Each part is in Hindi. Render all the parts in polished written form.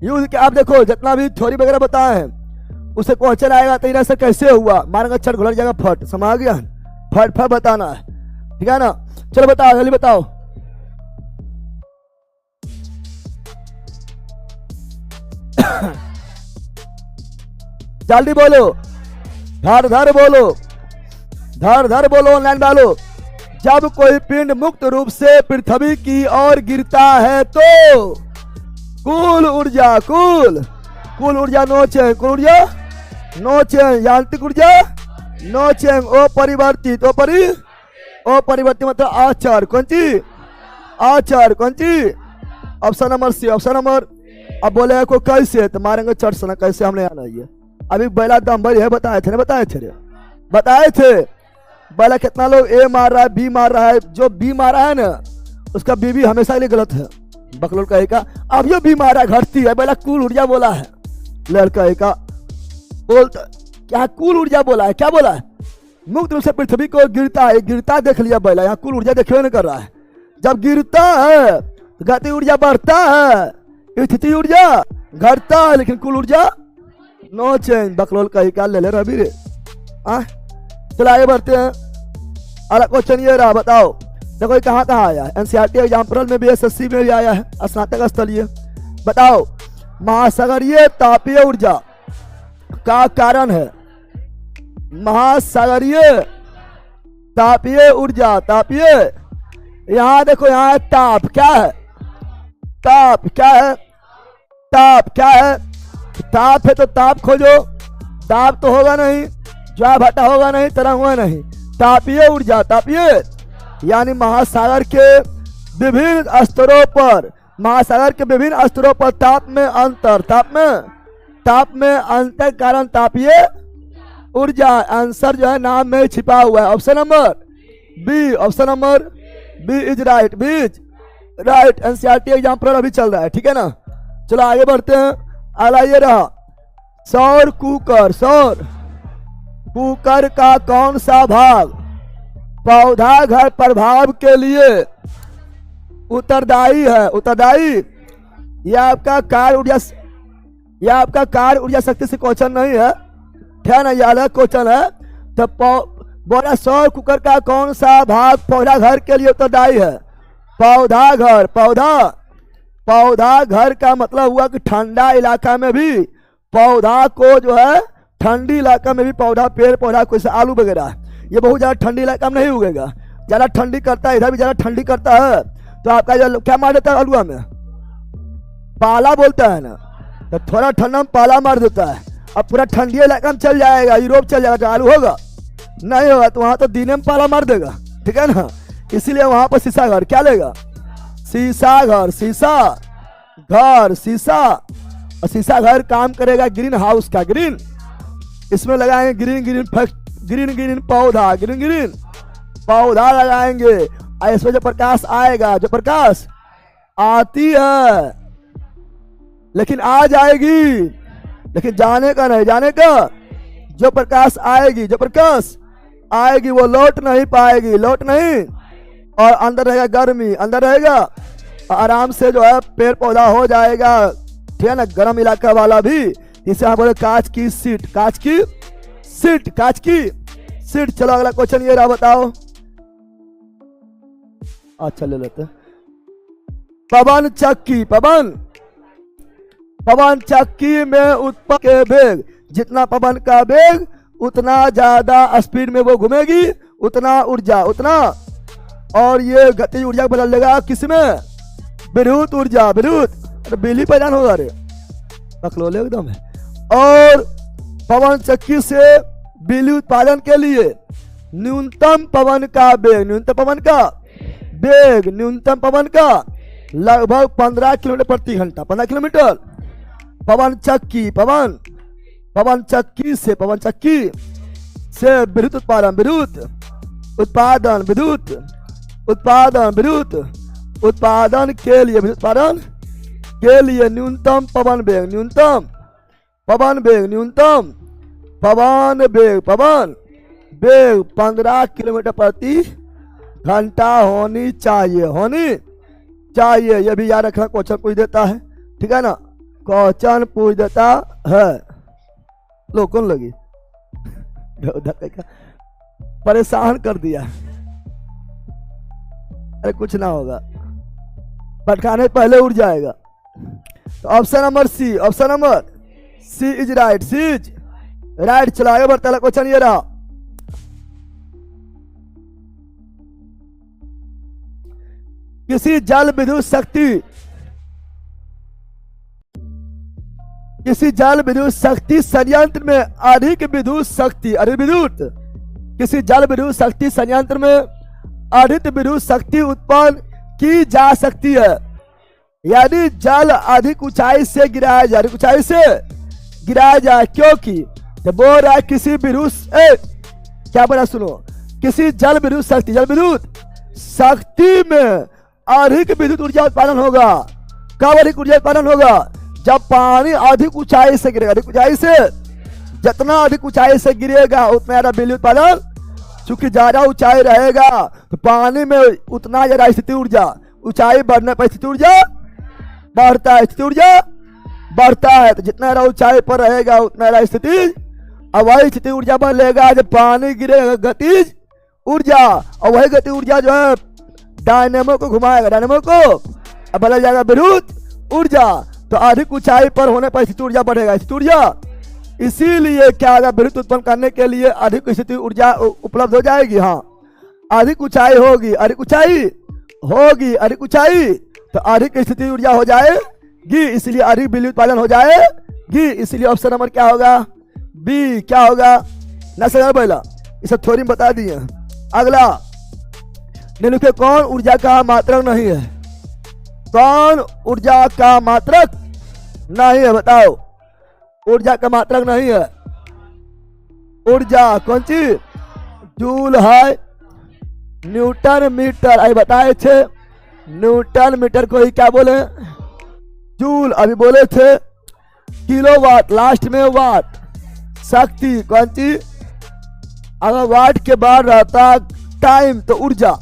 युद्ध के आप देखो जितना भी थ्योरी वगैरह बताए हैं उसे क्वेश्चन आएगा तो इधर से कैसे हुआ, मारेंगे छठ घुलट जाएगा फट, समझ गया, फट फट बताना है, ठीक है ना। चलो बताओ जल्दी बताओ। जल्दी बोलो, धर धर बोलो, धर धर बोलो, ऑनलाइन डालो। जब कोई पिंड मुक्त रूप से पृथ्वी की ओर गिरता है तो कुल ऊर्जा, कुल ऊर्जा नो चेंज, कुल ऊर्जा नो चेंज, यांत्रिक ऊर्जा नो चेंज, अपरिवर्तित, अपरिवर्तित मतलब आचार, कौन चीज, आचार कौन चीज, option number C, option number. अब बोले को कैसे, तो मारेंगे चट सना, कैसे हमने आना है। अभी बैला दम भरी है, बताए थे ना, बताए थे बैला कितना लोग ए मार रहा है, बी मार रहा है। जो बी मारा है ना उसका बी भी हमेशा के लिए गलत है, बकलोल कहेगा। अब जो बी मारा घटती है, बैला कुल ऊर्जा बोला है, लड़का का बोलता क्या कुल ऊर्जा बोला है, क्या बोला है, मुक्त रूप से पृथ्वी को गिरता है, गिरता देख लिया बैला, यहाँ कुल ऊर्जा देखिए नहीं कर रहा है। जब गिरता है गति ऊर्जा बढ़ता है, स्थिति ऊर्जा घटता है, लेकिन कुल ऊर्जा नो चेंज, बकलोल का ले ले रवि रे। चलो आगे बढ़ते हैं, अगला क्वेश्चन ये रहा, बताओ देखो कहाँ आया है, एनसीईआरटी एग्जाम्पल में भी, एसएससी में भी आया है, स्नातक स्तरीय। बताओ महासागरीय तापीय ऊर्जा का कारण है, महासागरीय तापीय ऊर्जा, तापीय, यहाँ देखो यहाँ है ताप, क्या है ताप, क्या है ताप, क्या है ताप है तो ताप खोजो, ताप तो होगा नहीं, ज्वार भाटा होगा नहीं, तरंग हुआ नहीं, तापीय ऊर्जा, तापीय यानी महासागर के विभिन्न स्तरों पर, महासागर के विभिन्न स्तरों पर ताप में अंतर, ताप में अंतर कारण तापीय ऊर्जा। आंसर जो है नाम में छिपा हुआ है, option number B, option number B is right, B is right. NCERT example अभी चल रहा है, ठीक है ना। चलो आगे बढ़ते हैं, अगला ये रहा, सौर कुकर, सौर कुकर का कौन सा भाग पौधा घर प्रभाव के लिए उत्तरदायी है, उत्तरदायी, यह आपका कार्य ऊर्जा, यह आपका कार्य ऊर्जा शक्ति से क्वेश्चन नहीं है, ठीक है ना, यह अलग क्वेश्चन है। तो बोला सौर कुकर का कौन सा भाग पौधा घर के लिए उत्तरदायी है, पौधा घर, पौधा घर का मतलब हुआ कि ठंडा इलाका में भी पौधा को जो है, ठंडी इलाका में भी पौधा, पेड़ पौधा कोई से आलू वगैरह, ये बहुत ज्यादा ठंडी इलाका में नहीं उगेगा, ज्यादा ठंडी करता है, इधर भी ज्यादा ठंडी करता है तो आपका जो क्या मार देता है आलुआ में, पाला बोलता है ना, तो थोड़ा ठंडा में पाला मार देता है। अब पूरा ठंडी इलाका में चल जाएगा, यूरोप चल जाएगा तो आलू होगा नहीं होगा, तो वहां तो दिन में पाला मार देगा, ठीक है ना। इसीलिए वहां पर शीशा घर क्या लेगा, शीशा घर, शीशा घर, शीशा, और शीशा घर काम करेगा ग्रीन हाउस का, ग्रीन, इसमें लगाएंगे ग्रीन ग्रीन ग्रीन ग्रीन पौधा, ग्रीन ग्रीन पौधा लगाएंगे, और इसमें जो प्रकाश आएगा, जो प्रकाश आती है लेकिन आ जाएगी, लेकिन जाने का नहीं, जाने का, जो प्रकाश आएगी, जो प्रकाश आएगी वो लौट नहीं पाएगी, लौट नहीं, और अंदर रहेगा गर्मी, अंदर रहेगा, आराम से जो है पेड़ पौधा हो जाएगा, ठीक है ना, गर्म इलाका वाला भी। इसे हम बोले कांच की सीट, कांच की सीट, कांच की सीट। चलो अगला क्वेश्चन ये रहा, बताओ, अच्छा ले लेते, पवन चक्की, पवन चक्की में उत्पन्न के वेग, जितना पवन का वेग उतना ज्यादा स्पीड में वो घूमेगी, उतना ऊर्जा, उतना, और ये गति ऊर्जा बदल देगा किसमें, विद्युत ऊर्जा, विद्युत, बिजली पैदा होगा रे, बकलोले एकदम है। और पवन चक्की से बिजली उत्पादन के लिए न्यूनतम पवन का वेग, न्यूनतम पवन का वेग, न्यूनतम पवन का लगभग 15 किलोमीटर प्रति घंटा, 15 किलोमीटर। पवन चक्की, पवन चक्की से विद्युत उत्पादन, विद्युत उत्पादन, विद्युत उत्पादन, विद्युत उत्पादन के लिए, विद्युत उत्पादन के लिए न्यूनतम पवन वेग, न्यूनतम पवन वेग, न्यूनतम पवन वेग, पवन वेग 15 किलोमीटर प्रति घंटा होनी चाहिए, होनी चाहिए। यह भी याद रखना, क्वेश्चन पूछ देता है, ठीक है ना, क्वेश्चन पूछ देता है। लो कौन लगी धक्के का परेशान कर दिया। अरे कुछ ना होगा, पटकाने पहले उड़ जाएगा। तो option number C, option number C is right, C is right. चलो आगे बढ़ता है, क्वेश्चन ये रहा। किसी जल विद्युत शक्ति, किसी जल विद्युत शक्ति संयंत्र में अधिक विद्युत शक्ति, अधिक विद्युत, किसी जल विद्युत शक्ति संयंत्र में अधिक विद्युत शक्ति उत्पन्न की जा सकती है यदि जल अधिक ऊंचाई से गिराया जाए, अधिक ऊंचाई से गिराया जाए। क्योंकि तो बोल रहा है किसी विद्युत, क्या बोला सुनो, किसी जल विद्युत शक्ति, जल विद्युत शक्ति में अधिक विद्युत ऊर्जा उत्पादन होगा। कब अधिक ऊर्जा उत्पादन होगा? जब पानी अधिक ऊंचाई से गिरेगा, अधिक ऊंचाई से, जितना अधिक ऊंचाई से गिरेगा उतना ज्यादा बिजली उत्पादन। चूंकि ज्यादा ऊंचाई रहेगा तो पानी में उतना ज्यादा स्थिति ऊर्जा, ऊंचाई बढ़ने पर स्थिति ऊर्जा बढ़ता है, स्थिति ऊर्जा बढ़ता है। तो जितना ज्यादा ऊंचाई पर रहेगा उतना ज्यादा स्थिति, और वही स्थिति ऊर्जा बढ़ेगा जब पानी गिरेगा, गतिज ऊर्जा। और वही गति ऊर्जा जो है डायनेमो को घुमाएगा, डायनेमो को, अब बदल जाएगा विद्युत ऊर्जा। तो अधिक ऊंचाई पर होने पर स्थिति ऊर्जा बढ़ेगा, स्थिति ऊर्जा। इसीलिए क्या होगा, विद्युत उत्पन्न करने के लिए अधिक स्थिति ऊर्जा उपलब्ध हो जाएगी। हाँ, अधिक ऊंचाई होगी, अधिक ऊंचाई होगी, अधिक ऊंचाई तो अधिक स्थिति ऊर्जा हो जाएगी, इसलिए अधिक बिजली उत्पादन हो जाएगी। इसलिए ऑप्शन नंबर क्या होगा? बी। क्या होगा ना समझ पहला, इसे थ्योरी में बता दिए। अगला, निम्नलिखित कौन ऊर्जा का मात्रक नहीं है? कौन ऊर्जा का मात्रक नहीं है? बताओ, ऊर्जा का मात्रक नहीं है। ऊर्जा कौन सी? जूल है, न्यूटन मीटर, अभी बताए थे। न्यूटन मीटर को ही क्या बोले? जूल। अभी बोले थे किलोवाट, लास्ट में वाट। शक्ति कौन सी? अगर वाट के बाद रहता टाइम तो ऊर्जा।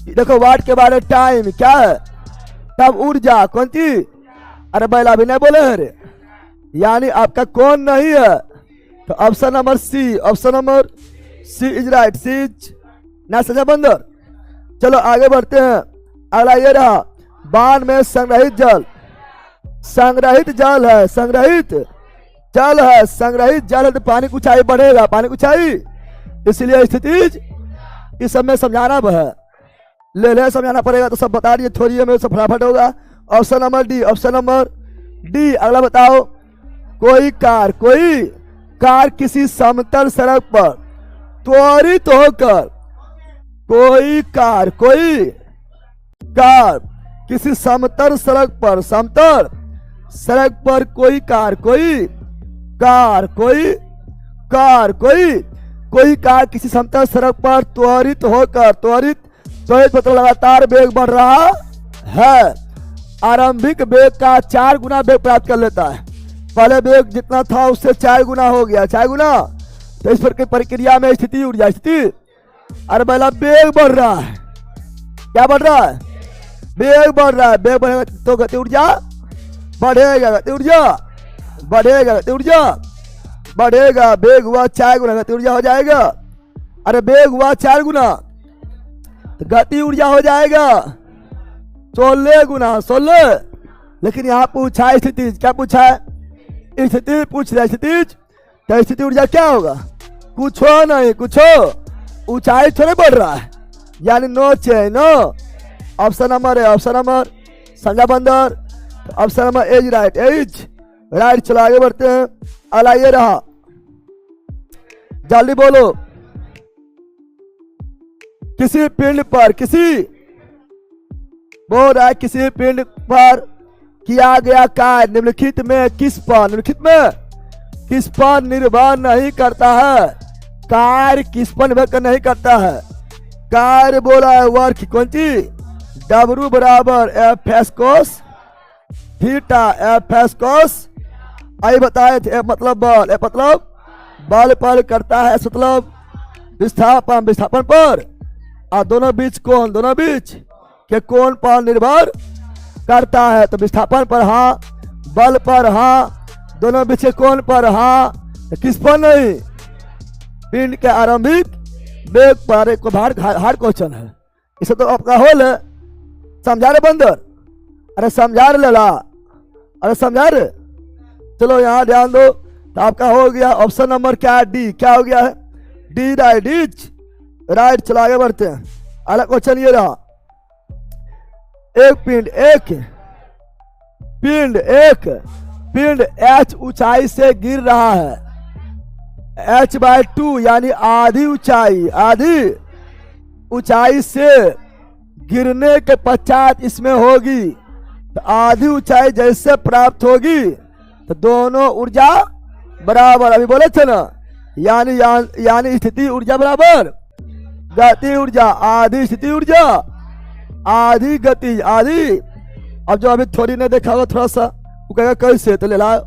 देखो वाट के बाद टाइम क्या है, तब ऊर्जा कौन सी? अरे बैला भी नहीं बोले रे, यानी आपका कौन नहीं है? तो option number C, option number C is right, सी इज ना सजा बंदर। चलो आगे बढ़ते हैं। अगला ये रहा, बांध में संग्रहित जल, संग्रहित जल है, संग्रहित जल है, संग्रहित जल है तो पानी की ऊंचाई बढ़ेगा, पानी की ऊंचाई। इसलिए स्थिति इस सब में समझाना है, ले समझाना पड़ेगा। तो सब बता दिए थोड़ी में, सब फटाफट होगा। Option number D, option number D. अगला बताओ, कोई कार किसी समतल सड़क पर त्वरित होकर, कोई कार किसी समतल सड़क पर, समतल सड़क पर कोई कार किसी समतल सड़क पर त्वरित होकर, त्वरित मतलब लगातार वेग बढ़ रहा है, आरंभिक वेग का 4 गुना वेग प्राप्त कर लेता है। पहले वेग जितना था उससे 4 गुना हो गया, 4 गुना। तो इस प्रक्रिया में स्थिति ऊर्जा, स्थिति, अरे पहला वेग बढ़ रहा है, क्या बढ़ रहा है? वेग बढ़ रहा है। वेग बढ़ेगा तो गति ऊर्जा बढ़ेगा, गति ऊर्जा बढ़ेगा, गति ऊर्जा बढ़ेगा। वेग हुआ 4 गुना, गति ऊर्जा हो जाएगा। अरे वेग हुआ 4 गुना तो गति ऊर्जा हो जाएगा 16 गुना, 16। लेकिन यहाँ पूछा है स्थिति, क्या पूछा है? स्थिति पूछ रहा है, स्थिति। तो स्थिति ऊर्जा क्या होगा? कुछ हो नहीं, कुछ हो, ऊंचाई थोड़े बढ़ रहा है, यानी no change, no. Option number है, ऑप्शन नंबर संजय बंदर, option number A's right, A's right. चलो आगे बढ़ते हैं। अगला ये रहा, जल्दी बोलो। किसी पिंड पर, बोल रहा है किसी पिंड पर किया गया कार्य निम्नलिखित में किस पर निर्भर नहीं करता है? कार्य किस पर निर्भर नहीं करता है? कार्य बोला है वर्क, कौन सी? W बराबर F कोस थीटा, F कोस। आई बताए थे, मतलब बल, मतलब बल पर करता है, मतलब विस्थापन पर, और दोनों बीच कोण, दोनों बीच के कोण पर निर्भर करता है। तो विस्थापन पर हाँ, बल पर हाँ, दोनों बीच के कोण पर हाँ, तो किस पर नहीं? पिंड के आरंभिक वेग पर। एक हार्ड क्वेश्चन है, इसे तो आपका होल है। समझा रहे बंदर? अरे समझा रहे लला, अरे समझा रहे? चलो यहाँ ध्यान दो। तो आपका हो गया ऑप्शन नंबर क्या है? डी। क्या हो गया है? D right is right. चलो आगे बढ़ते हैं। अगला क्वेश्चन ये रहा, एक पिंड h ऊंचाई से गिर रहा है। h/2 यानी आधी ऊंचाई से गिरने के पश्चात इसमें होगी। तो आधी ऊंचाई जैसे प्राप्त होगी तो दोनों ऊर्जा बराबर। अभी बोले थे ना, यानी स्थिति ऊर्जा बराबर गति ऊर्जा। आधी स्थिति ऊर्जा, आधी गति, आधी। अब जो अभी थोड़ी ने देखा होगा थोड़ा सा, वो कहेगा कैसे? तो ले ला,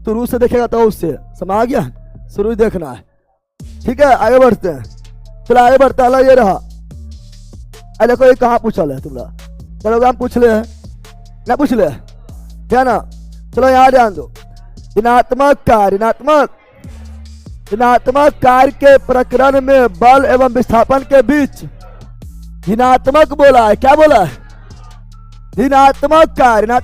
शुरू से देखेगा तो उससे समझ आ गया। शुरू से देखना है, ठीक है। आगे बढ़ते हैं। चलो आगे बढ़ते हैं। ये रहा, अरे देखो ये कहाँ पूछल है तुमरा? चलो हम पूछ ले ना, पूछ ले क्या ना? चलो यहाँ ध्यान दो। ऋणात्मक कार्य के प्रकरण में बल एवं विस्थापन के बीच ऋणात्मक बोला है। क्या बोला है? ऋणात्मक कार्य,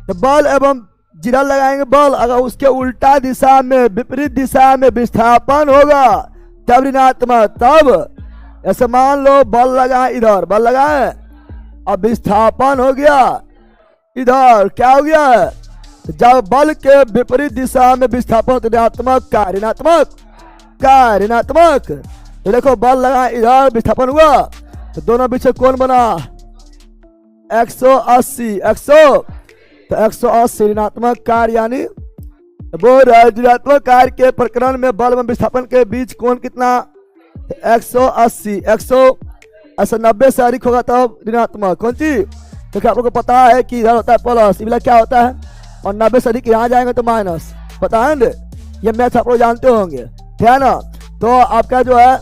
तो बल एवं जीरा लगाएंगे बल, अगर उसके उल्टा दिशा में, विपरीत दिशा में विस्थापन होगा तब ऋणात्मक। तब ऐसे मान लो बल लगाए इधर, बल लगाए, अब विस्थापन हो गया इधर, क्या हो गया? जब बल के विपरीत दिशा में विस्थापन तो ऋणात्मक ऋणात्मक। तो देखो बल लगा इधर, विस्थापन हुआ तो दोनों बीच कोण बना 180। तो 180 ऋणात्मक कार्य, यानी वो ऋणात्मक कार्य के प्रकरण में बल एवं विस्थापन के बीच कोण कितना? 180। 90 से अधिक होगा तब ऋणात्मक। कौन चीज? क्योंकि आप लोग को पता है कि इधर होता है प्लस, इधर क्या होता है, और 90 से अधिक यहाँ जाएंगे तो माइनस। पता है ना, ये मैथ आप लोग जानते होंगे, ठीक है ना? तो आपका जो है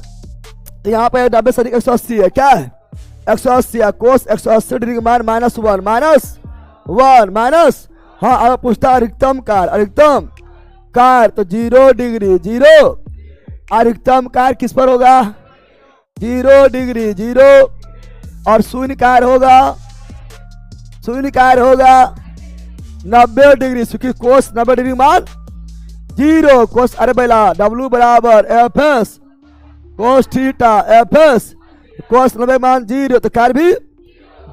यहाँ पे 90 से अधिक 180 है। क्या है? 180 है। कोस 180 डिग्री मान -1 माइनस। हाँ, अगर पूछता अधिकतम कार तो 0 डिग्री 0। अधिकतम कार किस पर होगा? 0 डिग्री 0। और शून्य कार होगा 90 डिग्री, क्योंकि कोस 90 डिग्री मान 0। कोस, अरे बेला W बराबर FS कोस थीटा FS। कोस 90 मान 0 तो कार भी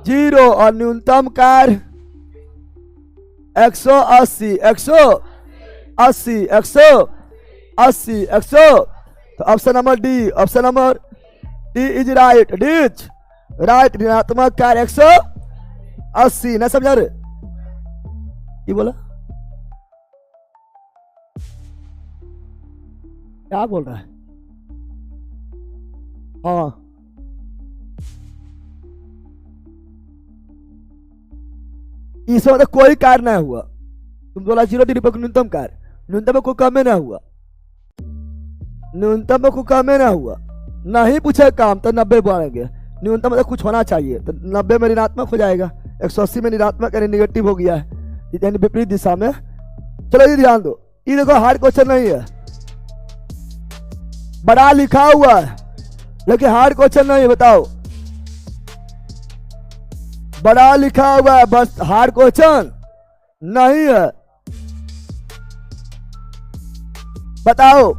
0। और न्यूनतम कार 180। तो option number D is right. ऋणात्मक कार 180। ना समझा रे? ये बोला क्या बोल रहा है? हाँ, इसमें मतलब कोई कार्य ना हुआ। तुम बोला 0 डिग्री पर न्यूनतम कार्य, न्यूनतम में कोई कमे ना हुआ, नहीं पूछे काम तो 90 बढ़ेंगे। न्यूनतम मतलब कुछ होना चाहिए, तो 90 में ऋणात्मक हो जाएगा, 180 में ऋणात्मक यानी निगेटिव हो गया है, यानी विपरीत दिशा में। चलो ये ध्यान दो, ये देखो हार्ड क्वेश्चन नहीं है, बड़ा लिखा हुआ है लेकिन हार्ड क्वेश्चन नहीं है। बताओ, बड़ा लिखा हुआ है बस हार्ड क्वेश्चन नहीं है। बताओ,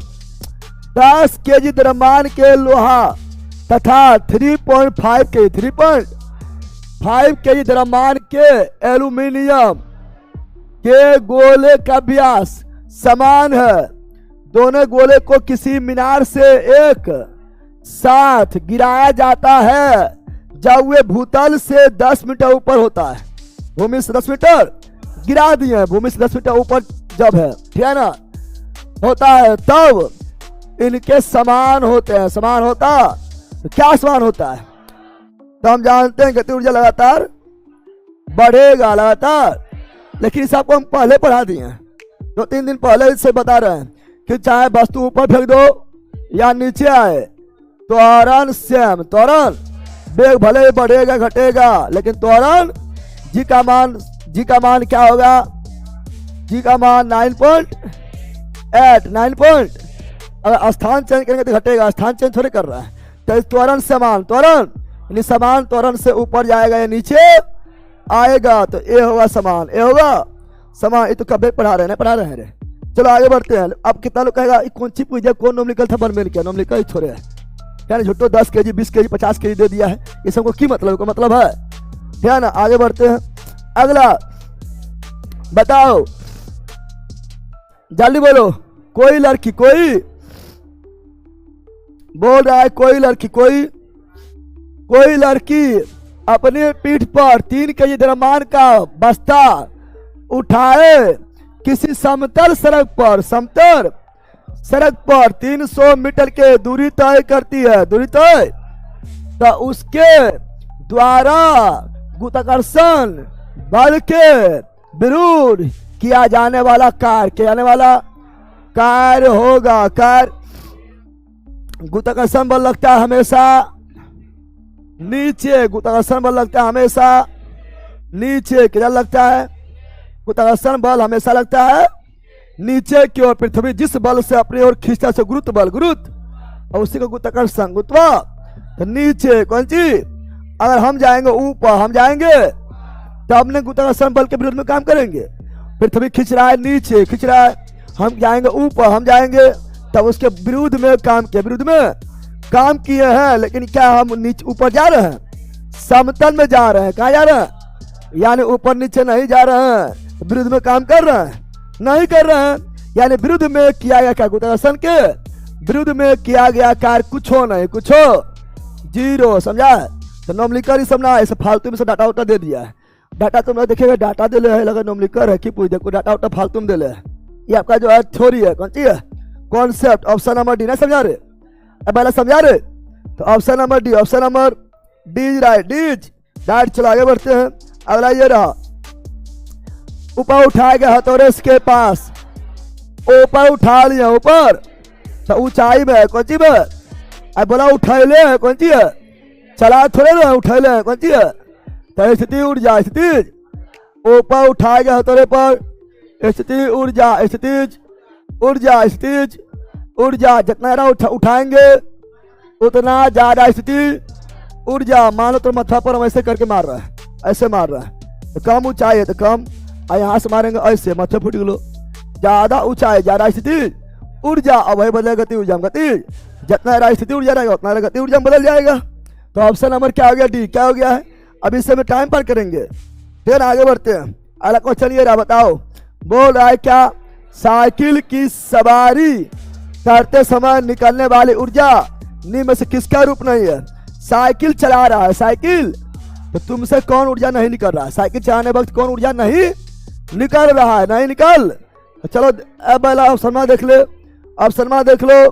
10 केजी द्रव्यमान के लोहा तथा 3.5 केजी द्रव्यमान के एल्यूमिनियम के गोले का व्यास समान है। दोनों गोले को किसी मीनार से एक साथ गिराया जाता है जब वे भूतल से 10 मीटर ऊपर होता है। भूमि से 10 मीटर गिरा दिए, भूमि से 10 मीटर ऊपर जब है, ठीक है ना, होता है, तब इनके समान होते हैं। समान होता तो क्या समान होता है? तो हम जानते हैं गति ऊर्जा लगातार बढ़ेगा लगातार, लेकिन इसे आपको हम पहले पढ़ा दिए हैं, 2-3 दिन पहले इससे बता रहे हैं कि चाहे वस्तु ऊपर फेंक दो या नीचे आए, त्वरण सेम, त्वरण वेग भले ही बढ़ेगा घटेगा, लेकिन त्वरण जी का मान जी का मान क्या होगा, जी का मान 9.8, 9 पॉइंट। अगर स्थान चेंज करेंगे तो घटेगा, स्थान चेंज थोड़े कर रहा है। तो त्वरण समान, त्वरण यानी समान त्वरण से ऊपर जाएगा या नीचे आएगा, तो ए होगा समान, ए होगा समान। ये तो कभी पढ़ा रहे हैं, पढ़ा रहे हैं रे। चलो आगे बढ़ते हैं। अब कितना लोग कहेगा कौन सी पूछा, कौन नोमनिकल था, बर्मेल क्या नोमनिकल ही छोड़े है, यानी झुट्टो 10 kg 20 kg 50 kg दे दिया है, ये सबको की मतलब, को मतलब है, क्या ना। आगे बढ़ते हैं। अगला बताओ, जल्दी बोलो। कोई लड़की, कोई बोल रहा है, कोई लड़की, कोई लड़की अपने पीठ पर 3 kg द्रव्यमान का बस्ता उठाए किसी समतल सड़क पर, समतल सड़क पर 300 मीटर के दूरी तय करती है, दूरी तय, तो उसके द्वारा गुरुत्वाकर्षण बल के विरुद्ध किया जाने वाला कार्य, किया जाने वाला कार्य होगा। कार्य, गुरुत्वाकर्षण बल लगता है हमेशा नीचे, गुरुत्वाकर्षण बल लगता है हमेशा नीचे, किधर लगता है, गुरुत्वाकर्षण बल हमेशा लगता है नीचे की ओर। पृथ्वी जिस बल से अपनी ओर खींचता है गुरुत्व बल, गुरुत्व, और उसी को गुरुत्वाकर्षण, गुरुत्व तो नीचे। कौन चीज, अगर हम जाएंगे ऊपर, हम जाएंगे तो अपने गुरुत्वाकर्षण बल के विरुद्ध में काम करेंगे। पृथ्वी खींच रहा है नीचे, खींच रहा है, हम जाएंगे ऊपर, हम जाएंगे तब उसके विरुद्ध में काम किए, विरुद्ध में काम किए हैं। लेकिन क्या हम नीचे ऊपर जा रहे हैं, समतल में जा रहे हैं, कहाँ जा रहे हैं, यानी ऊपर नीचे नहीं जा रहे हैं, विरुद्ध में काम कर रहे हैं, नहीं कर रहे हैं, यानी विरुद्ध में किया गया क्या, गुरुत्वाकर्षण के विरुद्ध में किया गया कार्य कुछ हो नहीं, कुछ हो जीरो, समझा। तो नोमलिकर ही समझना, ऐसे फालतू में से डाटा उटा दे दिया है। डाटा तुम लोग देखिएगा, डाटा दे ले लगा नोमलिकर है कि पूछ देखो, डाटा उटा फालतू में दे ले। ये आपका जो है थ्योरी है, कौन सी है, कॉन्सेप्ट। ऑप्शन नंबर डी ना समझा रहे, अब पहले समझा रहे, तो option number D, option number D right, D's right. चलो आगे बढ़ते हैं। अगला ये रहा, ऊपर उठाए गए हथौड़े के पास, ऊपर उठा लिया, ऊपर तो ऊंचाई में, कौन सी में, अब बोला उठैले है, कौन सी है, चला थोड़े ना, उठैले है, कौन सी है, तो स्थिति ऊर्जा, स्थिति ऊपर उठाए गए हथौड़े पर स्थिति ऊर्जा, स्थिति ऊर्जा, स्थिति ऊर्जा, जितना उठाएंगे उतना ज्यादा स्थिति ऊर्जा। मान लो तो मत्था पर हम ऐसे करके मार रहा है, ऐसे मार रहा है, तो कम ऊंचाई है तो कम, और यहाँ से मारेंगे ऐसे, मत्थे फूट गलो, ज्यादा ऊंचाई ज्यादा स्थिति ऊर्जा। अब वही बदलेगा गति ऊर्जा, गति जितना स्थिति ऊर्जा रहेगा उतना गति ऊर्जा में बदल जाएगा। तो ऑप्शन नंबर क्या हो गया, डी। क्या हो गया है, अभी इससे में टाइम पर करेंगे, फिर आगे बढ़ते हैं। अगला क्वेश्चन ये रहा, बताओ, बोल रहा है क्या, साइकिल की सवारी करते समय निकलने वाली ऊर्जा निम्न में से किसका रूप नहीं है। साइकिल चला रहा है, साइकिल, तो तुमसे कौन ऊर्जा नहीं निकल रहा है, साइकिल चलाने वक्त कौन ऊर्जा नहीं निकल रहा है, नहीं निकल। चलो अब पहला ऑप्शन में देख ले, ऑप्शन में देख लो,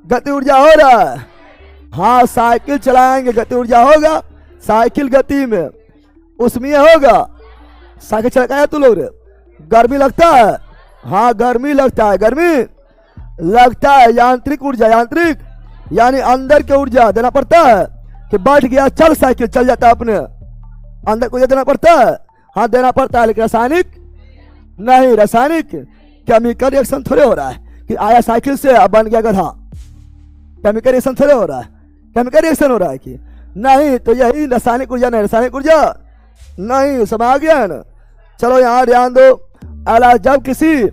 गति ऊर्जा हो रहा है, हाँ साइकिल चलाएंगे गति ऊर्जा होगा, साइकिल गति में उसमें होगा। साइकिल चलाया तू लोग रे, गर्मी लगता है, हाँ गर्मी लगता है, गर्मी लगता है। यांत्रिक ऊर्जा, यांत्रिक यानी अंदर की ऊर्जा देना पड़ता है, कि बैठ गया चल साइकिल चल जाता है, अपने अंदर ऊर्जा देना पड़ता है, हाँ देना पड़ता है। लेकिन रासायनिक नहीं, रासायनिक केमिकल रिएक्शन थोड़े हो रहा है कि आया साइकिल से अब बन गया गधा, केमिकल रिएक्शन थोड़े हो रहा है, केमिकल रिएक्शन हो रहा है कि नहीं। तो यही रासायनिक ऊर्जा नहीं, रासायनिक ऊर्जा नहीं, समझ आ गया है ना। चलो यहाँ ध्यान दो। अगला, जब किसी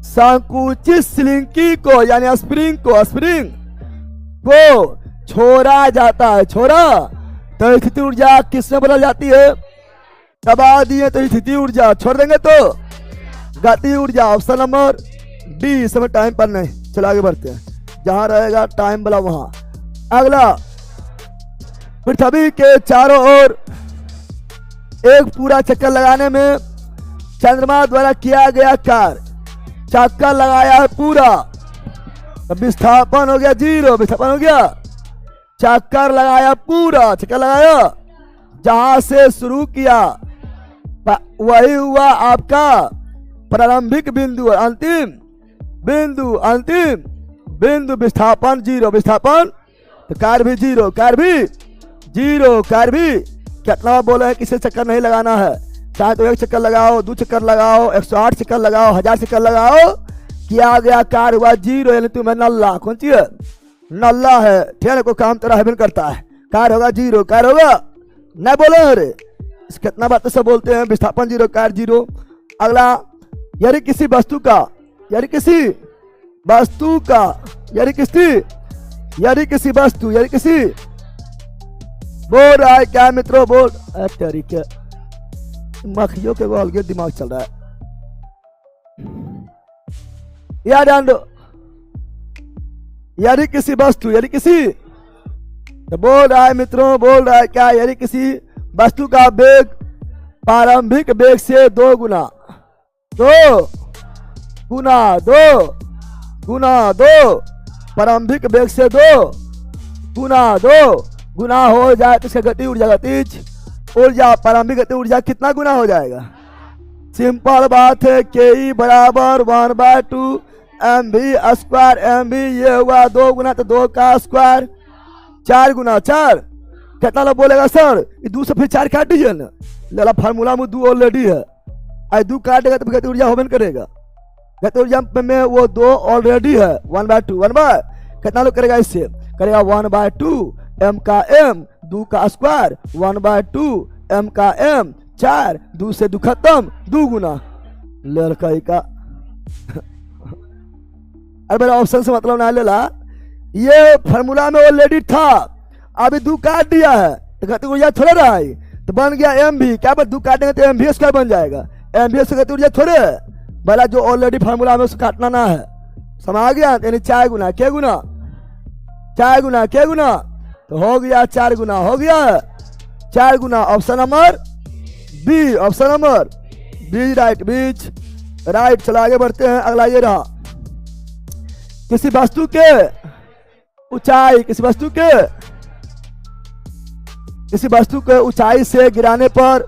संकुचित स्लिंकी को यानी स्प्रिंग को छोड़ा जाता है, छोड़ा, तो स्थिति ऊर्जा किसमें बदल जाती है, दबा दिए तो स्थिति ऊर्जा, छोड़ देंगे तो गति ऊर्जा। Option number D. इस समय टाइम पर नहीं, चलो आगे बढ़ते हैं, जहां रहेगा टाइम वाला वहां। अगला, पृथ्वी के चारों ओर एक पूरा चक्कर लगाने में चंद्रमा द्वारा किया गया कार्य, चक्कर लगाया है पूरा, विस्थापन हो गया जीरो, विस्थापन हो गया, चक्कर लगाया पूरा, चक्कर लगाया, जहां से शुरू किया वही हुआ आपका प्रारंभिक बिंदु, अंतिम बिंदु, अंतिम बिंदु। विस्थापन जीरो, विस्थापन तो कार्य भी जीरो, कार्य भी जीरो, कार्य भी। कितना बोले है किसी चक्कर नहीं लगाना है, चाहे तो 1 चक्कर लगाओ, 2 चक्कर लगाओ, 108 चक्कर लगाओ, 1000 चक्कर लगाओ, किया गया कार्य हुआ 0, यानी तुम्हें नल्ला। कौन चीज है? नल्ला है। ठीक है, कोई काम तेरा हेवन करता है, कार्य होगा 0, कार्य होगा नहीं बोले अरे कितना बात सब बोलते हैं, विस्थापन 0, कार्य 0। अगला, यदि किसी वस्तु का, यदि किसी वस्तु का, यदि किसी वस्तु, यदि किसी, बोल रहा है क्या मित्रों? बोल तरीके मखियों के अलग दिमाग चल रहा है, याद ध्यान दो। यदि किसी वस्तु, यदि किसी, तो बोल रहा है मित्रों, बोल रहा है क्या? यदि किसी वस्तु का वेग प्रारंभिक वेग से 2 गुना, 2 प्रारंभिक वेग से 2 गुना हो जाए तो इसका गति ऊर्जा, गतिज ऊर्जा, प्रारंभिक गति ऊर्जा कितना गुना हो जाएगा? सिंपल बात है, के बराबर 1/2 mv², mv ये हुआ 2 गुना, तो 2 का स्क्वायर, 4 गुना 4। कितना लोग बोलेगा सर ये 2 से फिर 4 काट दीजिए ना, लला फार्मूला में 2 ऑलरेडी है, आज 2 काटेगा तो गति ऊर्जा होबन करेगा। गति ऊर्जा में वो 2 ऑलरेडी है, 1/2 कितना लोग करेगा? इससे करेगा 1/2 m का m, 2 का स्क्वायर, 1/2 m का m, 4, 2 से 2 खत्म, 2 गुना लड़का का। अरे मेरा ऑप्शन से मतलब ना लेला, ये फार्मूला में ऑलरेडी था, अभी 2 काट दिया है तो गति ऊर्जा थोड़ा रहा है, तो बन गया mv। क्या बात, 2 काटेंगे तो mv² बन जाएगा, mv से गति ऊर्जा थोड़े भला जो ऑलरेडी फार्मूला में उसको काटना ना है, समझ आ गया? यानी 4 गुना, क्या गुना? 4 गुना, क्या गुना? तो हो गया 4 गुना, हो गया 4 गुना। Option number B, option number B right, B's right. चलो आगे बढ़ते हैं। अगला ये रहा, किसी वस्तु के ऊंचाई, किसी वस्तु के ऊंचाई से गिराने पर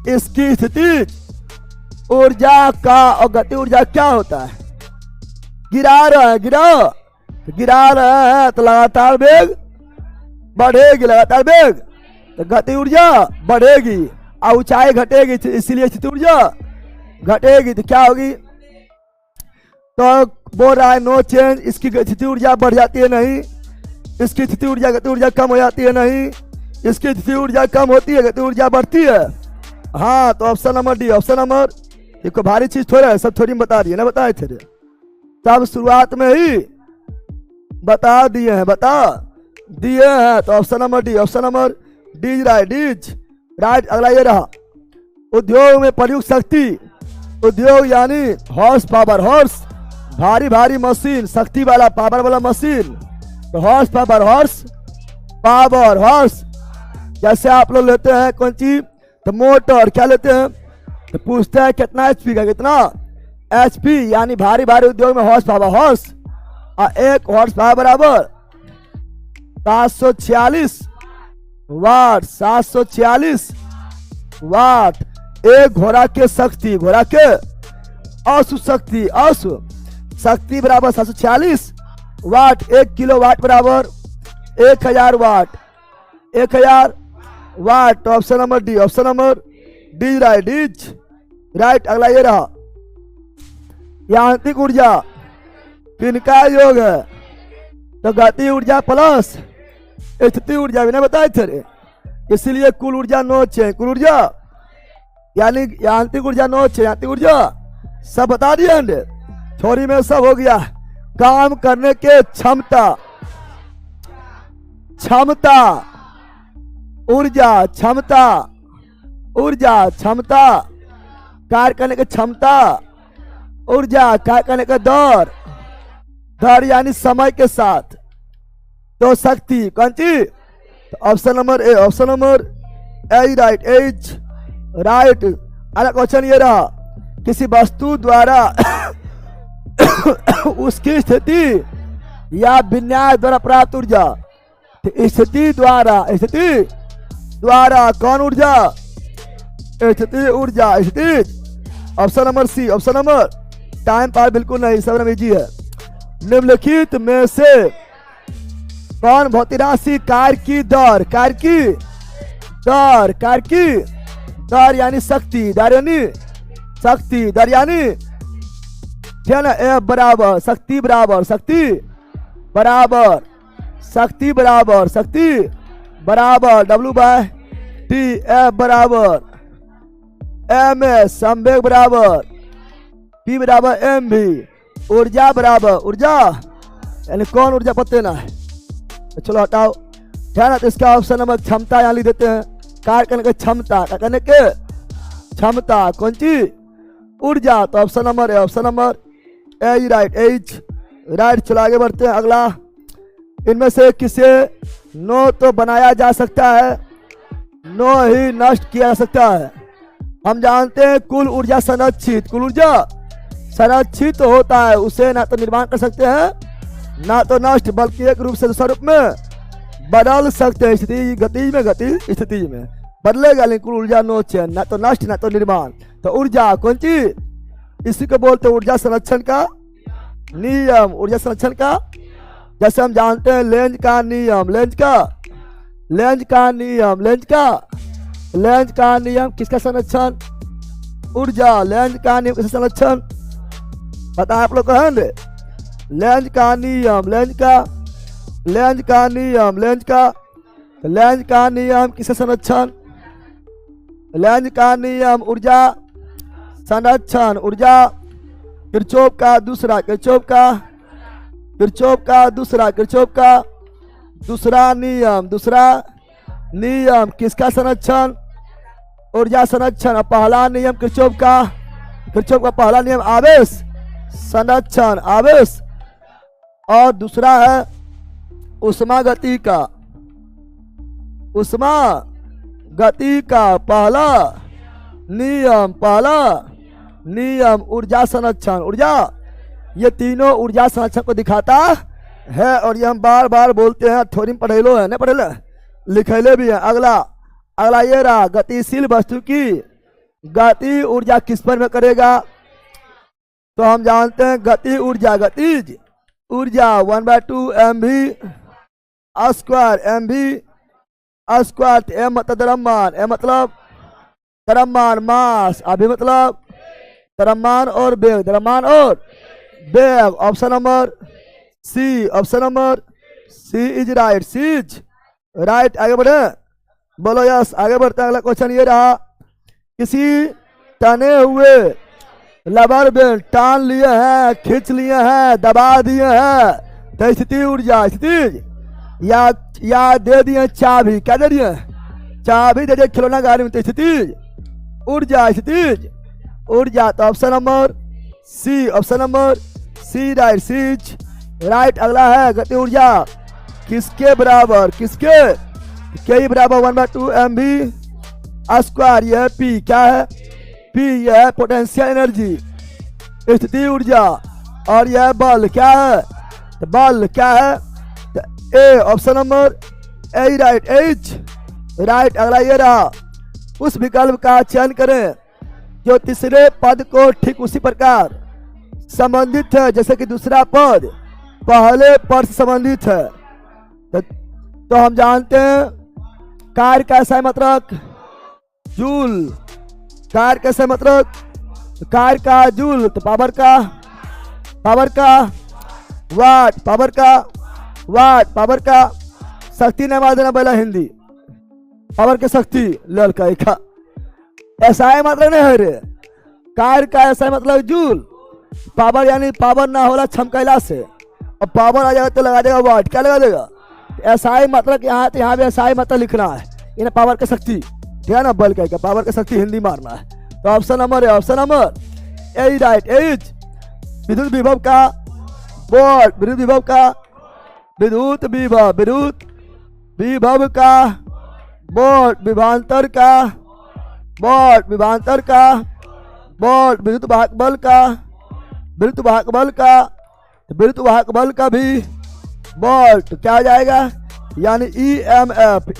इसकी स्थिति ऊर्जा का और गति ऊर्जा क्या होता है? गिरा रहे हैं तो लगातार वेग बढ़ेगी, लगातार वेग तो गति ऊर्जा बढ़ेगी, और ऊंचाई घटेगी, इसीलिए स्थिति ऊर्जा घटेगी। तो क्या होगी? तो बोल रहा है नो चेंज, इसकी स्थिति ऊर्जा बढ़ जाती है नहीं, इसकी स्थिति ऊर्जा, गति ऊर्जा कम हो जाती है नहीं, इसकी स्थिति ऊर्जा कम होती है, गति ऊर्जा बढ़ती है। हाँ, तो option number D, option number, ये कोई भारी चीज थोड़ा है, सब थोड़ी बता दिए ना, बताए थे सब शुरुआत में ही बता दिए हैं, तो option number D, option number D right. अगला ये रहा, उद्योग में प्रयुक्त शक्ति, उद्योग यानी हॉर्स पावर, हॉर्स भारी मशीन, शक्ति वाला पावर वाला मशीन, तो हॉर्स पावर, हॉर्स। जैसे आप लोग लेते हैं कौन चीज, तो मोटर, क्या लेते हैं तो पूछते हैं कितना एचपी का, कितना एचपी, यानी भारी उद्योग में हॉर्स पावर, हॉर्स, और 1 हॉर्स पावर बराबर 746 वाट, 746 वाट। एक घोड़ा के शक्ति, घोड़ा के अश्व शक्ति बराबर 746 वाट, 1 किलोवाट बराबर 1000 वाट, 1000 वाट। तो option number D, option number D right. अगला ये रहा, यांत्रिक ऊर्जा किनका योग है, तो गति ऊर्जा प्लस स्थिति ऊर्जा भी ना बताए थे, इसलिए कुल ऊर्जा नो चेंज, कुल ऊर्जा यानी यांत्रिक ऊर्जा नो चेंज, यांत्रिक ऊर्जा सब बता दिए, थोड़ी में सब हो गया। काम करने के क्षमता, ऊर्जा, कार्य करने की क्षमता, ऊर्जा, कार्य करने का दर यानी समय के साथ, तो शक्ति कौन सी, option number A, option number A right, A's right. अगला क्वेश्चन ये रहा, किसी वस्तु द्वारा उसकी स्थिति या विन्यास द्वारा प्राप्त ऊर्जा, स्थिति द्वारा कौन ऊर्जा, स्थिति ऊर्जा, option number C, option number, time पार बिल्कुल नहीं, सब इजी है। निम्नलिखित में से कौन भौतिक राशि कार्य की दर यानी शक्ति, दर यानी शक्ति, दर यानी ठीक है ना। एफ बराबर शक्ति बराबर शक्ति बराबर शक्ति बराबर शक्ति बराबर डब्ल्यू बाय टी। एफ बराबर एम एस संवेग बराबर पी बराबर एम भी। ऊर्जा बराबर ऊर्जा यानी कौन ऊर्जा पते ना है। तो चलो हटाओ, क्या ना। तो इसका ऑप्शन नंबर क्षमता यहाँ लिख देते हैं। कार्य करने की क्षमता, क्या करने के क्षमता, कौन चीज ऊर्जा। तो ऑप्शन नंबर है, option number A right, A's right. चलो आगे बढ़ते हैं। अगला, इनमें से किसे नो तो बनाया जा सकता है, नो ही नष्ट किया जा सकता है। हम जानते हैं कुल ऊर्जा संरक्षित, कुल ऊर्जा संरक्षित तो होता है, उसे ना तो निर्माण कर सकते हैं ना तो नष्ट, बल्कि एक रूप से दूसरे रूप में बदल सकते हैं। स्थिति गति में, गति स्थिति में बदलेगा, लेकिन कुल ऊर्जा नो चेंज, ना तो नष्ट ना तो निर्माण। तो ऊर्जा कौन चीज, इसी को बोलते हैं ऊर्जा संरक्षण का नियम। ऊर्जा संरक्षण का, जैसे हम जानते हैं लेंज का नियम, लेंज का नियम, लेंज का नियम किसका संरक्षण, ऊर्जा। लेंज का नियम किसका संरक्षण पता है आप लोग को है? लेंज का नियम, लेंज का नियम, लेंज का नियम किसका संरक्षण, लेंज का नियम ऊर्जा संरक्षण, ऊर्जा। किरचॉफ का दूसरा, किरचॉफ का दूसरा नियम किसका संरक्षण, ऊर्जा संरक्षण। पहला नियम किरचॉफ का पहला नियम आवेश संरक्षण, आवेश। और दूसरा है उष्मा गति का पहला नियम ऊर्जा संरक्षण, ऊर्जा। ये तीनों ऊर्जा संरक्षण को दिखाता है और ये हम बार बार बोलते हैं। थोड़ी पढ़ेलो है, नहीं पढ़ेलो, लिखेले भी है। अगला ये रहा, गतिशील वस्तु की गति ऊर्जा किस पर में करेगा। तो हम जानते हैं गति ऊर्जा, गतिज ऊर्जा 1/2 mv स्क्वायर, एम मतलब द्रव्यमान, एम मतलब द्रव्यमान, मास, अभी मतलब द्रव्यमान और वेग, option number C is right, C is right. आगे बढ़े, बोलो यस। आगे बढ़ते हैं। अगला क्वेश्चन ये रहा, किसी तने हुए रबर बैंड टान लिए हैं, खींच लिए हैं, दबा दिए हैं, तो स्थिति ऊर्जा, स्थिति या दे दिए चाबी, क्या दे दिए चाबी दे दिए खिलौना गाड़ी में, तो स्थिति ऊर्जा। तो option number C right, C's right. अगला है गति ऊर्जा किसके बराबर, के बराबर 1/2 mv स्क्वायर। यह पी क्या है, पी यह है पोटेंशियल एनर्जी, स्थिति ऊर्जा। और यह बल क्या है, तो बल क्या है, तो A, option number A right, A's right. अगला ये रहा, उस विकल्प का चयन करें जो तीसरे पद को ठीक उसी प्रकार संबंधित है जैसे कि दूसरा पद पहले पद से संबंधित है। तो हम जानते हैं कार्य का ऐसा मात्रक जूल, कार्य कैसे मतलब कार्य का जूल, तो पावर का वाट, पावर का शक्ति नहीं मार देना पहला हिंदी, पावर के शक्ति लड़का एक ऐसा है मतलब नहीं है रे। कार्य का ऐसा है मतलब जूल, पावर यानी पावर ना होला छमकैला से, और पावर आ जाएगा तो लगा देगा वाट, क्या लगा देगा ऐसा ही मतलब। यहाँ भी ऐसा ही मतलब लिखना है, इन्हें पावर की शक्ति, ठीक है ना, बल क्या पावर की शक्ति हिंदी मारना है। तो ऑप्शन नंबर है, option number A right, H. विद्युत विभव का बोर्ड, विद्युत विभव का बोर्ड, विभवांतर का बोर्ड, विद्युत वाहक बल का भी बोर्ड, तो क्या आ जाएगा यानी EMF,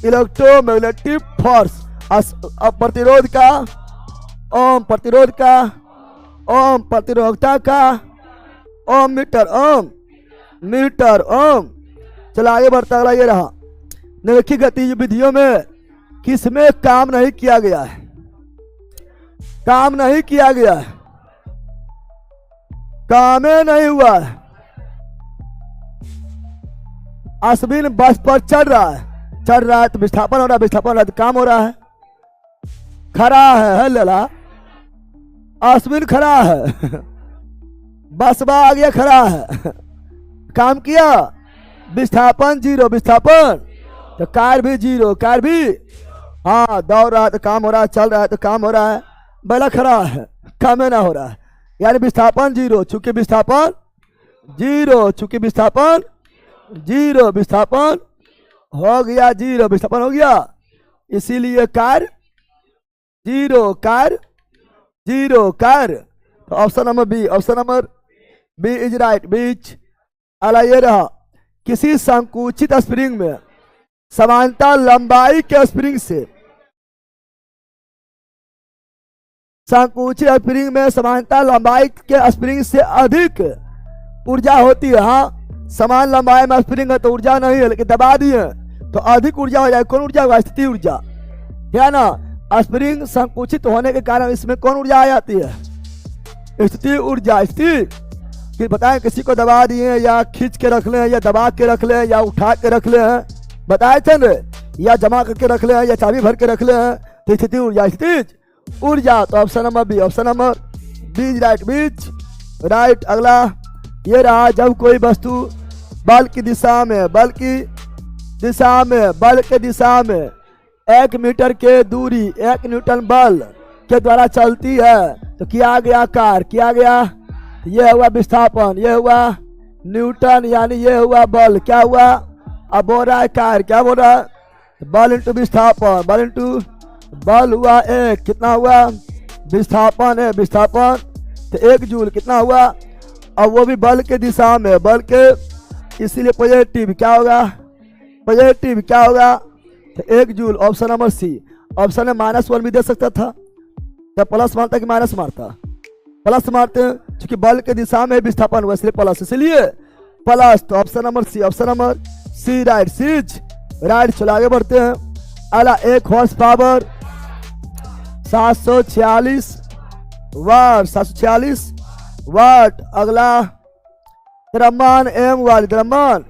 इलेक्ट्रोमैग्नेटिक फोर्स। प्रतिरोध का ओम, प्रतिरोधकता का ओम मीटर। चलो आगे बढ़ता अगला ये रहा, निम्नलिखित गतिविधियों में किसमें काम नहीं किया गया है? काम नहीं किया गया है, काम नहीं हुआ है। अश्विन बस पर चढ़ रहा है तो विस्थापन हो रहा है, विस्थापन हो रहा है तो काम हो रहा है। खड़ा है लला, अश्विन खड़ा है, बस में आ गया, खड़ा है, काम किया, विस्थापन जीरो, विस्थापन तो कार भी जीरो, कार भी हाँ दौड़ रहा है तो काम हो रहा है, चल रहा है तो काम हो रहा है, बैला खड़ा है काम ना हो रहा है, यानी विस्थापन जीरो, चूंकि विस्थापन जीरो, चूंकि विस्थापन जीरो, विस्थापन हो गया जीरो, विस्थापन हो गया, इसीलिए कार जीरो, कार जीरो, कार। तो option number B, option number B is right. B's अला ये रहा, किसी संकुचित स्प्रिंग में समानता लंबाई के स्प्रिंग से, संकुचित स्प्रिंग में समानता लंबाई के स्प्रिंग से अधिक ऊर्जा होती है। हाँ, समान लंबाई में स्प्रिंग है तो ऊर्जा नहीं है, लेकिन दबा दिए तो अधिक ऊर्जा हो जाए। कौन ऊर्जा होगा? स्थिति ऊर्जा, है ना। स्प्रिंग संकुचित होने के कारण इसमें कौन ऊर्जा आ जाती है? स्थिति ऊर्जा। स्थिति बताएं, किसी को दबा दिए या खींच के रख ले, या दबा के रख ले, या उठा के रख ले हैं, बताए थे न, या जमा करके रख ले, या चाबी भर के रख ले हैं, तो स्थिति ऊर्जा, स्थिति ऊर्जा। तो option number B, option number B right, B's right. अगला ये रहा, जब कोई वस्तु बल की दिशा में, बल की दिशा में, बल के दिशा में 1 मीटर के दूरी 1 न्यूटन बल के द्वारा चलती है तो किया गया कार, किया गया, ये हुआ विस्थापन, ये हुआ न्यूटन, यानी ये हुआ बल, क्या हुआ? अब बोल रहा है कार, क्या बोल रहा है? बल इंटू विस्थापन, बल इंटू बल हुआ 1, कितना हुआ? विस्थापन है, विस्थापन तो 1 जूल, कितना हुआ? अब वो भी बल के दिशा में, बल के, इसीलिए पॉजिटिव, क्या होगा? पॉजिटिव क्या होगा? तो 1 joule. Option number C. Option में -1 भी दे सकता था, क्या प्लस मारता कि माइनस मारता? प्लस मारते हैं, क्योंकि बल के दिशा में विस्थापन हुआ इसलिए प्लस, इसलिए प्लस। तो option number C, option number C right, C's right. चलो आगे बढ़ते हैं। अगला 1 हॉर्स पावर 746 वाट, 746 वाट। अगला द्रव्यमान एम वाली, द्रव्यमान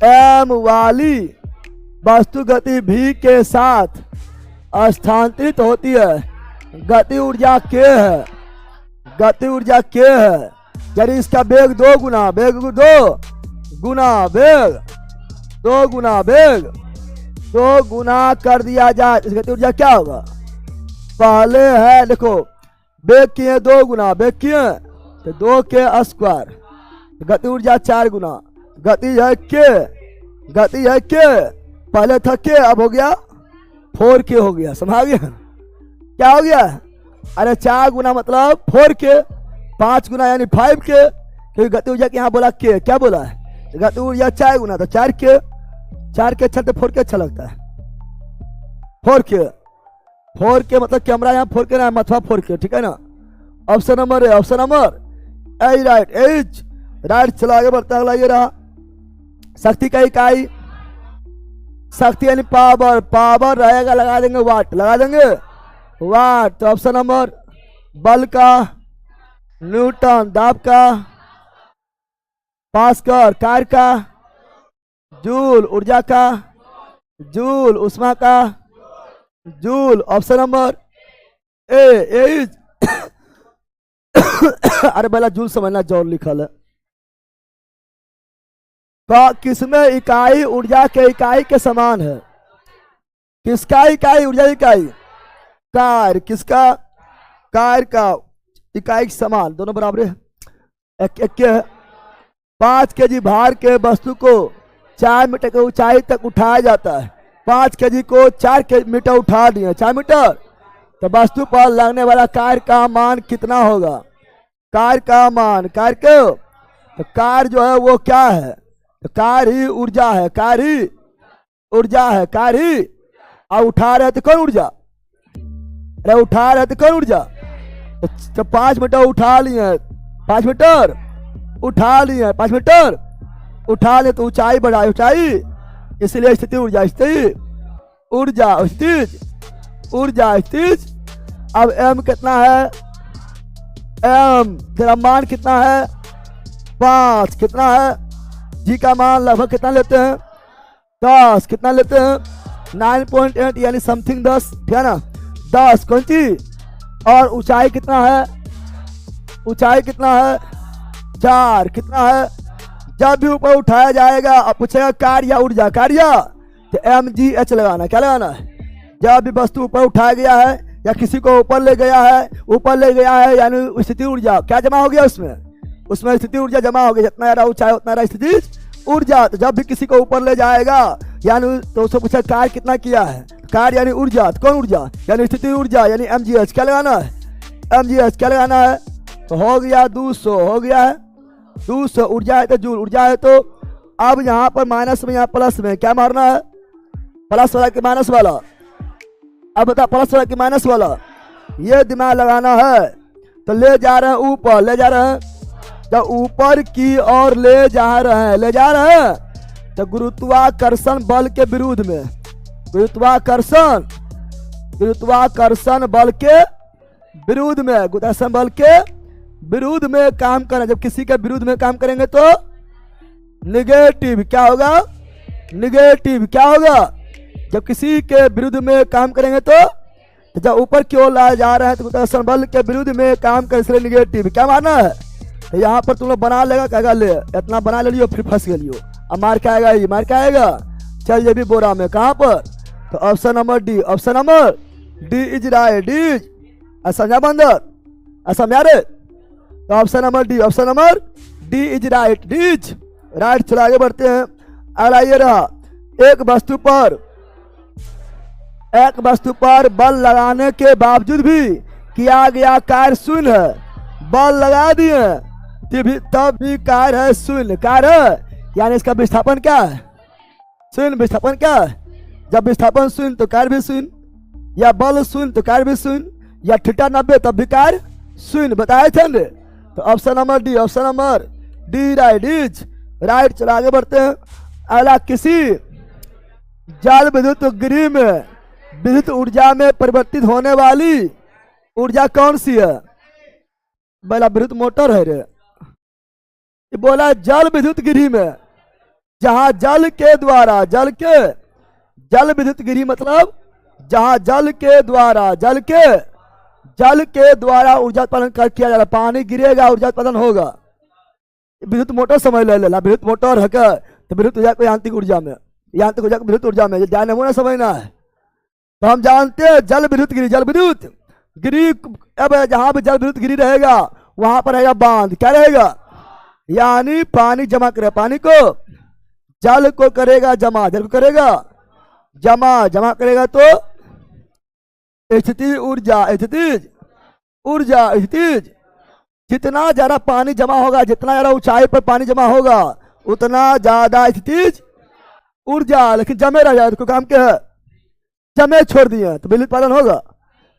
एम वाली वस्तु गति v के साथ स्थानांतरित होती है। गति ऊर्जा k है, गति ऊर्जा k है, यानी इसका वेग 2 गुना, वेग 2 गुना वेग, 2 गुना वेग, 2 गुना कर दिया जाए, इस गति ऊर्जा क्या होगा? पहले है देखो, वेग किए 2 गुना, वेग किए तो 2 के स्क्वायर, गति ऊर्जा 4 गुना, गति है के, गति है के, पहले था के, अब हो गया 4k हो गया, समझा गया? क्या हो गया? अरे 4 गुना मतलब 4k, 5 गुना यानी 5k, क्योंकि गति ऊर्जा के यहाँ बोला के, क्या बोला है? गति ऊर्जा 4 गुना तो 4k, 4k अच्छा तो 4k अच्छा लगता है, 4k, 4k मतलब कैमरा यहाँ 4k ना, मथुआ 4k, ठीक है ना। ऑप्शन नंबर है, option number A right, A's right. चलो आगे बढ़ते हैं। अगला ये रहा, शक्ति का इकाई, शक्ति यानी पावर, पावर रहेगा, लगा देंगे वाट, लगा देंगे वाट। तो ऑप्शन नंबर बल का, न्यूटन दाब का, पास्कल कार का, जूल ऊर्जा का, जूल उष्मा का, joule. Option number A is अरे पहला जूल समझना, जॉल लिखल है। किसमें इकाई ऊर्जा के इकाई के समान है? किसका इकाई ऊर्जा इकाई? कार, किसका? कार का इकाई के समान, दोनों बराबर है। एक 5 केजी भार के वस्तु को 4 मीटर की ऊंचाई तक उठाया जाता है। 5 केजी को 4 मीटर उठा दिए, 4 मीटर, तो वस्तु पर लगने वाला कार का मान कितना होगा? कार का मान, कार को, तो कार जो है वो क्या है? तो कार ही ऊर्जा है, कार ही ऊर्जा है, कार ही। और उठा रहे तो कौन ऊर्जा? अरे उठा रहे तो कौन ऊर्जा? तो 5 मीटर उठा लिए, 5 मीटर उठा लिए, 5 मीटर उठा लिए तो ऊंचाई बढ़ाई, ऊंचाई, इसलिए स्थिति ऊर्जा स्थिर, ऊर्जा स्थिर, ऊर्जा स्थिर। अब एम कितना है, एम तेरा मान कितना है 5, कितना है जी का मान लगभग कितना लेते हैं 10, कितना लेते हैं 9.8 यानी समथिंग 10, ठीक है ना 10 कौन चीज। और ऊंचाई कितना है, ऊंचाई कितना है 4, कितना है। जब भी ऊपर उठाया जाएगा अब पूछेगा कार्य या ऊर्जा, कार्य तो mgh लगाना, क्या लगाना है। जब भी वस्तु ऊपर उठाया गया है या किसी को ऊपर ले गया है, ऊपर ले गया है यानी स्थिति ऊर्जा क्या जमा हो गया उसमें, उसमें स्थिति ऊर्जा जमा हो गई। जितना ज्यादा ऊंचाई उतना ज्यादा स्थिति ऊर्जा। तो जब भी किसी को ऊपर ले जाएगा यानी तो उसको पूछा कार्य कितना किया है, कार्य यानी ऊर्जा, तो कौन ऊर्जा यानी स्थिति ऊर्जा यानी mgh, क्या लगाना है mgh, क्या लगाना है। तो हो गया 200, हो गया है 200। ऊर्जा है तो जूल, ऊर्जा है तो अब यहाँ पर माइनस में यहाँ प्लस में क्या मारना है, प्लस वाला कि माइनस वाला। अब बता प्लस वाला कि माइनस वाला, ये दिमाग लगाना है। तो ले जा रहे हैं ऊपर, ले जा रहे हैं तो ऊपर की ओर ले जा रहे हैं, ले जा रहे हैं तो गुरुत्वाकर्षण बल के विरुद्ध में, गुरुत्वाकर्षण, गुरुत्वाकर्षण बल के विरुद्ध में, गुरुत्वाकर्षण बल के विरुद्ध में काम करना। जब किसी के विरुद्ध में काम करेंगे तो निगेटिव, क्या होगा निगेटिव, क्या होगा जब किसी के विरुद्ध में काम करेंगे तो जब ऊपर की ओर लाए जा रहे हैं तो गुरुत्वाकर्षण बल के विरुद्ध में काम कर, इसलिए निगेटिव क्या मानना है। तो यहाँ पर तुम लोग बना लेगा, कहेगा ले इतना बना ले लियो फिर फंस गए, अब मार के आएगा, ये मार के आएगा। चल ये भी बोरा में, कहाँ पर तो option number D, option number D is right, D समझा बंदर, समझा रे। तो option number D, option number D is right, D is right. चलो आगे बढ़ते हैं। अगला ये रहा, एक वस्तु पर बल लगाने के बावजूद भी किया गया कार्य शून्य है। बल लगा दिए तब भी कार्य है शून्य, कार्य है यानी इसका विस्थापन क्या है शून्य, विस्थापन क्या है। जब विस्थापन शून्य तो कार्य भी शून्य, या बल शून्य तो कार्य भी शून्य, या थीटा 90 तब भी कार्य शून्य, बताए थे ना। तो option number D, option number D right is right. चलो आगे बढ़ते हैं। अगला, किसी जल विद्युत गृह में विद्युत ऊर्जा में परिवर्तित होने वाली ऊर्जा कौन सी है। बोला विद्युत मोटर है रे, ये बोला जल विद्युत गृह में, जहां जल के द्वारा, जल विद्युत गृह मतलब जहां जल के द्वारा ऊर्जा उत्पादन किया जा रहा, पानी गिरेगा ऊर्जा उत्पादन होगा। विद्युत मोटर समझ ले लेना, विद्युत मोटर है क्या तो विद्युत ऊर्जा को यांत्रिक ऊर्जा में, यांत्रिक ऊर्जा को विद्युत ऊर्जा में, डायनेमो ना समझना है। तो हम जानते हैं जल विद्युत गिरी, जल विद्युत गिरी, अब जहां भी जल विद्युत गिरी रहेगा वहां पर रहेगा बांध, क्या रहेगा यानी पानी जमा करे, पानी को जल को करेगा जमा, जल को करेगा जमा, जमा करेगा तो स्थिति ऊर्जा, स्थितिज ऊर्जा, स्थितिज। जितना ज्यादा पानी जमा होगा, जितना ज्यादा ऊंचाई पर पानी जमा होगा उतना ज्यादा स्थितिज ऊर्जा। लेकिन जमे रह जाए तो काम क्या है, जमे छोड़ दिए तो बिजली उत्पादन होगा।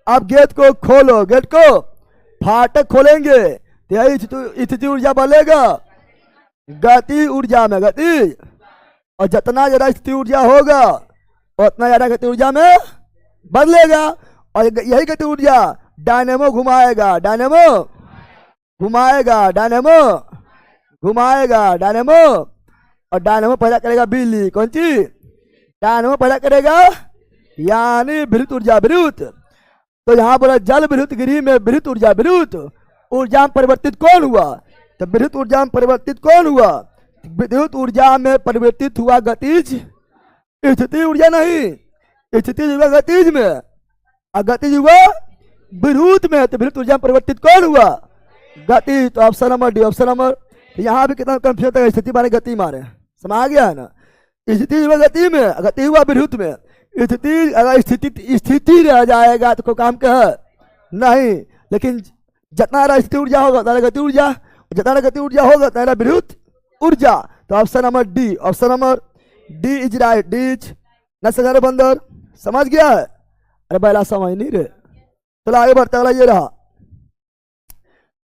अब गेट को खोलो, गेट को फाटक खोलेंगे तो यही स्थिति ऊर्जा बनेगा गति ऊर्जा में, गति। और जितना ज्यादा स्थिति ऊर्जा होगा उतना ज्यादा गति ऊर्जा में बदलेगा। और यही गति ऊर्जा डायनेमो घुमाएगा, डायनेमो घुमाएगा, डायनेमो घुमाएगा, डायनेमो। और डायनेमो पैदा करेगा बिजली, कौन चीज डायनेमो पैदा करेगा यानी विद्युत ऊर्जा, विद्युत। तो यहाँ बोला जल विद्युत गृह में विद्युत ऊर्जा, विद्युत ऊर्जा में परिवर्तित कौन हुआ, तो विद्युत ऊर्जा में परिवर्तित कौन हुआ, विद्युत ऊर्जा में परिवर्तित हुआ गतिज, स्थिति ऊर्जा नहीं, स्थिति हुआ गतिज में, और गतिज हुआ विद्युत में। तो विद्युत ऊर्जा में परिवर्तित कौन हुआ, गति। तो option number D, option number. यहाँ भी कितना कंफ्यूज है, स्थिति मारे गति मारे, समझ गया है ना। स्थिति हुआ गति में, गति हुआ विद्युत में। स्थिति अगर स्थिति रह जाएगा तो कोई काम का है नहीं, लेकिन जितना स्थिति ऊर्जा होगा उतना गति ऊर्जा, जितना गति ऊर्जा होगा उतना विद्युत ऊर्जा। तो option number D, option number D is right, D is न समझ बंदर, समझ गया है। अरे पहला समझ नहीं रहे, चलो आगे बढ़ते। अगला ये रहा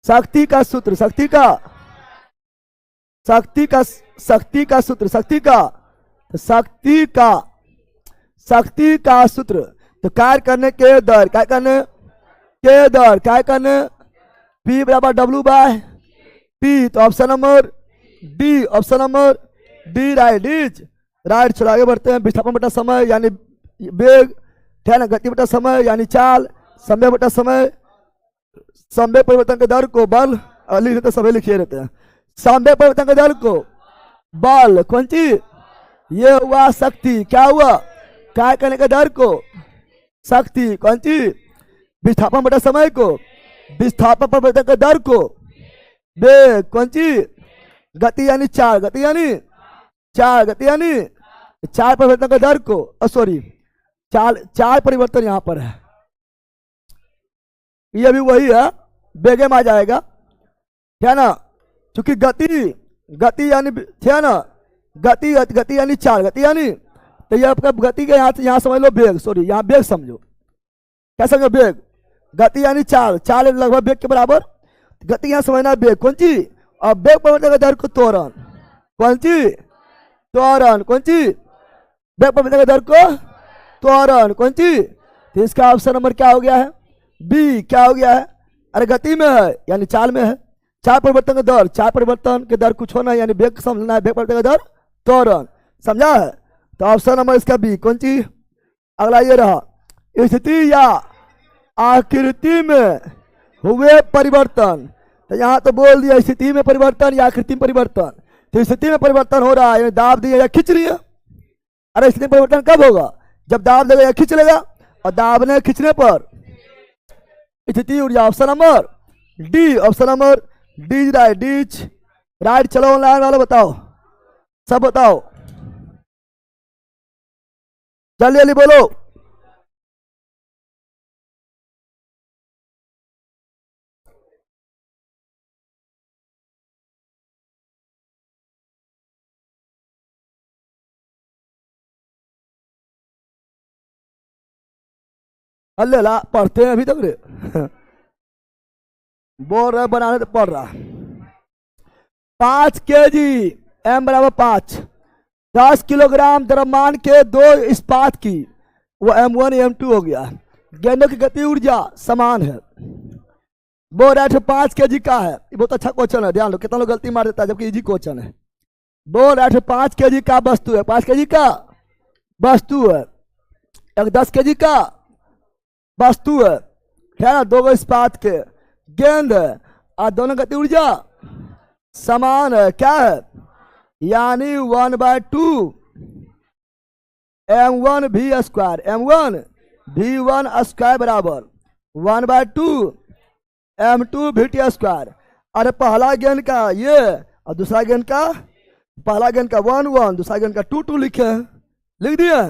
शक्ति का सूत्र, शक्ति का सूत्र, शक्ति का तो शक्ति का सूत्र, तो कार्य करने के दर, क्या करने के दर, क्या करने P बराबर W बाय T। तो ऑप्शन नंबर डी राइट। चलो आगे बढ़ते हैं। विस्थापन बटा समय यानी वेग, ठीक है ना। गति बटा समय यानी चाल, समय बटा समय, समय परिवर्तन के दर को बल, लिख देते सभी लिखे रहते हैं। समय परिवर्तन के दर को बल, कौन चीज, ये हुआ शक्ति, क्या हुआ, कार्य करने के दर को शक्ति, कौन चीज, विस्थापन बटा समय को, विस्थापन परिवर्तन के दर को वेग, कौन चीज, गति यानी चाल, गति यानी चाल परिवर्तन के दर को, सॉरी चाल परिवर्तन यहां पर है, ये भी वही है, वेगे में आ जाएगा, ठीक है ना। क्योंकि गति यानी, ठीक है ना, गति यानी चाल, गति यानी, तो ये आपका गति के यहाँ समझ लो वेग, सॉरी यहाँ वेग समझो, क्या समझो वेग, गति यानी चाल लगभग वेग के बराबर, गति यहाँ समझना वेग, कौन चीज, और वेग परिवर्तन के दर को त्वरण, कौन चीज, त्वरण, कौन चीज, वेग परिवर्तन के दर को त्वरण, कौन चीज। तो इसका ऑप्शन नंबर क्या हो गया है, बी, क्या हो गया है, अरे गति में है यानी चाल में है, चाल परिवर्तन के दर, चाल परिवर्तन के दर कुछ होना है यानी वेग समझना है, वेग परिवर्तन के दर त्वरण, समझा है। तो ऑप्शन नंबर इसका बी, कौन चीज। अगला ये रहा, स्थिति या आकृति में हुए परिवर्तन, तो यहाँ तो बोल दिया स्थिति में परिवर्तन या आकृति में परिवर्तन, तो स्थिति में परिवर्तन हो रहा है यानी दाब दिया या खींच रही है। अरे स्थिति में परिवर्तन कब होगा, जब दाब देगा या खींच लेगा, और दाबने खींचने पर स्थिति ऊर्जा, ऑप्शन नंबर डी राइट। चलो ऑनलाइन वाला बताओ, सब बताओ, जल्दी जल्दी बोलो। अल्लाह पढ़ते हैं अभी तक रे बोल रहे बनाने तो पढ़ रहा। 5 kg m बराबर 5, 10 किलोग्राम द्रव्यमान के 2 इस्पात की, वो M1 M2 हो गया। गेंदों की गति ऊर्जा समान है। बोल रहा है 5 kg का है, ये बहुत अच्छा क्वेश्चन है, ध्यान लो, कितना लोग गलती मार देता है जबकि इजी क्वेश्चन है। बोल रहा है 5 kg का वस्तु है, 5 kg का वस्तु है, एक 10 kg का वस्तु है, क्या ना, 2 इस्पात के गेंद है, और दोनों गति ऊर्जा समान है, क्या है, यानी 1/2 m1 v square, m1 v1 square बराबर 1/2 m2 vt स्क्वायर। अरे पहला गेंद का ये और दूसरा गेंद का, पहला गेंद का 1 1, दूसरा गेंद का 2 2 लिखे हैं, लिख दिए।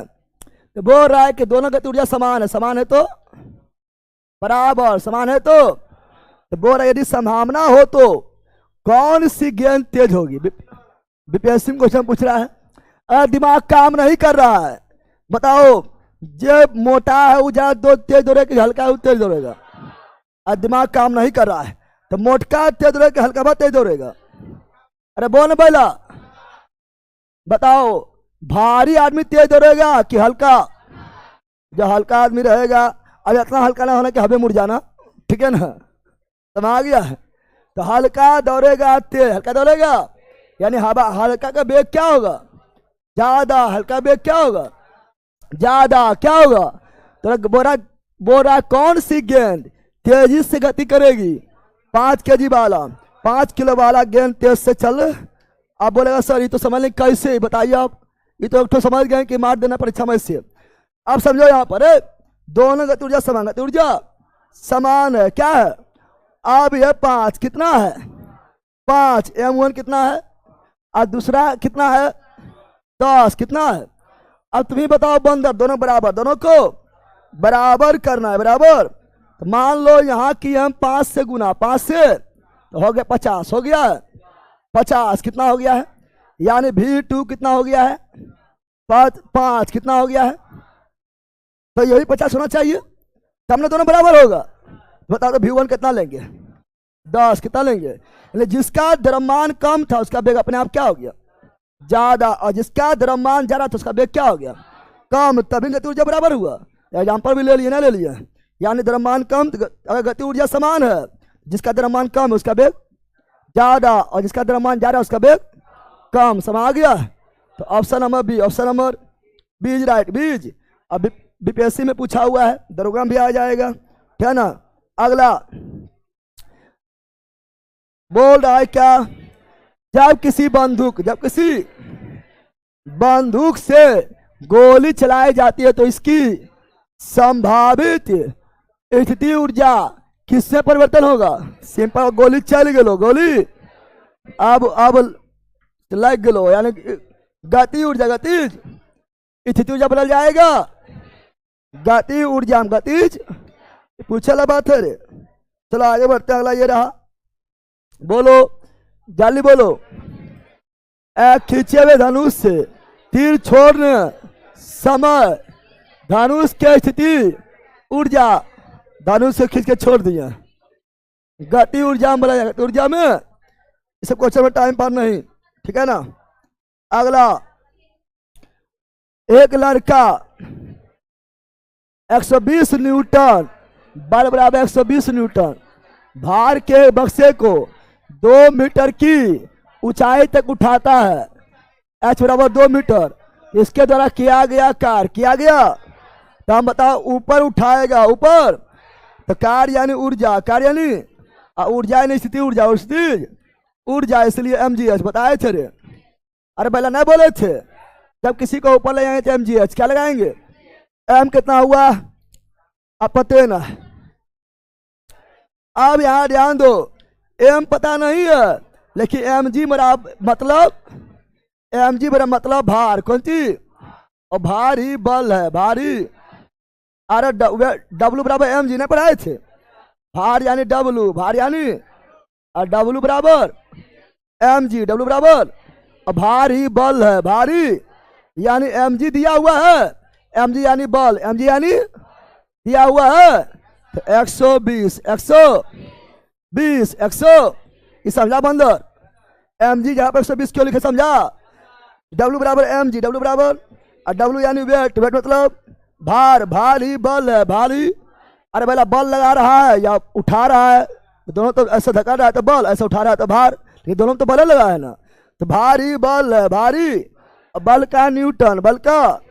तो बोल रहा है कि दोनों गति ऊर्जा समान है, समान है तो बराबर, समान है तो बोल रहा है यदि संभावना हो तो कौन सी गेंद तेज होगी। बीपीएससी में क्वेश्चन पूछ रहा है, दिमाग काम नहीं कर रहा है, बताओ, जो मोटा है वो ज्यादा तेज दौड़ेगा, हल्का है वो तेज दौड़ेगा, और दिमाग काम नहीं कर रहा है तो मोटका तेज दौड़ेगा, हल्का बहुत तेज दौड़ेगा। अरे बोल बैला, बताओ, भारी आदमी तेज दौड़ेगा कि हल्का, जो हल्का आदमी रहेगा, अब इतना हल्का ना होना कि हमें मुड़ जाना, ठीक है ना, समझ आ गया है। तो हल्का दौड़ेगा तेज, हल्का दौड़ेगा यानी हवा, हल्का का वेग क्या होगा, ज्यादा, हल्का वेग क्या होगा, ज्यादा, क्या होगा। तो बोरा कौन सी गेंद तेजी से गति करेगी, 5 kg वाला, 5 किलो वाला गेंद तेज से चल। आप बोलेगा सर ये तो समझ लें कैसे, बताइए आप, ये तो एक तो समझ गए कि मार देना परीक्षा में से। अब समझो यहाँ पर दोनों गति ऊर्जा समान, गति ऊर्जा समान है, क्या है। अब यह 5 कितना है, 5 m1 कितना है, और दूसरा कितना है 10 कितना है। अब तुम्हें बताओ बंदर, दोनों बराबर, दोनों को बराबर करना है, बराबर। तो मान लो यहाँ की हम 5 से गुना, 5 से तो हो गया 50, हो गया 50 कितना हो गया है, यानी V2 कितना हो गया है, 5 कितना हो गया है, तो यही 50 होना चाहिए, तब ना दोनों बराबर होगा। बता दो V1 कितना लेंगे, 10 कितना लेंगे, जिसका द्रव्यमान कम था उसका वेग अपने आप क्या हो गया, ज्यादा, और जिसका द्रव्यमान ज्यादा तो उसका वेग क्या हो गया, कम, तभी गति ऊर्जा बराबर हुआ। एग्जाम्पल भी ले लिए ना, ले लिए, यानी द्रव्यमान कम तो अगर गति ऊर्जा समान है, जिसका द्रव्यमान कम है उसका वेग ज्यादा, और जिसका द्रव्यमान ज्यादा उसका वेग कम। समझ आ गया। तो option number B, option number B is right, B's. अब बीपीएससी में पूछा हुआ है, दरोगा में भी आ जाएगा, ठीक है ना। अगला बोल रहा है क्या, जब किसी बंदूक से गोली चलाई जाती है तो इसकी संभावित स्थिति ऊर्जा किससे परिवर्तन होगा। सिंपल, गोली चल गलो, गोली अब लग गलो, यानी गति ऊर्जा, गतिज स्थिति ऊर्जा बदल जाएगा। गति ऊर्जा में गतिज पूछे ला बात है रे। चलो आगे बढ़ते हैं। अगला ये रहा, बोलो जल्दी बोलो। एक खींचे हुए धनुष से तीर छोड़ने समय धनुष की स्थिति ऊर्जा, धनुष से खींच के छोड़ दिया, गति ऊर्जा में बदल जाएगा। गति ऊर्जा में इस सब क्वेश्चन में टाइम पर नहीं, ठीक है ना। अगला, एक लड़का 120 न्यूटन बल बराबर 120 न्यूटन भार के बक्से को 2 मीटर की ऊंचाई तक उठाता है, एच बराबर 2 मीटर। इसके द्वारा किया गया कार्य, किया गया तो हम बताओ ऊपर उठाएगा, ऊपर तो कार्य यानी ऊर्जा, कार्य यानी ऊर्जा यानी स्थिति ऊर्जा, और स्थिति ऊर्जा इसलिए mgh बताए थे रे। अरे पहले नहीं बोले थे, जब किसी को ऊपर ले जाएंगे तो mgh क्या लगाएंगे, m कितना हुआ अब पते ना। अब यहां ध्यान दो, m पता नहीं है, लेकिन mg बराबर मतलब भार, कौन चीज, और भारी बल है, भारी। अरे W बराबर mg नहीं पढ़ाए थे, भार यानी W, भार यानी और W बराबर mg, W बराबर और भारी बल है, भारी यानी mg दिया हुआ है, mg यानी बल, mg यानी दिया हुआ है तो 120 समझा बंदर। mg जहां पर 120 क्यों लिखे समझा, W बराबर mg, W बराबर और W यानी वेट, वेट मतलब भार, भारी बल है, भारी। अरे भला बल लगा रहा है या उठा रहा है, दोनों तो ऐसे धक्का रहा है तो बल, ऐसे उठा रहा है तो भार, लेकिन दोनों तो बल लगा है ना, तो भारी बल है, भारी। बल का न्यूटन, बल का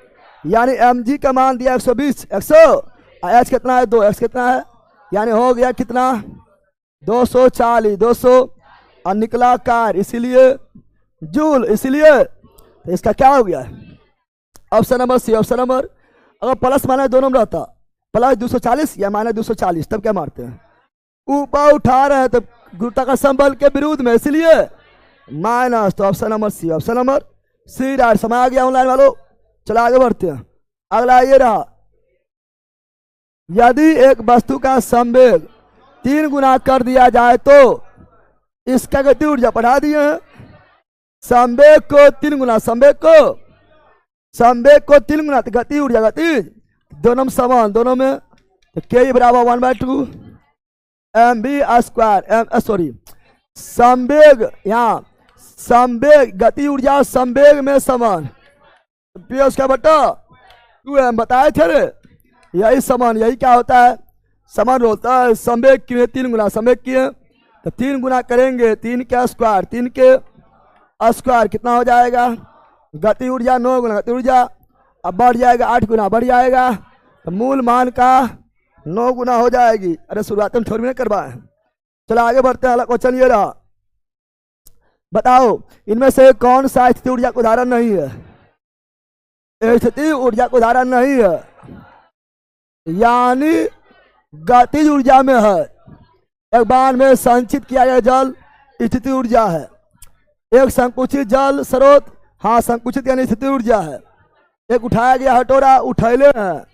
यानी mg का मान दिया 120, 100 एच कितना है 2, एक्स कितना है, यानी हो गया कितना 240, 200 और निकला कार, इसीलिए जूल, इसीलिए तो इसका क्या हो गया option number C, option number. अगर प्लस माइनस दोनों में रहता, प्लस 240 या माइनस 240, तब क्या मारते हैं, ऊपर उठा रहे हैं तो गुरुत्वाकर्षण बल के विरुद्ध में, इसलिए माइनस। तो option number C, option number C right. समय आ गया ऑनलाइन वालों, चलो आगे बढ़ते हैं। अगला ये रहा, यदि एक वस्तु का संवेग 3 गुना कर दिया जाए तो इसका गति ऊर्जा पढ़ा दिए हैं, संवेग को 3 गुना, संवेग को 3 गुना तो गति ऊर्जा, गति दोनों में समान, दोनों में तो के बराबर 1/2 mv², सॉरी संवेग, यहाँ संवेग गति ऊर्जा संवेग में समान, उसका बटा 2m बताए थे रे, यही समान, यही क्या होता है समान होता है। संवेग किए 3 गुना, संवेग किए तो 3 गुना करेंगे, 3 के स्क्वायर, 3 के स्क्वायर कितना हो जाएगा, गति ऊर्जा 9 गुना गति ऊर्जा, अब बढ़ जाएगा 8 गुना, बढ़ जाएगा तो मूल मान का 9 गुना हो जाएगी। अरे शुरुआत में थोड़ी ना करवाए। चलो आगे बढ़ते हैं। अगला क्वेश्चन ये रहा, बताओ इनमें से कौन सा स्थिति ऊर्जा का उदाहरण नहीं है, स्थिति ऊर्जा का उदाहरण नहीं है, यानी गतिज ऊर्जा में है। एक बार में संचित किया गया जल स्थिति ऊर्जा है, एक संकुचित जल स्रोत, हाँ संकुचित यानी स्थिति ऊर्जा है, एक उठाया गया हटोरा उठैले है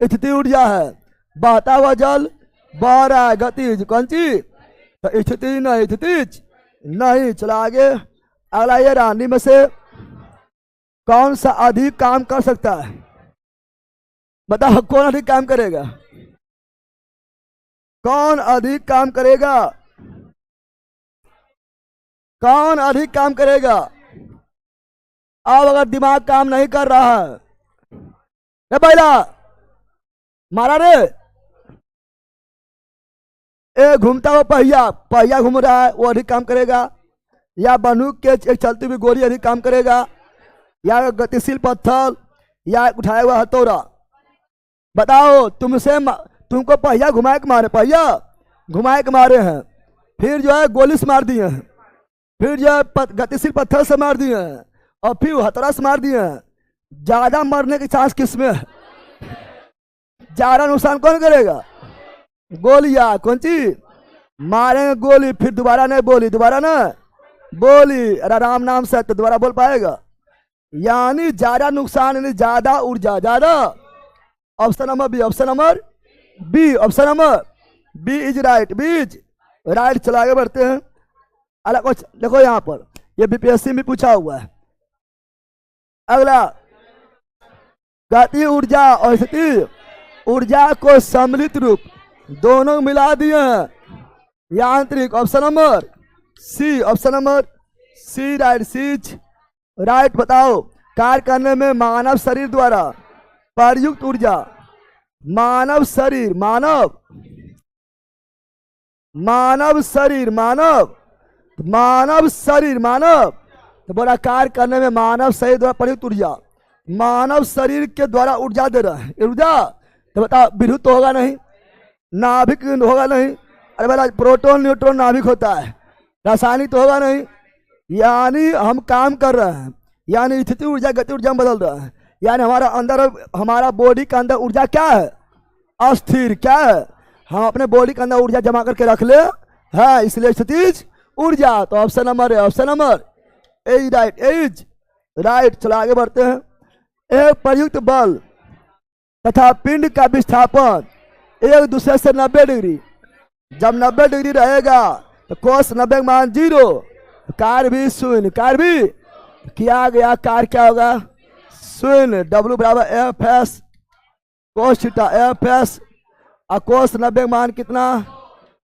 स्थिति ऊर्जा है, बहता हुआ जल बह रहा है गतिज, कौन चीज तो स्थिति नहीं, स्थितिज नहीं। चला आगे। अगला ये रानी में से कौन सा अधिक काम कर सकता है, बताओ कौन अधिक काम करेगा, कौन अधिक काम करेगा, कौन अधिक काम करेगा, अब अगर दिमाग काम नहीं कर रहा है, रे बैला मारा रे, ए घूमता हुआ पहिया, पहिया घूम रहा है, वो अधिक काम करेगा, या बंदूक के एक चलती हुई गोली अधिक काम करेगा, या गतिशील पत्थर, या उठाया हुआ हथौड़ा। बताओ तुमको पहिया घुमाए के मारे, पहिया घुमाए के मारे हैं, फिर जो है गोली से मार दिए हैं, फिर जो है गतिशील पत्थर से मार दिए हैं, और फिर हथौड़ा से मार दिए हैं। ज्यादा मरने की चांस किसमें है? ज्यादा नुकसान कौन करेगा? गोलियां। कौन चीज मारेंगे? गोली। फिर दोबारा नहीं बोली, दोबारा ना बोली, अरे राम नाम से तो दोबारा बोल पाएगा? यानी ज्यादा नुकसान, यानी ज्यादा ऊर्जा, ज्यादा। Option number B, option number B, option number B is right, B is right. चलो आगे बढ़ते हैं। अलग कुछ देखो यहाँ पर, ये बीपीएससी में पूछा हुआ है। अगला, गति ऊर्जा और स्थिति ऊर्जा को सम्मिलित रूप दोनों मिला दिए हैं, यांत्रिक। Option number C, option number C right, C right. बताओ, कार्य करने में मानव शरीर द्वारा प्रयुक्त ऊर्जा, मानव शरीर, मानव शरीर, मानव शरीर, मानव तो बोला कार्य करने में मानव शरीर द्वारा प्रयुक्त ऊर्जा, मानव शरीर के द्वारा ऊर्जा दे रहा है। ऊर्जा तो बताओ, विद्युत तो होगा नहीं, नाभिक होगा नहीं, अरे बोला प्रोटॉन न्यूट्रॉन नाभिक होता है, रासायनिक तो होगा नहीं। यानी हम काम कर रहे हैं, यानी स्थिति ऊर्जा गति ऊर्जा में बदल रहा है। यानी हमारा अंदर, हमारा बॉडी का अंदर ऊर्जा क्या है? अस्थिर। क्या है? हम अपने बॉडी के अंदर ऊर्जा जमा करके रख ले, है, इसलिए स्थितिज ऊर्जा। तो ऑप्शन नंबर है, option number A right, A's right. चलो आगे बढ़ते हैं। एक प्रयुक्त बल तथा पिंड का विस्थापन एक दूसरे से 90 डिग्री, जब 90 डिग्री रहेगा तो कोस 90 मान 0, कार्य भी शून्य, कार्य भी किया गया, कार्य क्या होगा? शून्य। W बराबर F S cos theta, F S और कोस 90 मान कितना?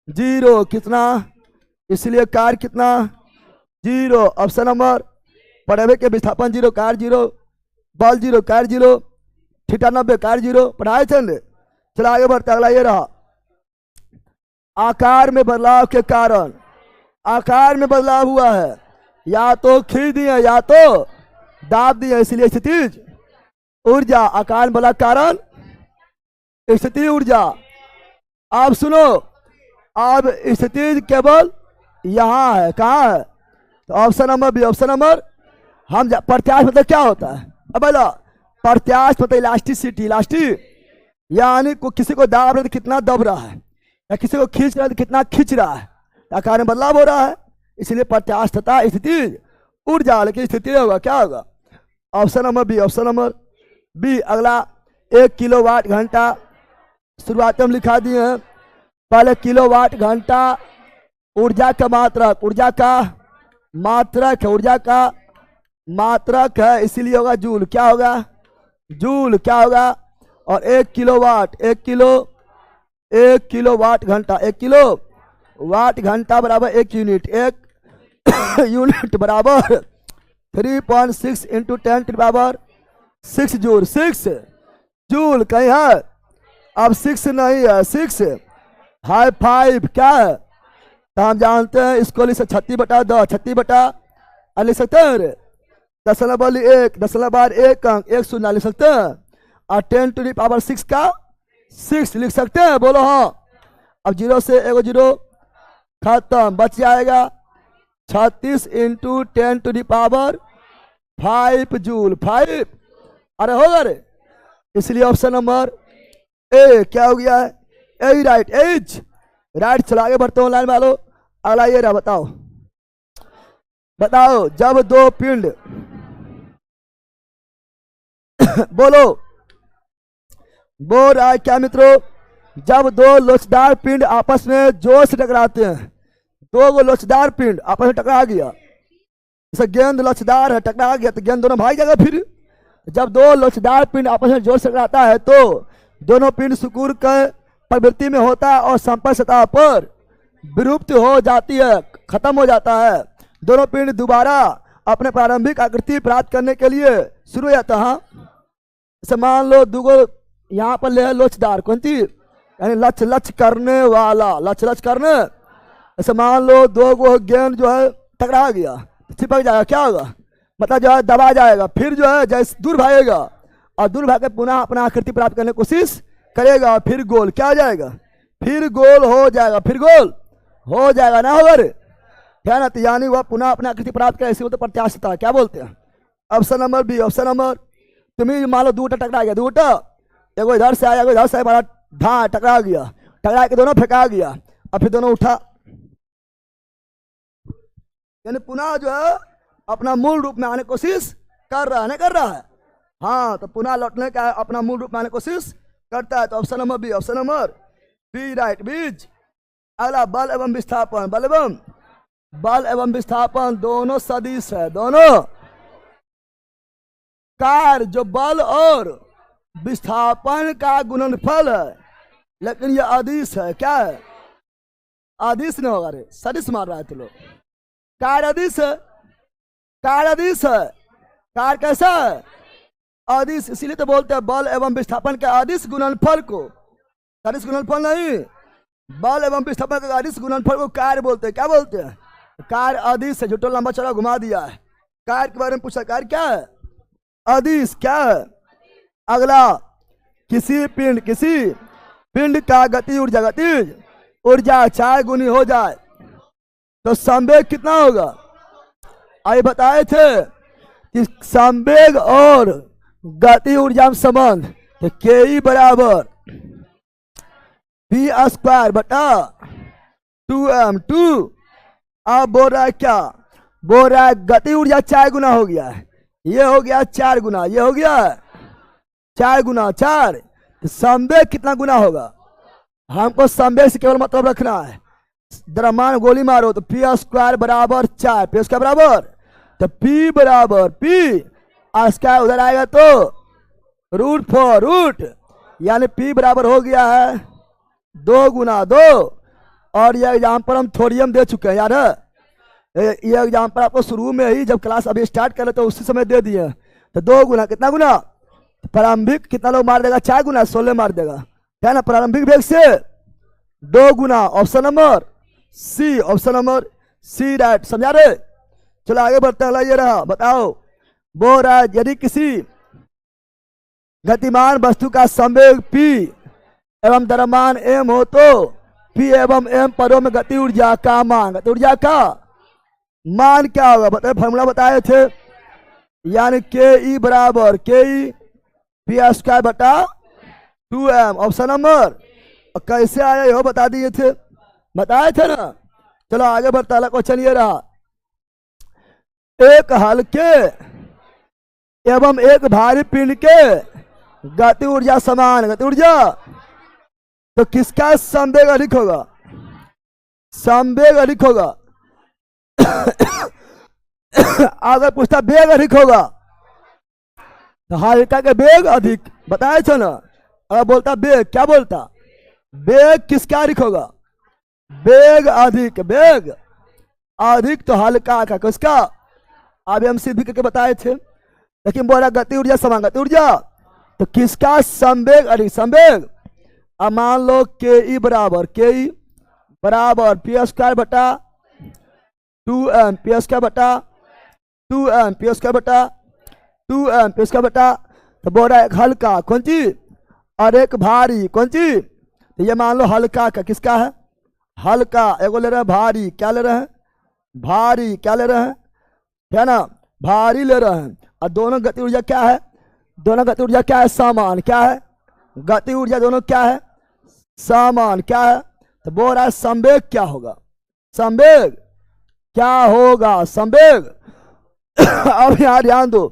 0। कितना? इसलिए कार्य कितना? 0। ऑप्शन नंबर पढ़े के विस्थापन 0, कार्य 0, बल 0, कार्य 0, थीटा 90, कार्य 0। पढ़ाए चंद। चलो आगे बढ़ते। अगला ये रहा, आकार में बदलाव के कारण, आकार में बदलाव हुआ है, या तो खींच दिए या तो दाब दिए, इसलिए स्थितिज ऊर्जा। आकार में बदलाव कारण स्थिति ऊर्जा। आप सुनो, अब स्थिति केवल यहाँ है, कहाँ है? तो option number B, option number हम प्रत्यास्थ मतलब क्या होता है? अब बोला प्रत्यास्थ मतलब इलास्टिसिटी, इलास्टिक यानी किसी को दाब रहे तो कितना दब रहा है, या किसी को खींच रहा है तो कितना खींच रहा है, आकार में बदलाव हो रहा है, इसलिए प्रत्यास्थता स्थिति ऊर्जा। लेकिन स्थिति होगा क्या होगा? Option number B, option number B. अगला, 1 किलोवाट घंटा, शुरुआत में हम लिखा दिए हैं, पहले किलोवाट घंटा ऊर्जा का मात्रक, ऊर्जा का मात्रक है, ऊर्जा का मात्रक है, इसीलिए होगा जूल। क्या होगा? जूल। क्या होगा? और 1 किलोवाट, 1 किलोवाट घंटा, 1 किलो वाट घंटा बराबर 1 यूनिट, 1 यूनिट बराबर 3.6 into 10 to power 6 joule. 6 joule कहीं है? अब 6 नहीं है, 6 हाई 5 क्या है? तो हम जानते हैं इसको लिख सकते 36/10, 36/, लिख सकते हैं 10/1, 10/1 अंक 1 शून्य लिख सकते हैं, और 10 टू द पावर 6 का 6 लिख सकते हैं। बोलो हाँ। अब 0 से 1 0 खत्म, बच जाएगा 36 into 10 to the power 5 joule. 5 अरे होगा रे, इसलिए ऑप्शन नंबर ए क्या हो गया है? ए राइट, एज राइट। चलो आगे बढ़ते हो लाइन वालों। अगला ये रहा, बताओ बताओ, जब दो पिंड बोलो बोल रहा है क्या मित्रों? जब दो लोचदार पिंड आपस में जोर से टकराते हैं, दो लोचदार पिंड आपस में टकरा गया, जैसे गेंद लोचदार है, टकरा गया तो गेंद दोनों भाग जाएगा। फिर जब दो लोचदार पिंड आपस में जोर से टकराता है तो दोनों पिंड सुकून के प्रवृत्ति में होता है और संपर्क सतह पर विलुप्त हो जाती है, खत्म हो जाता है। दोनों पिंड दोबारा अपने प्रारंभिक आकृति प्राप्त करने के लिए शुरू जाता है। जैसे मान लो दुगो यहाँ पर ले लोचदार कौन सी, यानी लच लच करने वाला, लच लच करने। जैसे मान लो दो गो गेंद जो है टकरा गया, चिपक जाएगा, क्या होगा, मतलब जो है दबा जाएगा, फिर जो है जैसे दूर भागेगा और दूर भाग के पुनः अपना आकृति प्राप्त करने की कोशिश करेगा, फिर गोल क्या हो जाएगा, फिर गोल हो जाएगा, फिर गोल हो जाएगा ना, होगा रे, क्या ना। तो यानी वह पुनः अपना आकृति प्राप्त करे, इसी को तो प्रत्याशिता क्या बोलते हैं। Option number B. Option number, तुम्हें मान लो दूटा टकरा गया, दूटा एगो इधर से आया, एगो इधर से आया, बड़ा ढा टकरा गया, टकरा के दोनों फेंका गया और फिर दोनों उठा, यानी पुनः जो है अपना मूल रूप में आने की कोशिश कर रहा है, नहीं कर रहा है, हाँ, तो पुनः लौटने का अपना मूल रूप में आने की कोशिश करता है। तो option number B, option number B right. B's अगला, बल एवं विस्थापन। बल एवं विस्थापन दोनों सदिश है, दोनों कार्य जो बल और विस्थापन का गुणनफल है, लेकिन यह अदिश है, क्या है, अदिश नहीं होगा रे, सदिश मार रहा है तो लोग, कार्य अदिश है, कार्य अदिश है, कार्य कैसा है, अदिश, इसीलिए तो बोलते हैं बल एवं विस्थापन के अदिश गुणनफल को, सदिश गुणनफल नहीं, बल एवं विस्थापन के अदिश गुणनफल को कार्य बोलते हैं, क्या बोलते हैं, कार्य अदिश है। जो तो लंबा चौड़ा घुमा दिया है, कार्य के बारे में पूछा, कार्य क्या है, अदिश क्या है। अगला, किसी पिंड का गति ऊर्जा 4 गुनी हो जाए तो संवेग कितना होगा। आइए बताए थे कि संवेग और गति ऊर्जा में संबंध, तो के बराबर p² बटा 2m2। अब बोल रहा है क्या, बोल रहा है गति ऊर्जा 4 गुना हो गया है, ये हो गया 4 गुना, ये हो गया 4 गुना 4, तो संवेग कितना गुना होगा, हमको संवेग से केवल मतलब रखना है। द्रव्यमान गोली मारो तो p² बराबर 4, p² बराबर, तो p बराबर p² उधर आएगा तो √4, यानी p बराबर हो गया है 2 गुना 2। और यह एग्जाम्पल हम थोड़ियम दे चुके हैं यार, ये एग्जाम्पल आपको शुरू में ही जब क्लास अभी स्टार्ट कर ले तो उसी समय दे दिए। तो 2 गुना कितना गुना, प्रारंभिक कितना लोग मार देगा, 4 गुना 16 मार देगा, है ना, प्रारंभिक वेग से 2 गुना। Option number C, option number C right, समझा रहे। चलो आगे बढ़ते हैं, ये रहा, बताओ, बोल रहा है यदि किसी गतिमान वस्तु का संवेग p एवं द्रव्यमान m हो तो p एवं m पदों में गति ऊर्जा का मान, गति ऊर्जा का मान क्या होगा, बताए, फॉर्मूला बताए थे, यानी ke बराबर ke p² बटा 2m। ऑप्शन नंबर, कैसे आया ये बता दिए थे, बताए थे ना। चलो आगे बढ़ता है, क्वेश्चन ये रहा, एक हल्के एवं एक भारी पिंड के गति ऊर्जा समान, गति ऊर्जा, तो किसका संवेग अधिक होगा, संवेग अधिक होगा। अगर पूछता वेग अधिक होगा तो हल्का के वेग अधिक, बताए थे ना। अगर बोलता वेग, क्या बोलता, वेग किसका अधिक होगा, वेग अधिक, वेग अधिक तो हल्का का किसका, अभी हम सिद्ध करके बताए थे। लेकिन बोला गति ऊर्जा समान, गति ऊर्जा, तो किसका संवेग अधिक, संवेग। अब मान लो ke बराबर p² बटा 2m, p² बटा 2m, p² बटा 2m, p² बटा, तो बोल रहा है एक हल्का कौन सी और एक भारी कौन सी, तो ये मान लो हल्का का किसका है, हल्का, एगो ले रहे हैं भारी, क्या ले रहे हैं, भारी, क्या ले रहे हैं, है ना, भारी ले रहे हैं। और दोनों गति ऊर्जा क्या है, दोनों गति ऊर्जा क्या है, समान, क्या है, गति ऊर्जा दोनों क्या है, समान, क्या है। तो बोल रहा है संवेग क्या होगा, संवेग क्या होगा, संवेग। अब यहाँ ध्यान दो,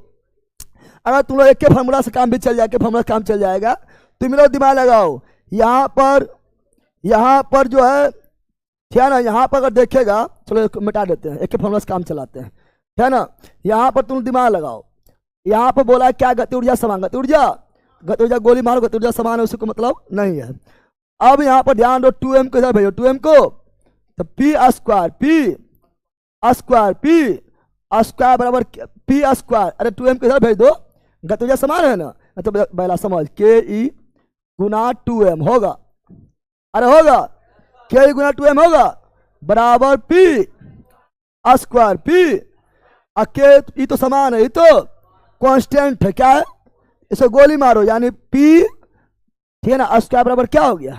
अगर तुम लोग एक के फॉर्मूला से काम भी चल जाएगा, फॉर्मूला काम चल जाएगा, तुम लोग दिमाग लगाओ। यहाँ पर जो है ना, यहाँ पर अगर देखेगा, चलो मिटा देते हैं, एक के फॉर्मूला से काम चलाते हैं, है ना। यहाँ पर तुम दिमाग लगाओ, यहाँ पर बोला क्या, गति ऊर्जा समान, गति ऊर्जा गोली मारो, गति ऊर्जा समान है, उसको मतलब नहीं है। अब यहाँ पर ध्यान दो, 2m को इधर भेजो, 2m को, तो p² स्क्वायर बराबर पी स्क्वायर, अरे 2m किधर भेज दो, गति ऊर्जा समान है ना, तो पहला समझ के ई गुना 2m होगा, अरे होगा के ई गुना 2m होगा बराबर पी स्क्वायर, पी के ई तो समान है, ये तो कांस्टेंट है, क्या है, इसे गोली मारो, यानी पी, ठीक है ना, स्क्वायर बराबर क्या हो गया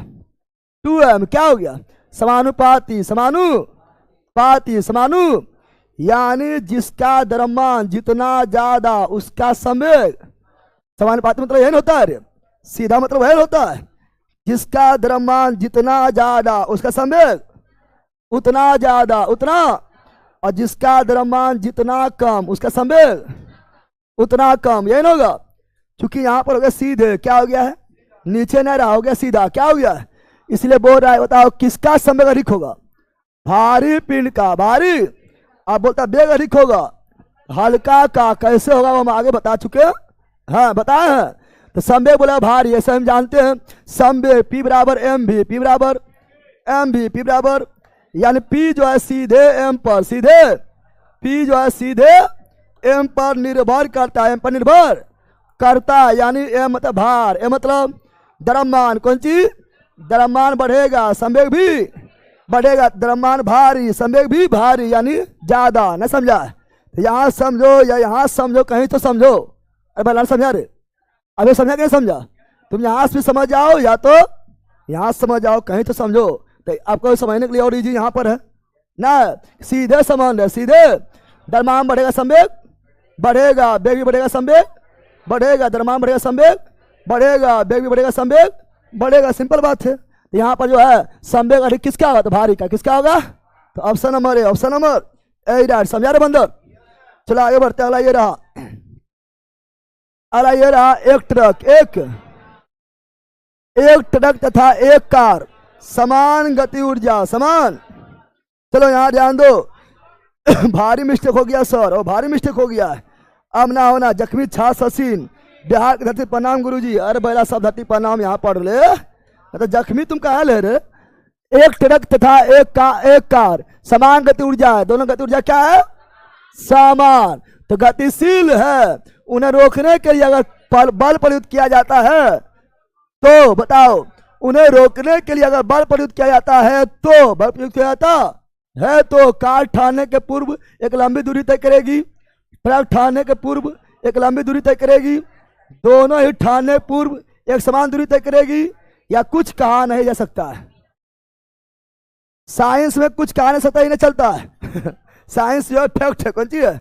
2m, क्या हो गया समानुपाती, समानुपाती, समानु यानी जिसका द्रव्यमान जितना ज्यादा उसका संवेग, समानुपाती मतलब यही होता है रे, सीधा मतलब यही होता है, जिसका द्रव्यमान जितना ज्यादा उसका संवेग उतना ज्यादा, उतना, और जिसका द्रव्यमान जितना कम उसका संवेग उतना कम, यही होगा। क्योंकि यहाँ पर हो गया सीधे, क्या हो गया है, नीचे नहीं रहा, हो गया सीधा, क्या हो गया है, इसलिए बोल रहा है, बताओ किसका संवेग अधिक होगा, भारी पिंड का, भारी, अब बोलता वेग अधिक होगा, हल्का का कैसे होगा वो हम आगे बता चुके हैं, हाँ बताए हैं। तो संवेग बोला भारी, ऐसे हम जानते हैं संवेग P बराबर एम भी, P बराबर एम भी, P बराबर यानी P जो है सीधे m पर, सीधे P जो है सीधे m पर निर्भर करता है, m पर निर्भर करता है, यानी m मतलब भार, m मतलब द्रव्यमान, कौन चीज, द्रव्यमान बढ़ेगा संवेग भी बढ़ेगा, द्रव्यमान भारी संवेग भी भारी, यानी ज्यादा, न समझा, तो यहाँ समझो या यहाँ समझो, कहीं तो समझो, अरे भला समझा रे, अभी समझा कि नहीं समझा, तुम यहाँ से भी समझ जाओ या तो यहाँ समझ जाओ, कहीं तो समझो, तो आपको समझने के लिए और चीज यहाँ पर है ना, सीधे संबंध है, सीधे द्रव्यमान बढ़ेगा संवेग बढ़ेगा, वेग भी बढ़ेगा संवेग बढ़ेगा, द्रव्यमान बढ़ेगा संवेग बढ़ेगा, वेग भी बढ़ेगा संवेग बढ़ेगा, सिंपल बात है। यहाँ पर जो है संवेग अधिक किसका होगा, तो भारी का, किसका होगा, तो option number A, option number A right, समझा रहे बंदर। चलो आगे बढ़ते, अगला ये रहा, अगला ये रहा, एक ट्रक, एक ट्रक तथा एक कार, समान गति ऊर्जा, समान, चलो यहाँ ध्यान दो भारी मिस्टेक हो गया सर, और भारी मिस्टेक हो गया है, अब ना होना, जख्मी छाछ हसीन, बिहार की धरती प्रणाम गुरुजी, अरे बेला सब धरती प्रणाम यहाँ पढ़ ले, तो जख्मी तुम कहा ले रहे, एक ट्रक तथा एक कार समान गति ऊर्जा है, दोनों गति ऊर्जा क्या है, समान, तो गतिशील है, उन्हें रोकने के लिए अगर बल प्रयुक्त किया जाता है तो बताओ, उन्हें रोकने के लिए अगर बल प्रयुक्त किया जाता है तो, बल प्रयुक्त किया जाता है तो कार ठाने के पूर्व एक लंबी दूरी तय करेगी, ट्रक ठाने के पूर्व एक लंबी दूरी तय करेगी, दोनों ही ठाने पूर्व एक समान दूरी तय करेगी, या कुछ कहा नहीं जा सकता है, साइंस में कुछ कहा नहीं सकता, ही नहीं चलता है साइंस जो फैक्ट है, कौन चीज है,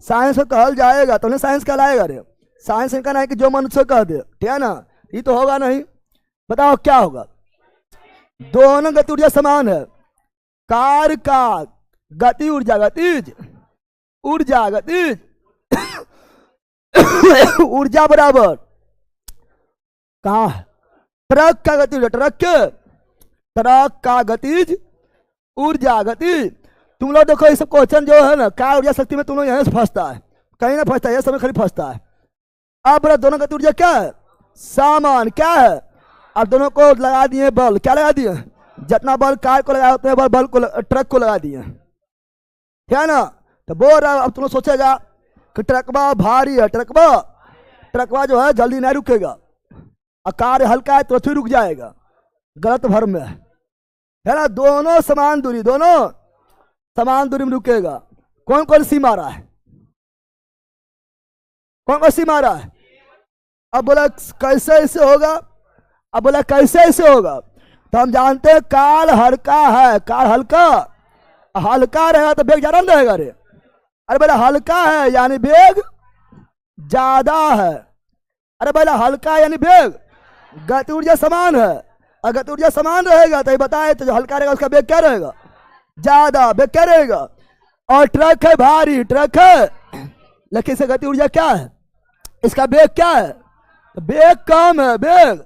साइंस को कहल जाएगा तो उन्हें साइंस कहलाएगा रे, साइंस इनका नहीं कि जो मनुष्य कह दे, ठीक है ना, ये तो होगा नहीं, बताओ क्या होगा, दोनों गति ऊर्जा समान है, कार का गति ऊर्जा, गतिज ऊर्जा, गतिज ऊर्जा बराबर कहाँ है, ट्रक का गति ऊर्जा, ट्रक का गतिज ऊर्जा, गतिज, तुम लोग देखो ये सब क्वेश्चन जो है ना कार ऊर्जा शक्ति में तुम लोग यहीं से फंसता है, कहीं ना फंसता है, ये समय खाली फंसता है। अब दोनों गति ऊर्जा क्या है, समान, क्या है, अब दोनों को लगा दिए बल, क्या लगा दिए, जितना बल कार को लगाया उतने बल को ट्रक को लगा दिए, क्या ना, तो बोल रहा अब तुम सोचेगा कि ट्रकवा भारी है, ट्रकवा जो है जल्दी नहीं रुकेगा, और कार हल्का है तो फिर रुक जाएगा, गलत भर्म है ना, दोनों समान दूरी, दोनों समान दूरी में रुकेगा, कौन कौन सी मारा है, कौन कौन सी मारा है, अब बोला कैसे ऐसे होगा, अब बोला कैसे ऐसे होगा, तो हम जानते हैं कार हल्का है, कार हल्का रहेगा तो वेग ज्यादा रहेगा रे, अरे बोला हल्का है यानी वेग ज्यादा है, अरे बोला हल्का यानी वेग, गति ऊर्जा समान है, अगर गति ऊर्जा समान रहेगा तो ये बताए, तो जो हल्का रहेगा उसका वेग क्या रहेगा, ज्यादा, वेग क्या रहेगा, और ट्रक है भारी, ट्रक है लेकिन इसका गति ऊर्जा क्या है, इसका वेग क्या है, तो वेग कम है, वेग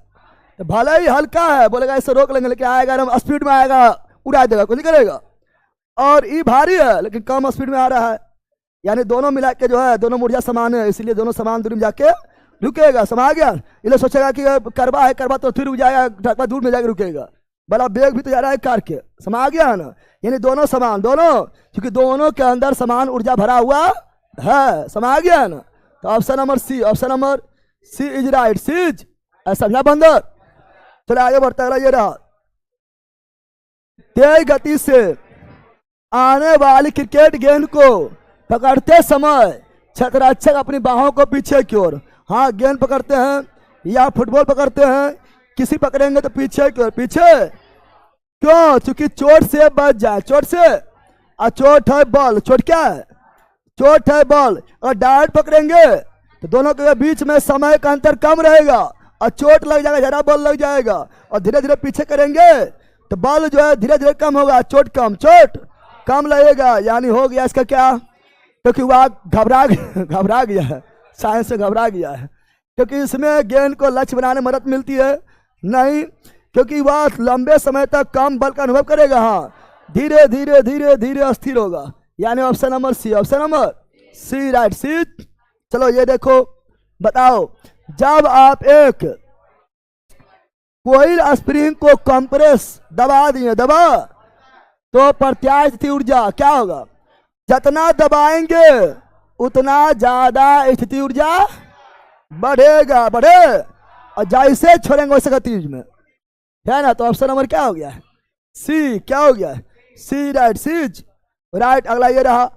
तो भले ही हल्का है, बोलेगा इससे रोक लेंगे लेकिन आएगा हम स्पीड में आएगा, उड़ा देगा, कुछ नहीं करेगा, और ये भारी है लेकिन कम स्पीड में आ रहा है, यानी दोनों मिला के जो है दोनों ऊर्जा समान है, इसलिए दोनों समान दूरी में जाके रुकेगा, समा गया, ये लोग सोचेगा कि करवा है, करवा तो फिर रुक जाएगा, ट्रकवा दूर में जाके रुकेगा, बड़ा वेग भी तो जा रहा है कार के, समा गया है ना, यानी दोनों समान, दोनों, क्योंकि दोनों के अंदर समान ऊर्जा भरा हुआ है, समा गया है ना। तो option number C, option number C is right, C's, समझा बंदर। चलो आगे बढ़ता है, ये रहा, तेज गति से आने वाली क्रिकेट गेंद को पकड़ते समय क्षेत्ररक्षक अपनी बाहों को पीछे की ओर, हाँ गेंद पकड़ते हैं या फुटबॉल पकड़ते हैं, किसी पकड़ेंगे तो पीछे की ओर, पीछे क्यों, क्योंकि चोट से बच जाए, चोट से, और चोट है बॉल, चोट क्या है, चोट है बॉल, और डायरेक्ट पकड़ेंगे तो दोनों के बीच में समय का अंतर कम रहेगा और चोट लग जाएगा, जरा बॉल लग जाएगा, और धीरे धीरे पीछे करेंगे तो बॉल जो है धीरे धीरे कम होगा, चोट कम लगेगा, यानी हो गया इसका क्या, क्योंकि वह घबरा गया है, साइंस से घबरा गया है, क्योंकि इसमें गेंद को लक्ष्य बनाने में मदद मिलती है नहीं, क्योंकि वह लंबे समय तक कम बल का अनुभव करेगा, हाँ धीरे धीरे धीरे धीरे स्थिर होगा, यानी option number C, option number C right, C. चलो ये देखो, बताओ, जब आप एक कोई स्प्रिंग को कंप्रेस दबा दिए, दबा, तो प्रत्यास्थ ऊर्जा क्या होगा, जितना दबाएंगे उतना ज्यादा स्थिति ऊर्जा बढ़ेगा, बढ़े, और जैसे छोड़ेंगे वैसे गतिज में, है ना। तो ऑप्शन नंबर क्या हो गया है, सी, क्या हो गया है, सी राइट, सीज राइट। अगला ये रहा,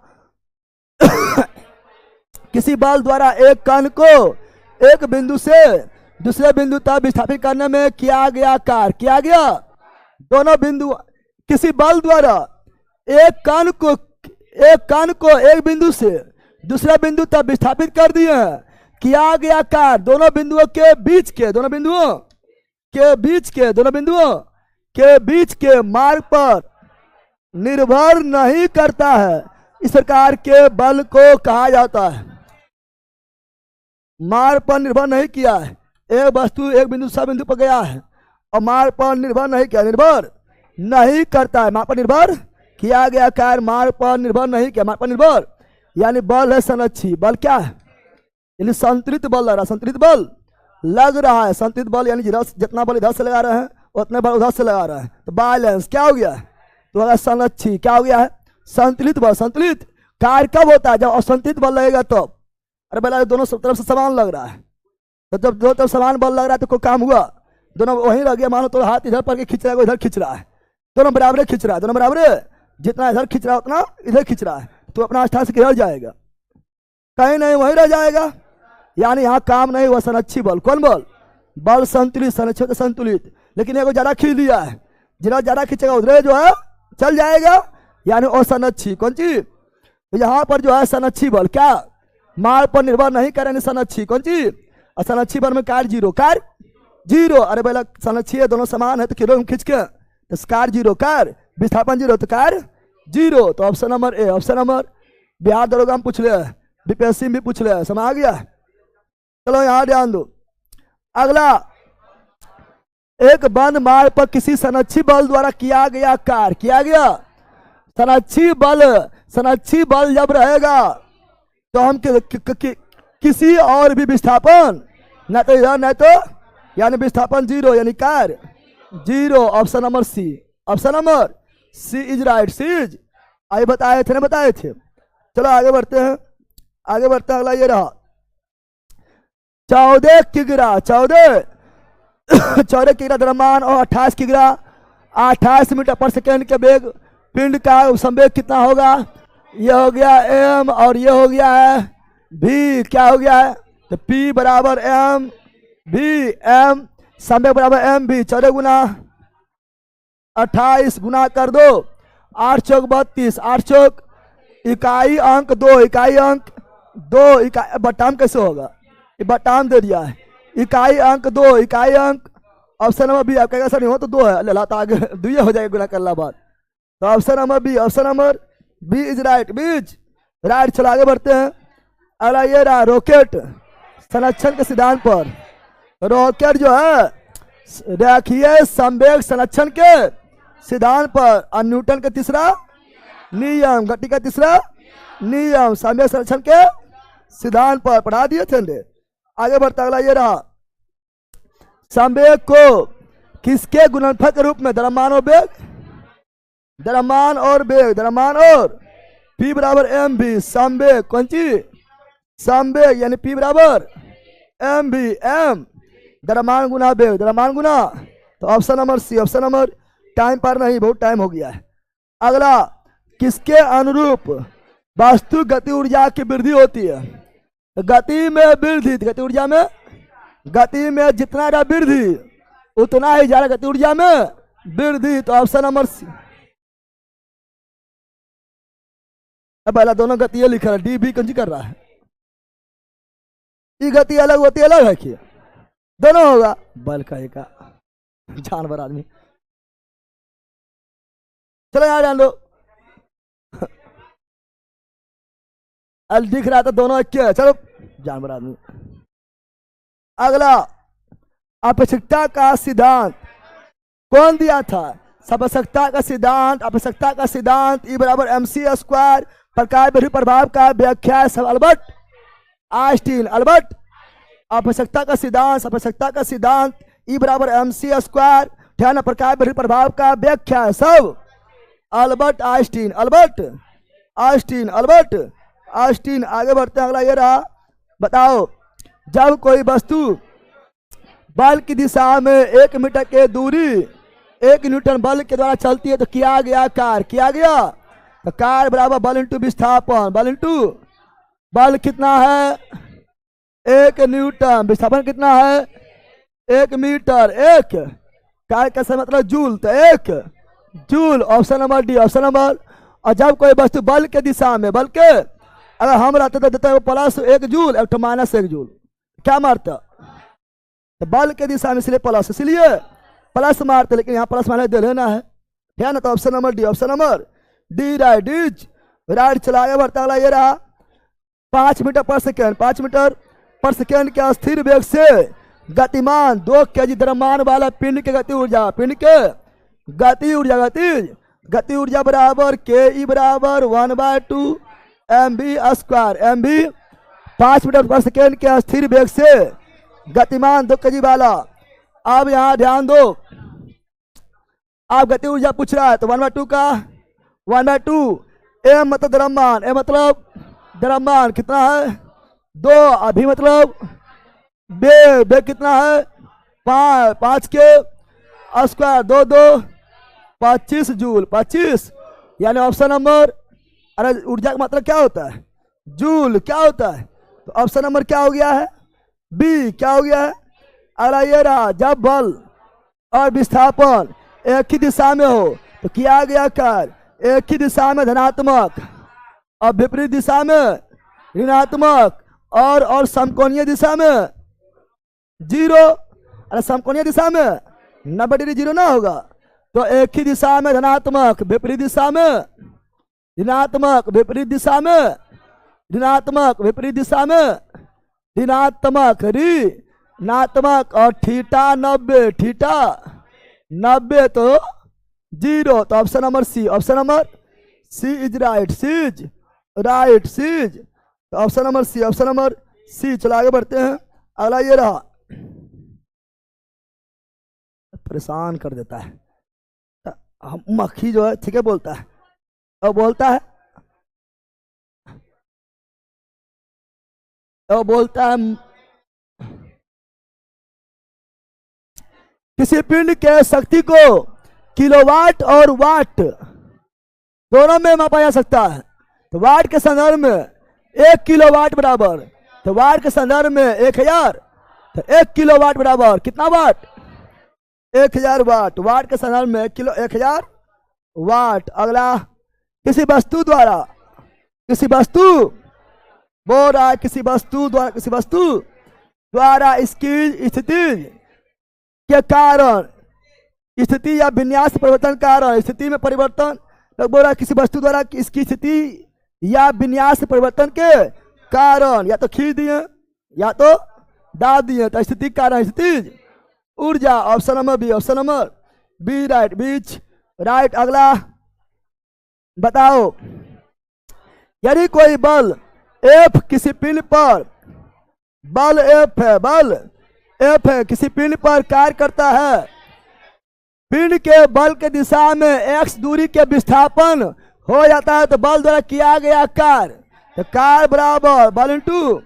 किसी बल द्वारा एक कण को एक बिंदु से दूसरे बिंदु तक विस्थापित करने में किया गया कार्य, किया गया, दोनों बिंदु, किसी बल द्वारा एक कण को एक बिंदु से दूसरे बिंदु तक विस्थापित कर दिए हैं, किया गया कार्य दोनों बिंदुओं के बीच के, दोनों बिंदुओं के बीच के, दोनों बिंदुओं के बीच के मार्ग पर निर्भर नहीं करता है, इस प्रकार के बल को कहा जाता है, मार्ग पर निर्भर नहीं किया है, एक वस्तु एक बिंदु से बिंदु पर गया है और मार्ग पर निर्भर नहीं किया, निर्भर नहीं करता है, मार्ग पर निर्भर किया गया कार्य मार्ग पर निर्भर नहीं किया, मार्ग पर निर्भर, यानी बल है संरक्षी, बल क्या है, यानी संतुलित बल लग रहा है, संतुलित बल लग रहा है, संतुलित बल यानी जितना बल इधर से लगा रहे हैं उतने बल उधर से लगा रहा है, तो बैलेंस क्या हो गया है, तो अगर संरक्षी क्या हो गया है, संतुलित बल। संतुलित कार्य कब होता है, जब असंतुलित बल लगेगा तो, अरे बेला दोनों तरफ से समान लग रहा है, तो जब दो तरफ समान बल लग रहा है तो कोई काम हुआ, दोनों वहीं रह गया, मानो तो हाथ इधर पर खींच रहा है, इधर खींच रहा है, दोनों बराबर खींच रहा है, दोनों बराबर, जितना इधर खींच रहा है उतना इधर खींच रहा है, तो अपना स्थान से किधर जाएगा, कहीं नहीं वहीं रह जाएगा, यानी यहाँ काम नहीं हुआ, संरक्षी बल, कौन बल, बल संतुलित, संरक्षित संतुलित, लेकिन एगो ज्यादा खींच दिया है, जितना ज्यादा खींचेगा उधर जो है चल जाएगा, यानी असंरक्षी, कौन चीज, तो यहाँ पर जो है संरक्षी बल क्या, मार्ग पर निर्भर नहीं करेंगे, संरक्षी कौन चीज, असंरक्षी बल में कार्य जीरो, कार्य जीरो, अरे बेला संरक्षी है दोनों समान है तो किलो खींच के, तो कार्य जीरो, कार्य विस्थापन जीरो, तो कार्य जीरो, तो option number A, option number, Bihar दरोगा में पूछ ले, बीपीएससी में पूछ ले, समझ आ गया। चलो यहाँ ध्यान दो, अगला, एक बंद मार्ग पर किसी संरक्षी बल द्वारा किया गया कार्य, किया गया संरक्षी बल जब रहेगा तो हम किसी और भी विस्थापन न तो इधर न तो, यानी विस्थापन जीरो, यानी कार्य zero, option number C, option number C is right, C's, आगे बताए थे ना, बताए थे। चलो आगे बढ़ते हैं, आगे बढ़ते हैं, अगला ये रहा, 14 किग्रा, 14 किग्रा द्रव्यमान और 28 किग्रा 28 मीटर पर सेकेंड के वेग पिंड का संवेग कितना होगा, ये हो गया एम और ये हो गया है भी, क्या हो गया है, तो पी बराबर एम भी, एम संवेग बराबर एम भी, 14 गुना 28 गुना कर दो, 8 चौक 32, 8 चौक इकाई अंक 2, इकाई अंक 2, इकाई बटाम कैसे होगा, बटाम दे दिया है, इकाई अंक 2, इकाई अंक, ऑप्शन नंबर बी, आपका ऐसा नहीं हो तो 2 है, अल्लाह तो आगे 2 हो जाएगा गुना करला बाद, तो option number B, option number B is right, B's right. चलो आगे बढ़ते हैं, अगला ये रहा, रॉकेट संरक्षण के सिद्धांत पर, रॉकेट जो है देखिए संवेग संरक्षण के सिद्धांत पर, और न्यूटन का तीसरा नियम, गति का तीसरा नियम, संवेग संरक्षण के सिद्धांत पर पढ़ा दिए थे। आगे बढ़ता अगला ये रहा, संवेग को किसके गुणनफल के रूप में, द्रव्यमान और वेग, द्रव्यमान और वेग, द्रव्यमान और P बराबर एम भी, समवेग, कौन चीज, समवेग, यानी P बराबर एम भी, एम द्रव्यमान गुना वेग, द्रव्यमान गुना। तो option number C, option number, time पर नहीं, बहुत टाइम हो गया है। अगला, किसके अनुरूप वास्तु गति ऊर्जा की वृद्धि होती है? गति में वृद्धि, गति ऊर्जा में, गति में जितना ज्यादा वृद्धि उतना ही ज्यादा गति ऊर्जा में वृद्धि। तो ऑप्शन नंबर सी। अब पहला दोनों गति ये लिखा है, डी भी कंजी कर रहा है, ये गति अलग होती है, अलग है क्या? दोनों होगा, बल का एक जानवर आदमी। चलो यार जान लो, अल दिख रहा था दोनों एक है, चलो जानवर आदमी। अगला, अपेक्षकता का सिद्धांत कौन दिया था? सापेक्षता का सिद्धांत, अपेक्षकता का सिद्धांत E बराबर mc स्क्वायर, प्रकाश विरोधी प्रभाव का व्याख्या सब अल्बर्ट आइंस्टीन, अल्बर्ट। अपेक्षकता का सिद्धांत, सापेक्षता का सिद्धांत E बराबर mc स्क्वायर, ध्यान, प्रकाश विरोधी प्रभाव का व्याख्या सब Albert Einstein, Albert Einstein, Albert Einstein. आगे बढ़ते हैं, अगला ये रहा, बताओ जब कोई वस्तु बल की दिशा में 1 मीटर के दूरी 1 न्यूटन बल के द्वारा चलती है तो किया गया कार्य, किया गया तो कार्य बराबर बल इंटू विस्थापन, बल इंटू बल कितना है 1 न्यूटन, विस्थापन कितना है 1 मीटर, 1 कार्य कैसे मतलब जूल, तो 1 joule. Option number D, option number. और जब कोई वस्तु बल के दिशा में, बल के अगर हम रहते तो देते प्लस 1 जूल और माइनस 1 जूल, क्या मारता? तो बल के दिशा में इसलिए प्लस, इसलिए प्लस मारते, लेकिन यहाँ प्लस माइनस दे लेना है ना। तो option number D, option number D right, D's right. चला आगे बढ़ता है, ये रहा 5 मीटर पर सेकेंड, 5 मीटर पर सेकेंड के स्थिर वेग से गतिमान 2 kg द्रव्यमान वाला पिंड के गति ऊर्जा, पिंड के गति ऊर्जा, गति ऊर्जा बराबर के ई बराबर 1/2 mv स्क्वायर, mv 5 मीटर पर सेकेंड के स्थिर वेग से गतिमान 2 kg वाला। अब यहां ध्यान दो, आप गति ऊर्जा पूछ रहा है तो 1/2 का 1/2, एम मतलब द्रव्यमान, ए मतलब द्रव्यमान कितना है 2, अभी मतलब बे कितना है 5 के स्क्वायर 2 2 25 जूल, 25, यानी ऑप्शन नंबर, अरे ऊर्जा का मतलब क्या होता है जूल, क्या होता है? तो ऑप्शन नंबर क्या हो गया है बी, क्या हो गया है? अगला ये रहा, जब बल और विस्थापन एक ही दिशा में हो तो किया गया कार्य एक ही दिशा में धनात्मक और विपरीत दिशा में ऋणात्मक और समकोणीय दिशा में 0। अरे समकोणीय दिशा में 90 डिग्री 0 ना होगा, तो एक ही दिशा में धनात्मक, विपरीत दिशा में ऋणात्मक, विपरीत दिशा में ऋणात्मक, विपरीत दिशा में ऋणात्मक, ऋणात्मक, और थीटा 90, थीटा 90 तो 0। तो option number C, option number C is right, C is right, C is. तो option number C, option number C. चलो आगे बढ़ते हैं, अगला ये रहा, परेशान कर देता है मक्खी जो है, ठीक है बोलता है और बोलता है और बोलता है किसी पिंड के शक्ति को किलोवाट और वाट दोनों में मापा जा सकता है। तो वाट के संदर्भ में 1 किलोवाट बराबर, तो वाट के संदर्भ में 1000, तो 1 किलोवाट बराबर कितना वाट 1000 वाट, वाट के संदर्भ में किलो 1000 वाट। अगला, किसी वस्तु द्वारा, किसी वस्तु बोल रहा है, किसी वस्तु द्वारा, किसी वस्तु द्वारा इसकी स्थिति के कारण, स्थिति या विन्यास परिवर्तन कारण, स्थिति में परिवर्तन, तो बोल रहा है किसी वस्तु द्वारा इसकी स्थिति या विन्यास परिवर्तन के कारण या तो खींच दिए या तो दाब दिए, तो स्थिति कारण स्थिति ऊर्जा। Option number B, option number B right, B's right. अगला बताओ, यदि कोई बल F किसी पिंड पर, बल F है, बल F है, किसी पिंड पर कार्य करता है, पिंड के बल के दिशा में एक्स दूरी के विस्थापन हो जाता है तो बल द्वारा किया गया कार्य, तो कार्य बराबर बल इंटू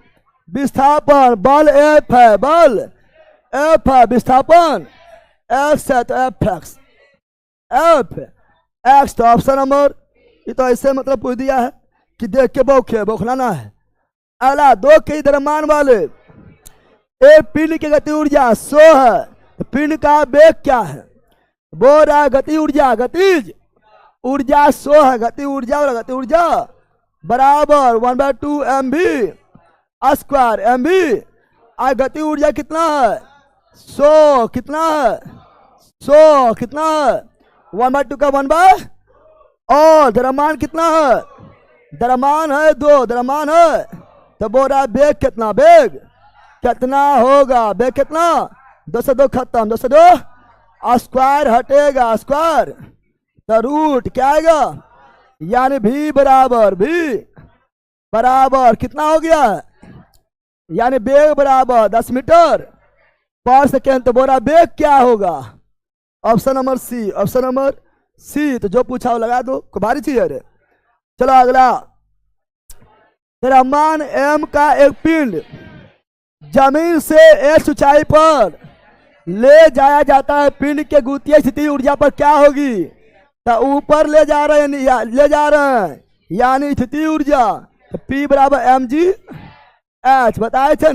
विस्थापन। बल एफ है, बल एफ है, विस्थापन एक्स है तो एफ एक्स, एफ एक्स। तो ऑप्शन नंबर ये तो ऐसे मतलब पूछ दिया है कि देख के बौखलाना है। अगला 2 के द्रव्यमान वाले एक पिंड की गति ऊर्जा 100 है तो पिंड का वेग क्या है? बोल रहा है गति ऊर्जा, गतिज ऊर्जा 100 है, गति ऊर्जा और गति ऊर्जा बराबर 1/2 mv स्क्वायर mv। आज गति ऊर्जा कितना है? 100 कितना है? 100 कितना है? 1/2 का 1 और द्रव्यमान कितना है? द्रव्यमान है 2, द्रव्यमान है तो बोल रहा है वेग कितना? वेग कितना होगा? वेग कितना? 2 से 2 खत्म, 2 से 2 स्क्वायर हटेगा, स्क्वायर तो रूट क्या आएगा? यानी भी बराबर कितना हो गया? यानी वेग बराबर 10 मीटर पर सेकेंड। तो बोला वेग क्या होगा? Option number C, option number C. तो जो पूछा वो लगा दो, कोई भारी चीज है। चलो अगला, द्रव्यमान एम का एक पिंड जमीन से एच ऊंचाई पर ले जाया जाता है, पिंड के गुरुत्वीय स्थिति ऊर्जा पर क्या होगी? तो ऊपर ले जा रहे हैं यानी स्थिति ऊर्जा, तो P बराबर mg/h बताए थे।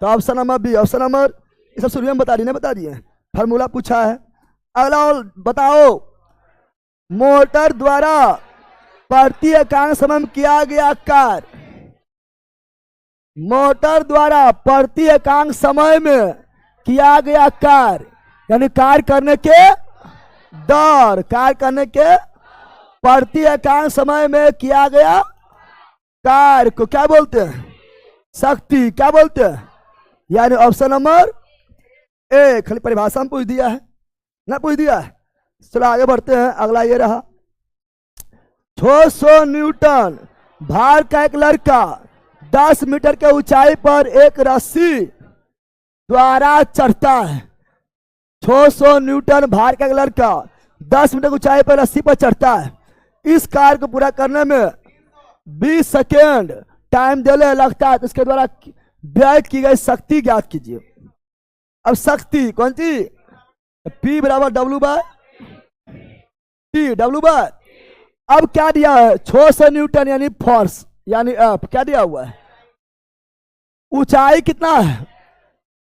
तो option number B, option number ये सब शुरू में बता दिए, फार्मूला पूछा है। अगला और बताओ, मोटर द्वारा प्रति एकांक समय में किया गया कार्य, मोटर द्वारा प्रति एकांक समय में किया गया कार्य यानी कार्य करने के दर, कार्य करने के प्रति एकांक समय में किया गया कार्य को क्या बोलते हैं? शक्ति। क्या बोलते हैं? यानी ऑप्शन नंबर ए। खाली परिभाषा में पूछ दिया है ना, पूछ दिया है। चलो आगे बढ़ते हैं। अगला ये रहा, 600 न्यूटन भार का एक लड़का 10 मीटर के ऊंचाई पर एक रस्सी द्वारा चढ़ता है। 600 न्यूटन भार का एक लड़का 10 मीटर ऊंचाई पर रस्सी पर चढ़ता है। इस कार्य को पूरा करने में 20 सेकेंड टाइम देने लगता है, तो इसके द्वारा व्यय की गई शक्ति ज्ञात कीजिए। अब शक्ति कौन सी? P बराबर W/T। अब क्या दिया है? 600 न्यूटन यानी फोर्स यानी F क्या दिया हुआ है? ऊंचाई कितना है?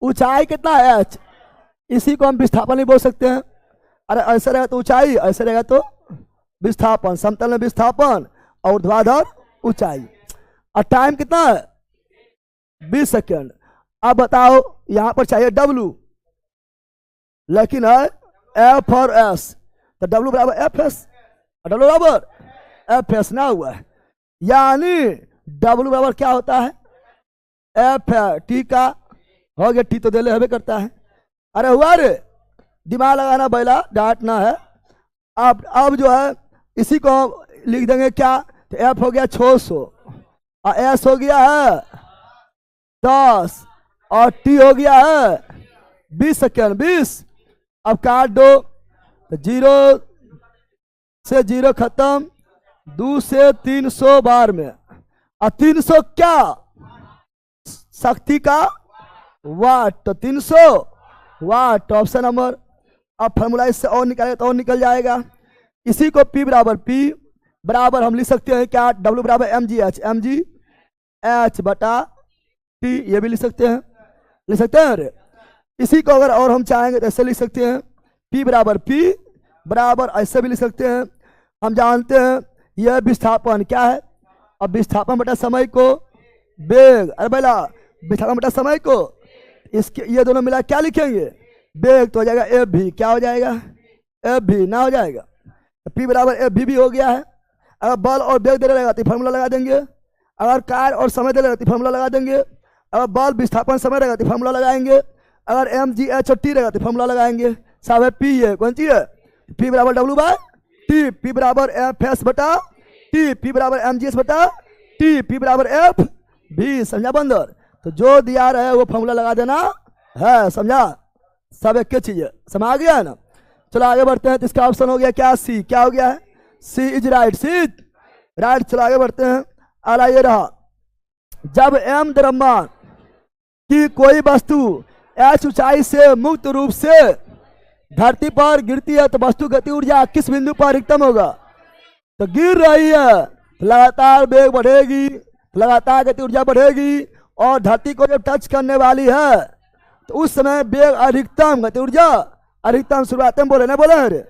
ऊंचाई कितना है? H। इसी को हम विस्थापन भी बोल सकते हैं। अरे ऐसे रहेगा तो ऊंचाई, ऐसे रहेगा तो विस्थापन। समतल में विस्थापन और ऊर्ध्वाधर ऊंचाई। और टाइम कितना है? 20 सेकेंड। अब बताओ, यहां पर चाहिए W लेकिन है F और S, तो W बराबर FS और W बराबर FS ना हुआ है, यानी W बराबर क्या होता है? F है, T का हो गया, T तो देले हमें करता है। अरे हुआ रे, दिमाग लगाना बैला, डांटना है। अब जो है इसी को लिख देंगे क्या? तो F हो गया 600 और S हो गया है 10 और T हो गया है 20 सेकेंड, 20। अब काट दो, तो 0 से 0 खत्म, 2 से 300 बार में, और 300 क्या? शक्ति का वाट, तो 300 वाट ऑप्शन नंबर। अब फॉर्मूला इससे और निकालेगा तो और निकल जाएगा। इसी को P बराबर हम लिख सकते हैं क्या? W बराबर mg/h बटा T, ये भी लिख सकते हैं, अरे इसी को अगर और हम चाहेंगे तो ऐसे लिख सकते हैं, P बराबर ऐसे भी लिख सकते हैं। हम जानते हैं यह विस्थापन क्या है? अब विस्थापन बटा समय को वेग, अरे भैया विस्थापन बटा समय को, इसके ये दोनों मिला क्या लिखेंगे? वेग। तो हो जाएगा एफ भी, क्या हो जाएगा? एफ भी ना हो जाएगा। P बराबर एफ भी हो गया है। अगर बल और वेग दे रहेगा तो फार्मूला लगा देंगे, अगर कार्य और समय दे रहेगा तो फार्मूला लगा देंगे, अगर बल विस्थापन समय रहेगा तो फार्मूला लगाएंगे, अगर mg/h और T रहेगा तो फार्मूला लगाएंगे। सब है P है, कौन सी है? P बराबर W/T, P बराबर FS बटा T, P बराबर mg/h बटा T, P बराबर F भी। समझा बंदर? तो जो दिया रहे वो फार्मूला लगा देना है, समझा? सब एक चीज है, समझ आ गया है ना? चलो आगे बढ़ते हैं। तो इसका ऑप्शन हो गया क्या? सी। क्या हो गया है? C is right. C right. चलो आगे बढ़ते हैं। अगला ये रहा, जब एम द्रव्यमान की कोई वस्तु एच ऊंचाई से मुक्त रूप से धरती पर गिरती है तो वस्तु गति ऊर्जा किस बिंदु पर अधिकतम होगा? तो गिर रही है तो लगातार वेग बढ़ेगी, लगातार गति ऊर्जा बढ़ेगी, और धरती को जब टच करने वाली है तो उस समय वेग अधिकतम, गति ऊर्जा अधिकतम। शुरुआत में बोले ना, बोले अरे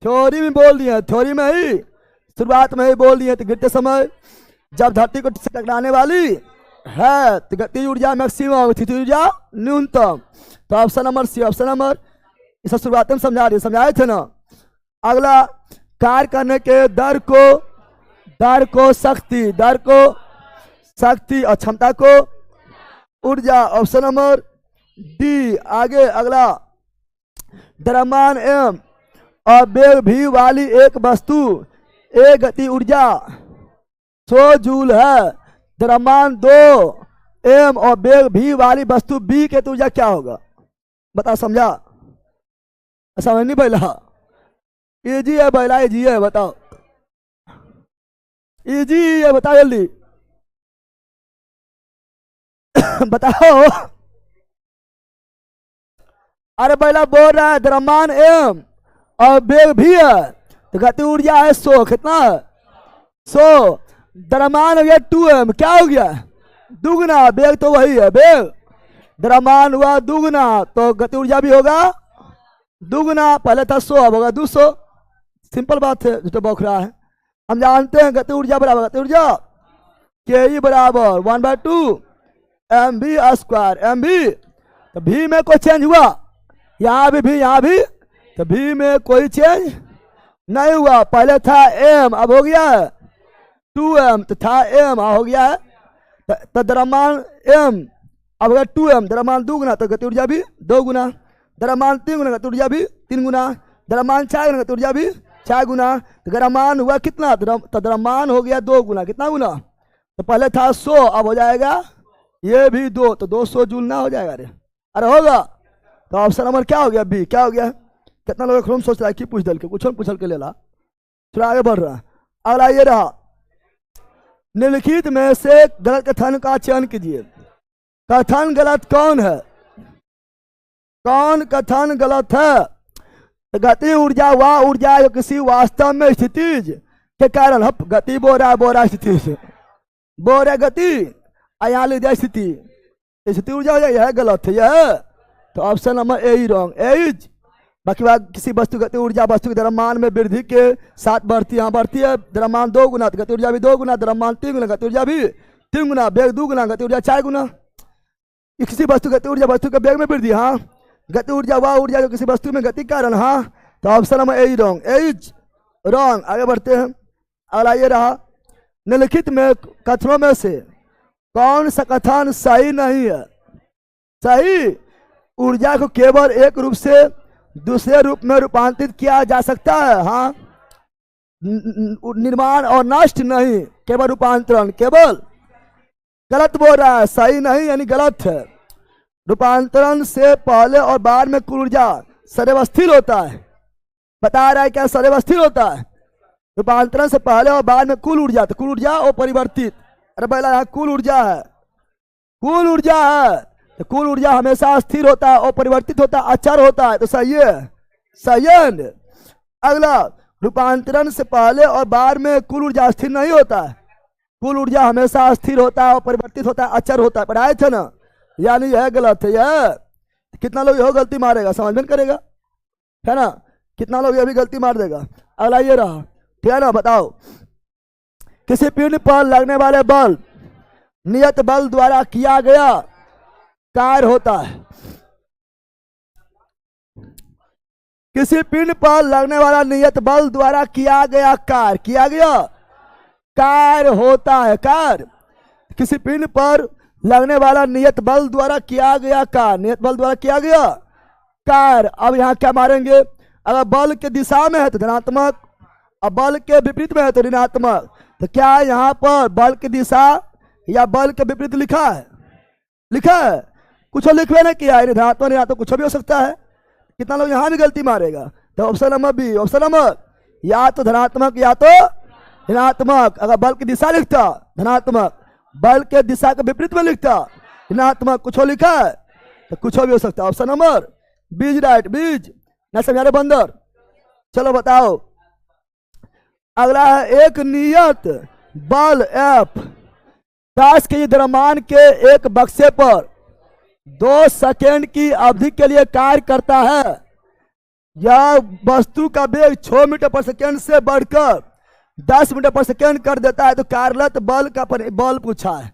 थ्योरी में बोल दिए, थ्योरी में ही शुरुआत में ही बोल दिए। तो गिरते समय जब धरती को टकराने वाली है तो गति ऊर्जा मैक्सिमम, स्थिति ऊर्जा न्यूनतम। तो option number C, option number, इस शुरुआत में समझाए थे ना। अगला, कार्य करने के दर को शक्ति और क्षमता को ऊर्जा। Option number D. आगे अगला, द्रव्यमान एम और वेग भी वाली एक वस्तु ए गति ऊर्जा 100 जूल है। द्रव्यमान 2 एम और वेग भी वाली वस्तु बी के गति ऊर्जा क्या होगा? बता, समझा? समझ नहीं पहला? इजी है पहला, इजी है, बताओ। इजी है, बताओ जल्दी बताओ। अरे पहला बोल रहा है द्रव्यमान एम और वेग भी है तो गति ऊर्जा है 100। कितना है? 100। द्रव्यमान हो गया 2m, क्या हो गया? दुगना। वेग तो वही है, वेग द्रव्यमान हुआ दुगना तो गति ऊर्जा भी होगा दुगना। पहले था 100, अब होगा 200। सिंपल बात है, जो तो बौख रहा है। हम जानते हैं गति ऊर्जा बराबर गति ऊर्जा के ई बराबर 1/2 mv²। mv तो भी में कोई चेंज हुआ? यहाँ भी, यहाँ भी, तो भी में कोई चेंज नहीं हुआ। पहले था m, अब हो गया है 2m, तो था m, हो गया है तो द्रव्यमान m अब अगर 2m, द्रव्यमान 2 गुना तो गति ऊर्जा भी 2 गुना। द्रव्यमान 3 गुना, गति ऊर्जा भी 3 गुना। द्रव्यमान 4 गुना, गति ऊर्जा भी 4 गुना। तो द्रव्यमान हुआ कितना? तो द्रव्यमान हो गया 2 गुना। कितना गुना? तो पहले था 100, अब हो जाएगा ये भी 2, तो 200 जूल ना हो जाएगा? अरे होगा। तो ऑप्शन नंबर क्या हो गया? बी। क्या हो गया? कितना लोग खूब सोच रहा है कि पूछ दल के पूछल के ले ला। थोड़ा आगे बढ़ रहा है। अगला ये रहा, निम्नलिखित में से गलत कथन का चयन कीजिए। कथन गलत कौन है? कौन कथन गलत है? गति ऊर्जा वह ऊर्जा जो किसी वास्तव में स्थितिज के कारण, गति बोल रहा स्थिति से बोल रहा गति, यहाँ लिख दिया स्थिति, स्थिति ऊर्जा हो जाए, यह गलत है यह। तो ऑप्शन नंबर ए ही रॉन्ग। एज बाकी बात, किसी वस्तु गति ऊर्जा वस्तु के द्रव्यमान में वृद्धि के साथ बढ़ती है। यहाँ बढ़ती है द्रव्यमान 2 गुना तो गति ऊर्जा भी 2 गुना। द्रव्यमान 3 गुना, गति ऊर्जा भी 3 गुना। वेग 2 गुना, गति ऊर्जा 4 गुना। किसी वस्तु गति ऊर्जा वस्तु के वेग में वृद्धि, हाँ। गति ऊर्जा वह ऊर्जा जो किसी वस्तु में गति कारण, हाँ। तो ऑप्शन नंबर ए ही रॉन्ग। A's wrong. आगे बढ़ते हैं। अगला ये रहा, निम्नलिखित में कथनों में से कौन सा कथन सही नहीं है? सही, ऊर्जा को केवल एक रूप से दूसरे रूप में रूपांतरित किया जा सकता है, हाँ। निर्माण और नष्ट नहीं, केवल रूपांतरण। केवल गलत बोल रहा है, सही नहीं यानी गलत है। रूपांतरण से पहले और बाद में कुल ऊर्जा सदैव स्थिर होता है। बता रहा है क्या सदैव स्थिर होता है? रूपांतरण से पहले और बाद में कुल ऊर्जा, तो कुल ऊर्जा और परिवर्तित। अरे पहला यहाँ कुल ऊर्जा है, कुल ऊर्जा है तो कुल ऊर्जा हमेशा स्थिर होता है और परिवर्तित होता है, अचर होता है, तो सही है, सही है। अगला, रूपांतरण से पहले और बाद में कुल ऊर्जा स्थिर नहीं होता है। कुल ऊर्जा हमेशा स्थिर होता है और परिवर्तित होता है, अचर होता है। पढ़ाए थे ना, यानी यह गलत है। यह कितना लोग यह गलती मारेगा, समझ में करेगा, है ना? कितना लोग यह भी गलती मार देगा। अगला ये रहा, ठीक है ना? बताओ, किसी पिंड पर लगने वाले बल नियत बल द्वारा किया गया कार्य होता है। किसी पिंड पर लगने वाला नियत बल द्वारा किया गया कार्य होता है। कार्य, किसी पिंड पर लगने वाला नियत बल द्वारा किया गया कार्य, नियत बल द्वारा किया गया कार्य। अब यहाँ क्या मारेंगे? अगर बल के दिशा में है तो धनात्मक, और बल के विपरीत में है तो ऋणात्मक। तो क्या यहाँ पर बल की दिशा या बल के विपरीत लिखा है? लिखा है? कुछ लिखवे नहीं किया है, धनात्मक ऋणात्मक कुछ भी हो सकता है। कितना लोग यहाँ भी गलती मारेगा? तो option number B. Option number या तो धनात्मक या तो ऋणात्मक। अगर बल की दिशा लिखता धनात्मक, बल के दिशा के विपरीत में लिखता ऋणात्मक, कुछ लिखा है तो कुछ भी हो सकता है। ऑप्शन नंबर बीज राइट। बीज ना समझा रहे बंदर। चलो बताओ अगला है एक नियत बल F 10 के द्रव्यमान के एक बक्से पर 2 सेकेंड की अवधि के लिए कार्य करता है। यह वस्तु का वेग 6 मीटर पर सेकेंड से बढ़कर 10 मीटर पर सेकेंड कर देता है। तो कार्यरत बल का बल पूछा है,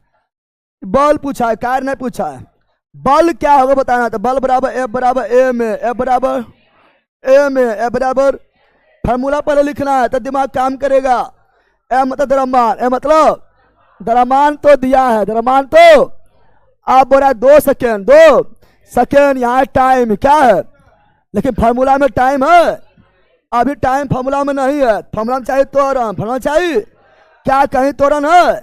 बल पूछा है, कार्य नहीं पूछा है। बल क्या होगा बताना। तो बल बराबर F बराबर A में, F बराबर A में, F बराबर फार्मूला पहले लिखना है तो दिमाग काम करेगा। M मतलब द्रव्यमान, M मतलब द्रव्यमान तो दिया है, द्रव्यमान तो आप बोला 2 सेकेंड, 2 सेकेंड यहाँ टाइम क्या है, लेकिन फार्मूला में टाइम है, अभी टाइम फार्मूला में नहीं है। फार्मूला में चाहिए त्वरण, फार्मूला चाहिए क्या, कहीं त्वरण है,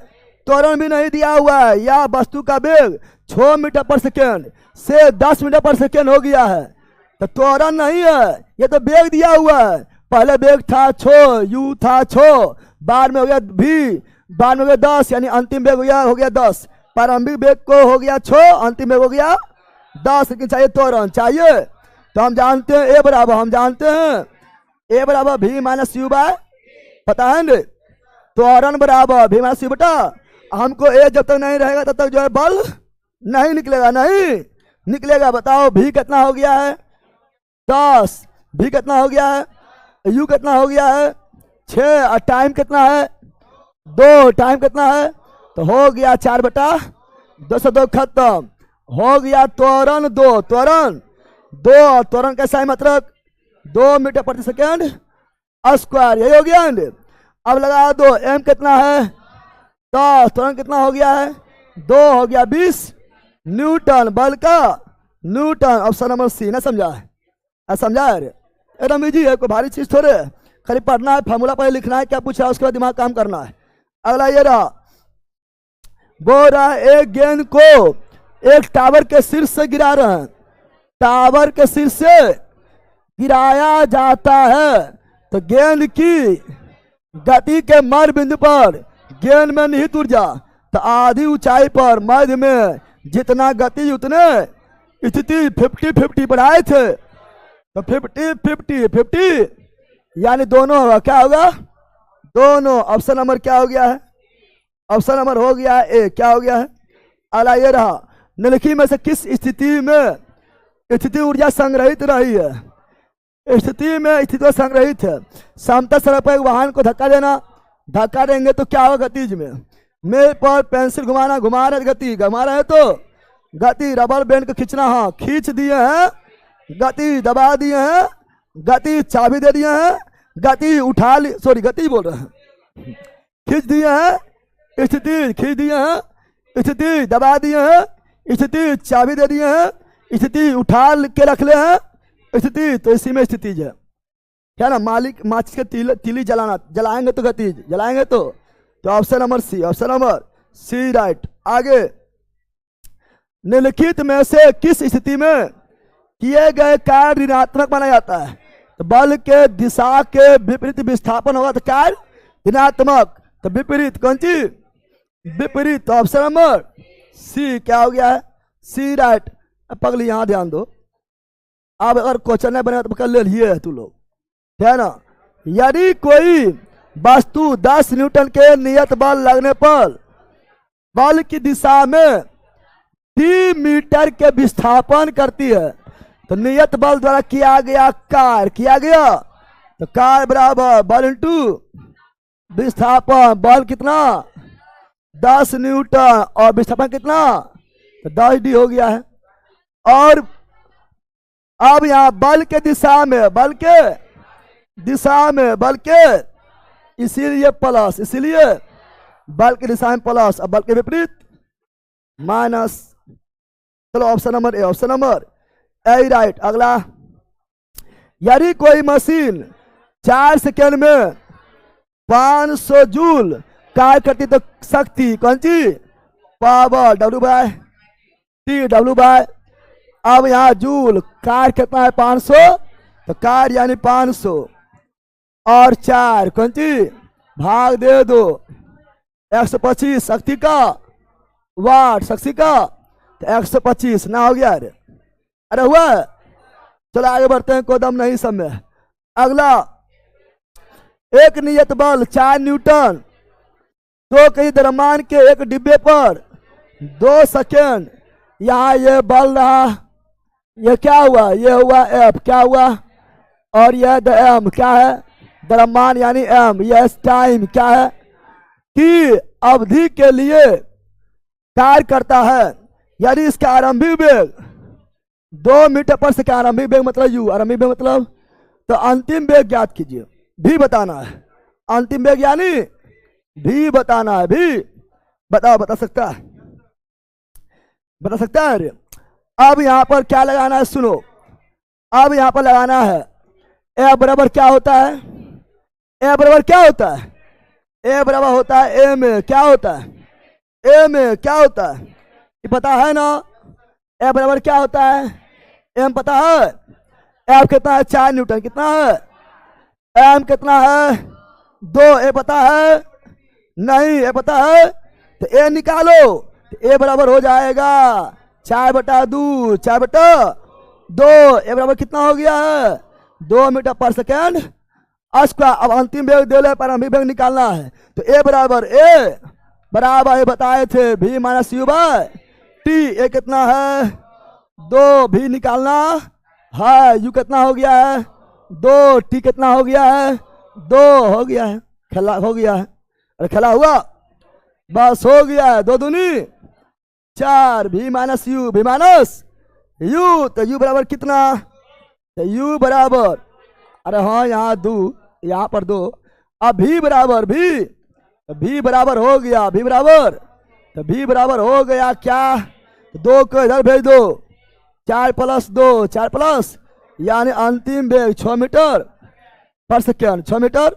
त्वरण भी नहीं दिया हुआ है। या वस्तु का वेग 6 मीटर पर सेकेंड से 10 मीटर पर सेकेंड हो गया है तो त्वरण नहीं है, ये तो वेग दिया हुआ है। पहले वेग था 6, u था 6, बाद में हो गया v, बाद में हो गया 10, यानी अंतिम वेग हो गया 10। प्रारंभिक वेग को हो गया 6, अंतिम वेग हो गया 10, लेकिन चाहिए त्वरण चाहिए। तो हम जानते हैं a बराबर, हम जानते हैं a बराबर v माइनस यू बाय, पता है ना, त्वरण बराबर v माइनस यू बटा। हमको a जब तक नहीं रहेगा तब तक जो है बल नहीं निकलेगा, नहीं निकलेगा। बताओ v कितना हो गया है 10, v कितना हो गया है, u कितना हो गया है 6, और टाइम कितना है 2, टाइम कितना है तो हो गया 4 बटा 2 से 2 खत्म हो गया। त्वरण 2, त्वरण 2, त्वरण कैसा है मतलब 2 मीटर प्रति सेकेंड स्क्वायर, यही हो गया। अब लगा दो m कितना है 10, त्वरण कितना हो गया है 2, हो गया 20 न्यूटन, बल का न्यूटन। ऑप्शन नंबर सी। ना समझा है, समझा है, एकदम इजी है, कोई भारी चीज थोड़े, खाली पढ़ना है, फार्मूला पहले लिखना है क्या पूछा है, उसके बाद दिमाग काम करना है। अगला ये रहा, बोल रहा है एक गेंद को एक टावर के शीर्ष से गिरा रहे हैं, टावर के शीर्ष से गिराया जाता है तो गेंद की गति के मध्य बिंदु पर गेंद में निहित ऊर्जा तो आधी ऊंचाई पर मध्य में जितना गति उतने स्थिति 50-50 बढ़ाए थे तो 50-50 यानी दोनों होगा, क्या होगा दोनों। ऑप्शन नंबर क्या हो गया है, ऑप्शन नंबर हो गया है ए। क्या हो गया है, अगला ये रहा, निम्नलिखित में से किस स्थिति में स्थिति ऊर्जा संग्रहित रही है, स्थिति में स्थिति संग्रहित है। समतल सड़क पर एक वाहन को धक्का देना, धक्का देंगे तो क्या होगा गतिज में, मेज पर पेंसिल घुमाना, घुमा रहे गति, घुमा रहे तो गति, रबर बैंड को खींचना, हाँ खींच दिए हैं, गति दबा दिए हैं, गति चाबी दे दिए हैं, गति उठा ली, सॉरी गति बोल रहे हैं, खींच दिए हैं, स्थिति खींच दिए हैं, स्थिति दबा दिए हैं, स्थिति चाबी दे दिए हैं, स्थिति उठा के रख ले हैं, स्थिति तो इसी में स्थिति है क्या ना। मालिक माचिस के तीली जलाना, जलाएंगे तो गति, जलाएंगे तो option number C, option number C right. आगे, निम्नलिखित में से किस स्थिति में किए गए कार्य ऋणात्मक माना जाता है, तो बल के दिशा के विपरीत विस्थापन होगा तो कार्य ऋणात्मक, तो विपरीत कौन चीज विपरीत। तो ऑप्शन नंबर सी क्या हो गया है, सी राइट। पगली यहां ध्यान दो, अब अगर क्वेश्चन नहीं बनेगा तो पकड़ ले लिए तू लोग, है ना। यदि कोई वस्तु 10 न्यूटन के नियत बल लगने पर बल की दिशा में 3 मीटर के विस्थापन करती है तो नियत बल द्वारा किया गया कार्य, किया गया तो कार्य बराबर बल इंटू विस्थापन। बल कितना 10 न्यूटन और विस्थापन कितना तो 10 डी हो गया है। और अब यहां बल के दिशा में, बल के दिशा में, बल के इसीलिए प्लस, इसीलिए बल की दिशा में प्लस, अब बल के विपरीत माइनस। चलो option number A, option number A right. अगला, यदि कोई मशीन 4 सेकेंड में 500 जूल कार्य करती तो शक्ति कौन सी power W by T, W by. अब यहाँ जूल कार्य कितना है 500 तो कार्य यानी 500 और 4 कौन चीज भाग दे दो 125 शक्ति का वाट शक्ति का तो 125 ना हो गया। अरे हुआ। चलो आगे बढ़ते हैं, कोई दम नहीं समय। अगला एक नियत बल 4 न्यूटन 2 केजी द्रव्यमान के एक डिब्बे पर 2 सेकेंड। यहाँ ये बल रहा, ये क्या हुआ, ये हुआ एफ, क्या हुआ, और यह द एम क्या है द्रव्यमान यानी एम, यह टाइम क्या है कि अवधि के लिए कार्य करता है। यानी इसका आरंभिक वेग 2 मीटर पर सेकंड, आरंभिक वेग मतलब यू, आरंभिक वेग मतलब, तो अंतिम वेग ज्ञात कीजिए, भी बताना है। अंतिम वेग यानी भी बताना है, भी बताओ, बता सकता है, बता सकता है। अब यहां पर क्या लगाना है सुनो, अब यहां पर लगाना है ए बराबर क्या होता है, ए बराबर क्या होता है, ए बराबर होता है ए में क्या होता है, ए में क्या होता है ये पता है ना। ए बराबर क्या होता है, एम पता है, एफ कितना है 4 न्यूटन, कितना है एम कितना है 2, ए पता है नहीं, ए पता है तो ए निकालो, तो ए बराबर हो जाएगा 4/2, 4/2, ए बराबर कितना हो गया है 2 मीटर पर सेकेंड स्क्वायर। अब अंतिम वेग दे ले, प्रारंभिक वेग निकालना है, तो ए बराबर ये बताए थे v minus you by T. A कितना है 2, भी निकालना है, यू कितना हो गया है 2, टी कितना हो गया है 2 हो गया है, खेला हो गया है, अरे खेला हुआ बस हो गया है, 2 दूनी 4, भी माइनस यू, भी माइनस यू, तो यू बराबर कितना, तो यू बराबर, अरे हाँ यहाँ 2, यहाँ पर 2, अब भी बराबर भी बराबर हो गया, भी बराबर, तो भी बराबर हो गया क्या, 2 को इधर भेज दो, 4 + 2, 4 प्लस यानी अंतिम वेग 6 मीटर पर सेकेंड, 6 मीटर।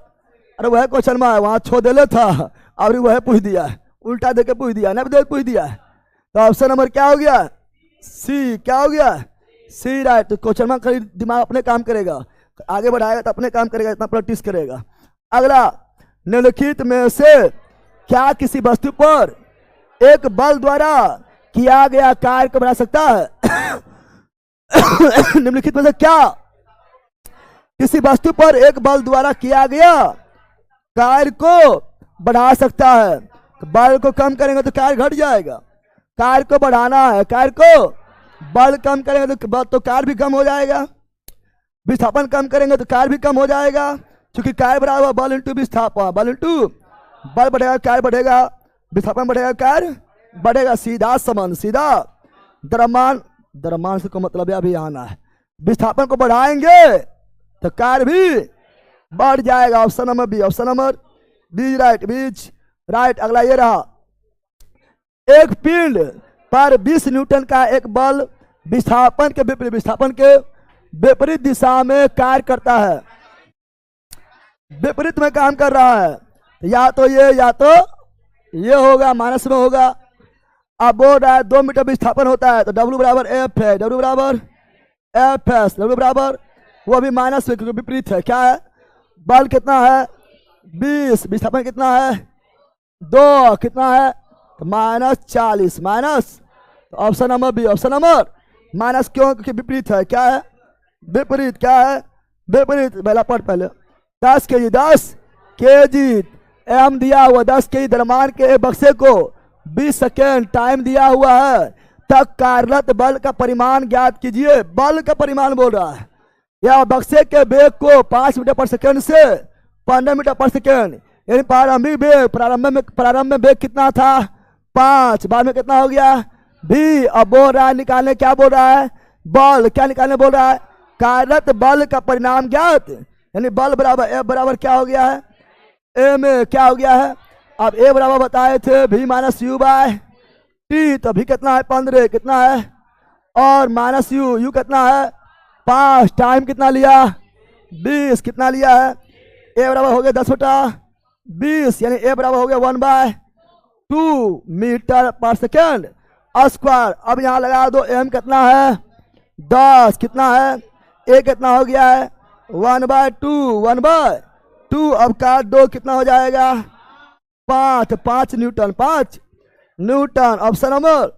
अरे वह क्वेश्चन में वहां छो देले था, और वह पूछ दिया, उल्टा दे के पूछ दिया, ना दे पूछ दिया, तो ऑप्शन नंबर क्या हो गया सी, क्या हो गया सी राइट। तो क्वेश्चन में कहीं दिमाग अपने काम करेगा, आगे बढ़ाएगा तो अपने काम करेगा, इतना प्रैक्टिस करेगा। अगला निम्नलिखित में से क्या किसी वस्तु पर एक बल द्वारा किया गया कार्य को बढ़ा सकता है निम्नलिखित में से क्या किसी वस्तु पर एक बल द्वारा किया गया कार्य को बढ़ा सकता है। तो बल को कम करेंगे तो कार्य घट जाएगा, कार्य को बढ़ाना है, कार्य को बल कम करेंगे तो कार्य भी कम हो जाएगा, विस्थापन कम करेंगे तो कार्य भी कम हो जाएगा, क्योंकि कार्य बराबर बल इंटू विस्थापन, बल इंटू बल बढ़ेगा कार्य बढ़ेगा, विस्थापन बढ़ेगा कार्य बढ़ेगा, सीधा संबंध, सीधा द्रव्यमान से को मतलब है अभी आना है, विस्थापन को बढ़ाएंगे तो कार्य भी बढ़ जाएगा। Option number B, option number B right, B's right. अगला ये रहा, एक पिंड पर 20 न्यूटन का एक बल विस्थापन के विपरीत दिशा में कार्य करता है, विपरीत में काम कर रहा है, या तो ये होगा, माइनस में होगा। अब बोल रहा है 2 मीटर विस्थापन होता है, तो W बराबर एफ है, W बराबर एफ एस, W बराबर वो भी माइनस में क्योंकि विपरीत है, क्या है बल कितना है 20, विस्थापन कितना है 2, कितना है तो -40, माइनस, तो option number B, option number minus, क्यों क्योंकि विपरीत है, क्या है विपरीत, क्या है विपरीत। पहला पढ़ पहले 10 केजी एम दिया हुआ, 10 केजी द्रव्यमान के बक्से को 20 सेकेंड टाइम दिया हुआ है, तक कार्यरत बल का परिमाण ज्ञात कीजिए। बल का परिमाण बोल रहा है, या बक्से के वेग को 5 मीटर पर सेकेंड से 15 मीटर पर सेकेंड, यानी प्रारंभ में वेग कितना था 5, बाद में कितना हो गया भी। अब बोल रहा है निकालने, क्या बोल रहा है बल, क्या निकालने बोल रहा है कार्यरत बल का परिणाम ज्ञात, यानी बल बराबर एफ बराबर क्या हो गया है ए में क्या हो गया है। अब ए बराबर बताए थे v minus you by t, तो भी कितना है 15, कितना है और माइनस यू, यू कितना है 5, टाइम कितना लिया 20, कितना लिया है ए बराबर हो गया 10/20, यानी ए बराबर हो गया 1/2 मीटर पर सेकेंड स्क्वायर। अब यहाँ लगा दो एम कितना है 10, कितना है ए कितना हो गया है 1/2 अब काट दो, कितना हो जाएगा 5 न्यूटन, 5 न्यूटन। ऑप्शन नंबर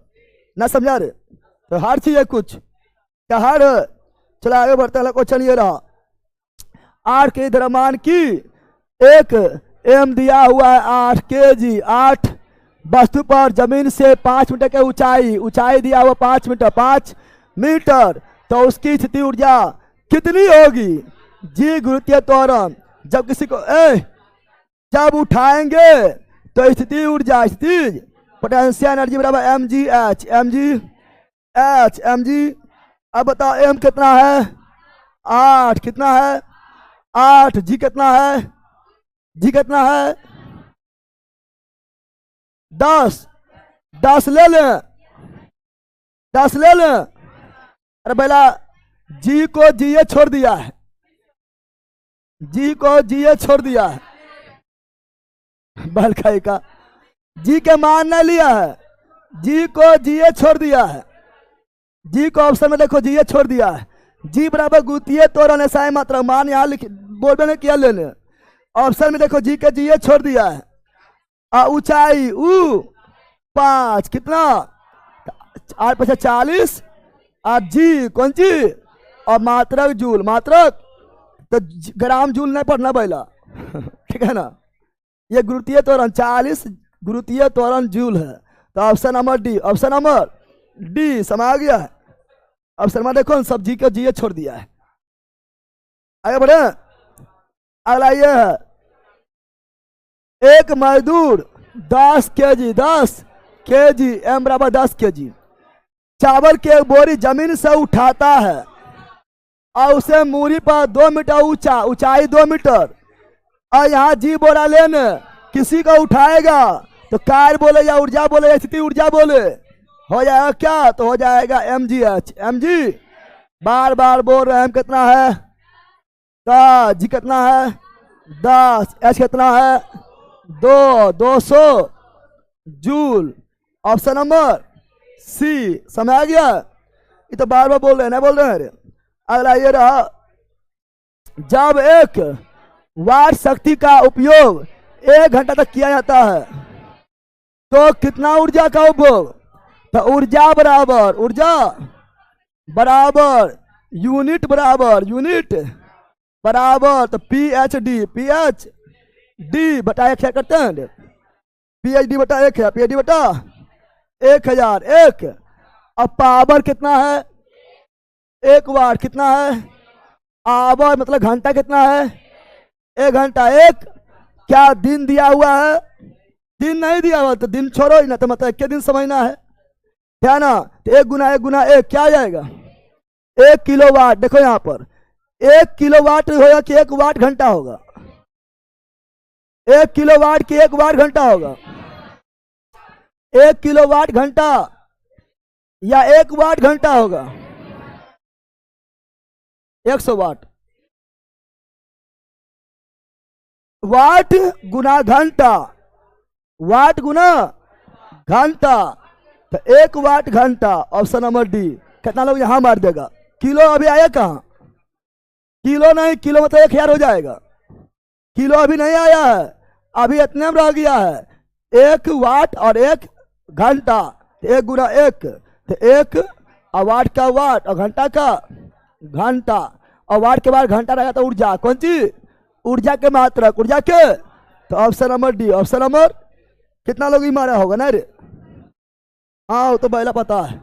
ना समझा रे तो हार चाहिए कुछ, क्या हार है? चलो आगे बढ़ते हैं। क्वेश्चन ये रहा, 8 के द्रव्यमान की एक एम दिया हुआ है 8 kg, 8 वस्तु पर जमीन से 5 मीटर के ऊंचाई दिया हुआ 5 मीटर, 5 मीटर, तो उसकी स्थिति ऊर्जा कितनी होगी? जी गुरुत्वीय त्वरण, जब किसी को जब उठाएंगे तो स्थिति ऊर्जा, स्थिति पोटेंशियल एनर्जी बराबर mg। अब बताओ m कितना है 8, कितना है 8, g कितना है 10 ले लें, 10 ले लें। अरे पहला जी को जीए छोड़ दिया है, जी को जीए छोड़ दिया है, बल का जी के मान नहीं लिया है, जी को जीए छोड़ दिया है, जी को ऑप्शन में देखो जीए छोड़ दिया है। जी बराबर गुरुत्वीय त्वरण ऐसा है मात्रा, मान यहाँ लिख बोर्ड में किया लेने, ऑप्शन में देखो जी के जीए छोड़ दिया है। ऊंचाई 5, कितना 8 × 40, और जी कौन सी और मात्रक जूल, मात्रक तो ग्राम जूल नहीं पढ़ना पहला ठीक है ना। ये गुरुत्वीय त्वरण 40 गुरुत्वीय त्वरण जूल है, तो option number D, option number D समा गया है। ऑप्शन में देखो सब जी को जी छोड़ दिया है। आगे बढ़े, अगला ये है, एक मजदूर 10 kg m बराबर 10 kg चावल की एक बोरी जमीन से उठाता है और उसे मूरी पर 2 मीटर ऊंचाई 2 मीटर, और यहाँ जी बोरा लेने किसी को उठाएगा तो कार्य बोले या ऊर्जा बोले या स्थिति ऊर्जा बोले, हो जाएगा क्या? तो हो जाएगा mg। बार बार बोल रहे हैं कितना है 10, जी कितना है 10, h कितना है 200 जूल। ऑप्शन नंबर सी, समय आ गया। ये तो बार बार बोल रहे हैं, ना बोल रहे हैं। अगला ये रहा, जब एक वाट शक्ति का उपयोग 1 घंटा तक किया जाता है तो कितना ऊर्जा का उपभोग? तो ऊर्जा बराबर यूनिट बराबर तो पीएचडी बटा 1 क्या करते हैं, पीएचडी बटा 1 है, पीएचडी बटा 1001। अब पावर कितना है 1 वाट, कितना है आवर मतलब घंटा कितना है 1 घंटा। एक क्या दिन दिया हुआ है? दिन नहीं दिया हुआ तो दिन छोड़ो ही ना, तो मतलब क्या दिन समझना है, क्या ना। तो 1 गुना 1 क्या आ जाएगा 1 किलोवाट। देखो यहाँ पर 1 किलोवाट होगा कि 1 वाट घंटा होगा? 1 किलोवाट की 1 वाट घंटा होगा? 1 किलोवाट घंटा या 1 वाट घंटा होगा? 100 वाट। वाट गुना घंटा, वाट गुना घंटा, तो 1 वाट घंटा। Option number D. कितना लोग यहां मार देगा? किलो अभी आया कहां? किलो नहीं, किलो मतलब 1000 हो जाएगा। किलो अभी नहीं आया है, अभी इतने में रह गया है 1 वाट और 1 घंटा। 1 गुना 1 तो 1, और वाट का वाट और घंटा का घंटा, और वाट के बाद घंटा रहेगा तो ऊर्जा, कौन सी ऊर्जा के मात्रक, ऊर्जा के। तो option number D. Option number कितना लोग ही मारा होगा ना रे? हाँ वो तो पहला पता है।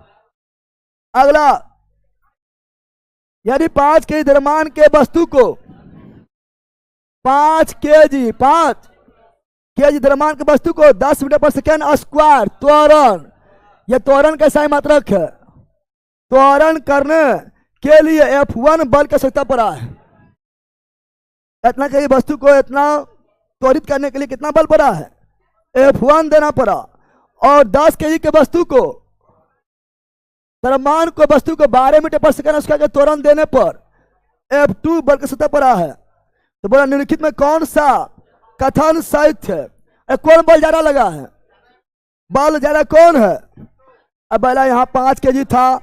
अगला, यदि 5 के द्रव्यमान के वस्तु को 5 केजी द्रव्यमान के वस्तु को 10 मीटर पर सेकेंड स्क्वायर त्वरण, यह त्वरण कैसा है मात्रक है, त्वरण करने के लिए F1 बल की आवश्यकता पड़ा है। इतना कई वस्तु को इतना त्वरित करने के लिए कितना बल पड़ा है? F1 देना पड़ा। और 10 केजी के वस्तु को द्रव्यमान को वस्तु को 12 मीटर पर सेकेंड स्क्वायर त्वरण देने पर F2 बल की आवश्यकता पड़ा है। तो बोला निम्नलिखित में कौन सा कथन सहित है? कौन बल ज्यादा लगा है? बल ज्यादा कौन है? अब पहला यहाँ 5 केजी था,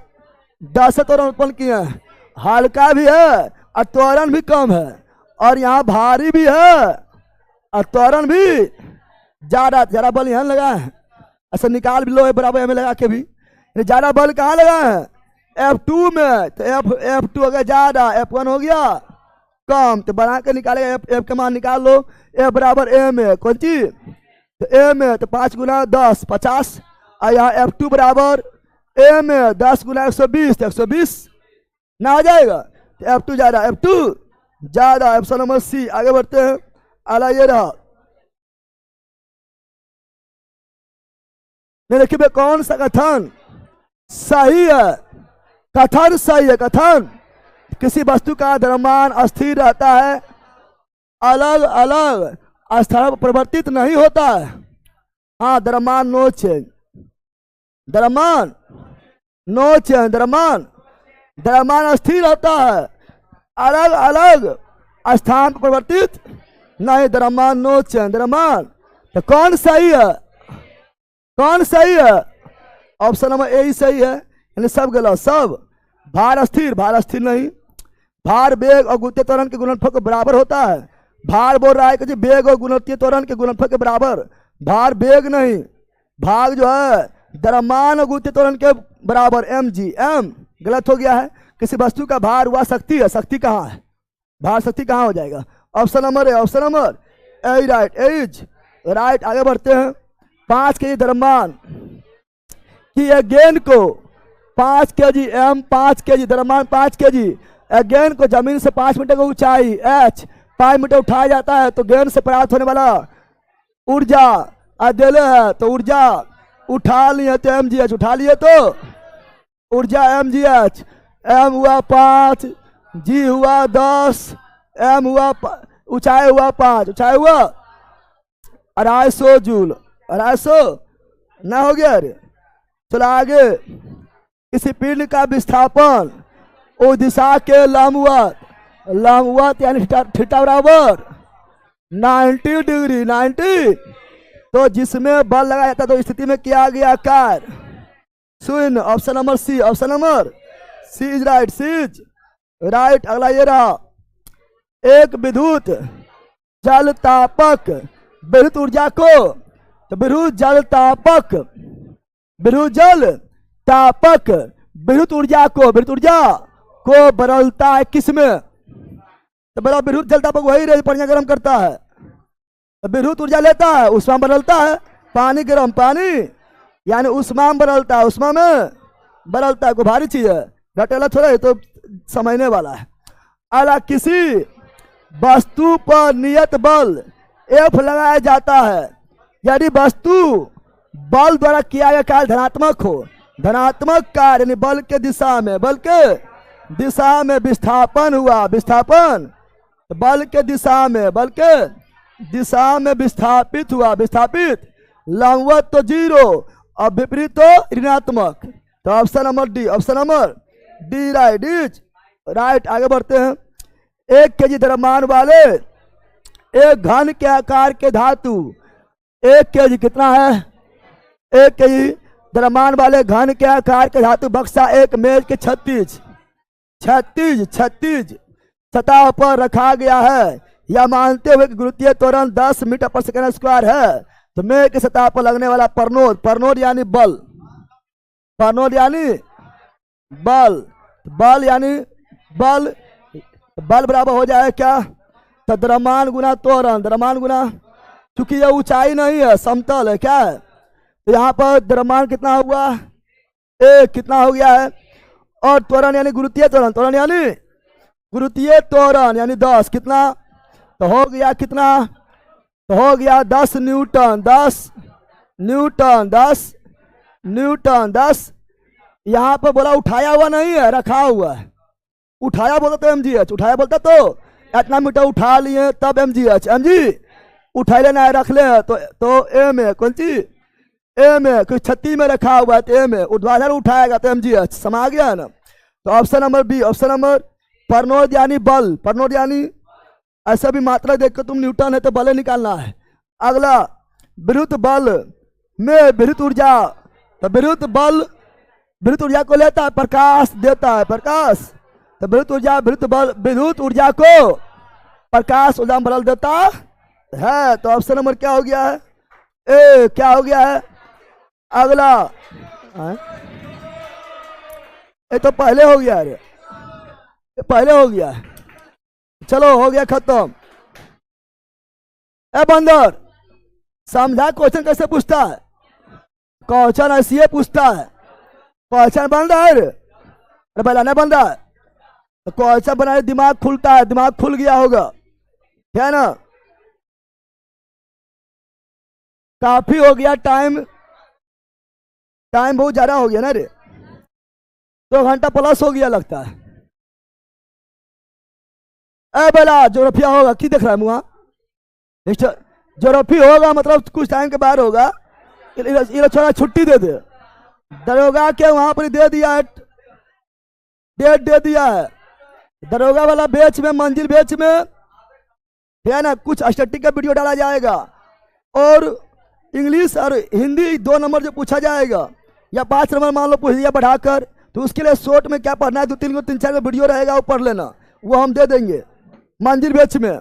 10 से त्वरण उत्पन्न किए हैं, हल्का भी है और त्वरण भी कम है, और यहाँ भारी भी है और त्वरण भी ज्यादा। जरा बल यहाँ लगा है, ऐसा निकाल भी लो है बराबर में लगा के भी। ज्यादा बल कहाँ लगा है? F2 में। तो F2 अगर ज्यादा, F1 हो गया कम, तो बना के निकालेगा। F का मान निकाल लो। F बराबर A में कौन चीज? तो A में तो 5 गुना 10 50, और यहाँ F2 बराबर A में 10 गुना 120 तो 120 ना हो जाएगा। तो F2 ज्यादा, F2 ज्यादा। Option number C। आगे बढ़ते हैं। अला ये रहा, देखिए कौन सा कथन सही है? कथन सही है। कथन किसी वस्तु का द्रव्यमान अस्थिर रहता है, अलग अलग स्थान पर परिवर्तित नहीं होता है। हाँ, द्रव्यमान नो चेंज, द्रव्यमान नो चेंज, द्रव्यमान स्थिर रहता है, अलग अलग स्थान पर परिवर्तित नहीं, द्रव्यमान नो चेंज, द्रव्यमान। तो कौन सही है? कौन सही है? ऑप्शन नंबर ए ही सही है, यानी सब गलत। सब भार स्थिर, भार स्थिर नहीं। भार वेग और गुरुत्वीय त्वरण के गुणनफल के बराबर होता है। भार बोल रहा है कि वेग और गुरुत्वीय त्वरण के गुणनफल के बराबर, भार वेग नहीं। भाग जो है द्रव्यमान और गुरुत्वीय त्वरण के बराबर, mg। m गलत हो गया है। किसी वस्तु का भार हुआ शक्ति है, शक्ति कहाँ है? भार शक्ति कहाँ हो जाएगा? Option number A, option number A right, A's right. आगे बढ़ते हैं। 5 केजी द्रव्यमान की एक गेंद को 5 केजी m, 5 केजी द्रव्यमान 5 केजी, एक गेंद को जमीन से 5 मीटर की ऊंचाई h 5 मीटर उठाया जाता है, तो गेंद से प्राप्त होने वाला ऊर्जा अदेले है। तो ऊर्जा उठा लिए तो mgh, उठा लिए तो ऊर्जा mgh। m हुआ 5, g हुआ 10, m हुआ ऊंचाई हुआ 5, ऊंचाई हुआ 250 जूल, 250 ना हो गया रे। चलो आगे। किसी पिंड का विस्थापन उस दिशा के लंबवत, लंबवत यानी थीटा बराबर 90 डिग्री, 90, तो जिसमें बल लगाया जाता तो स्थिति में किया गया कार्य शून्य। Option number C, option number C is right, C is right. अगला ये रहा, एक विद्युत जल तापक विद्युत ऊर्जा को, तो विद्युत जल तापक, विद्युत जल तापक विद्युत ऊर्जा को, विद्युत ऊर्जा को बदलता है किसमें? तो बड़ा विद्युत जल तापक वही रहे पानी गर्म करता है, तो विद्युत ऊर्जा लेता है, उष्मा बदलता है। पानी गर्म, पानी यानी उष्मा बदलता है, उष्मा में बदलता है। कोई भारी चीज है, घटेला थोड़ा है तो समझने वाला है। अला किसी वस्तु पर नियत बल F लगाया जाता है, यदि वस्तु बल द्वारा किया गया कार्य धनात्मक हो, धनात्मक कार्य यानी बल के दिशा में, बल के दिशा में विस्थापन हुआ, विस्थापन बल के दिशा में, बल के दिशा में विस्थापित हुआ, विस्थापित लंबवत तो 0 और विपरीत तो ऋणात्मक। तो option number D, option number D right is right. आगे बढ़ते हैं। 1 केजी द्रव्यमान वाले एक घन के आकार के धातु, 1 केजी कितना है? 1 केजी द्रव्यमान वाले घन के आकार के धातु बक्सा एक मेज के 36 सतह पर रखा गया है, यह मानते हुए कि गुरुत्वीय त्वरण 10 मीटर पर सेकंड स्क्वायर है, तो मेज की सतह पर लगने वाला परनोद, परनोद यानी बल, परनोद यानी बल, बल यानी बल, बल बराबर हो जाए क्या? तो द्रव्यमान गुना त्वरण, द्रव्यमान गुना, चूंकि यह ऊंचाई नहीं है समतल है क्या है, तो यहाँ पर द्रव्यमान कितना हुआ? 1 कितना हो गया है? और त्वरण यानी गुरुत्वीय त्वरण, त्वरण यानी गुरुत्वीय त्वरण यानी 10 कितना, तो हो गया कितना? तो हो गया 10 न्यूटन, 10 न्यूटन, 10 न्यूटन, 10। यहाँ पर बोला उठाया हुआ नहीं है, रखा हुआ है। उठाया बोलता तो mgh, उठाया बोलता तो इतना मीटर उठा लिए तब mgh, mg उठा लेना है, रख ले तो ए में कौन सी? ए में कोई 36 में रखा हुआ है तो ए में ऊर्ध्वाधर उठाएगा तो mgh समा गया है ना। तो option number B, option number परनोद यानी बल, परनोद यानी ऐसा भी मात्रा देख के तुम न्यूटन है तो बल निकालना है। अगला विद्युत बल में विद्युत ऊर्जा, तो विद्युत बल विद्युत ऊर्जा को लेता है, प्रकाश देता है, प्रकाश, तो विद्युत ऊर्जा को प्रकाश ऊर्जा में बदल देता है। तो ऑप्शन नंबर क्या हो गया है? ए क्या हो गया है? अगला ये तो पहले हो गया है, ये पहले हो गया है। चलो हो गया खत्म। ए बंदर समझा क्वेश्चन कैसे पूछता है? क्वेश्चन ऐसे पूछता है। क्वेश्चन बन रहा है, अरे पहला नहीं बन रहा है तो क्वेश्चन बनाए दिमाग खुलता है, दिमाग खुल गया होगा, है ना? काफी हो गया टाइम, टाइम बहुत ज्यादा हो गया ना रे, 2 घंटा प्लस हो गया लगता है। ए बेला जोग्राफिया होगा, की देख रहा है मुआ? जोग्राफी होगा मतलब कुछ टाइम के बाद होगा। ये छोड़ा छुट्टी दे दे, दरोगा के वहां पर दे दिया है, डेट दे दिया है। दरोगा वाला बैच में, मंजिल बैच में, है ना, कुछ स्टैटिक का वीडियो डाला जाएगा और इंग्लिश और हिंदी 2 नंबर जो पूछा जाएगा या 5 नंबर मान लो पूछ दिया बढ़ाकर, तो उसके लिए शॉर्ट में क्या पढ़ना है 2-3 वीडियो रहेगा वो पढ़ लेना, वो हम दे देंगे मंजिल बैच में।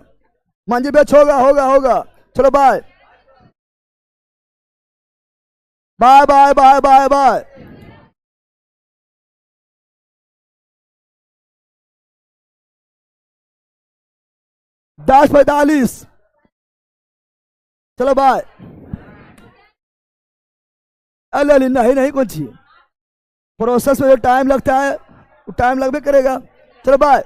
मंजिल बैच होगा होगा होगा। चलो bye bye bye bye bye bye. दस 45। चलो बाय। अल्लाह नहीं नहीं कौन सी प्रोसेस में जो टाइम लगता है वो टाइम लगभग करेगा। चलो बाय।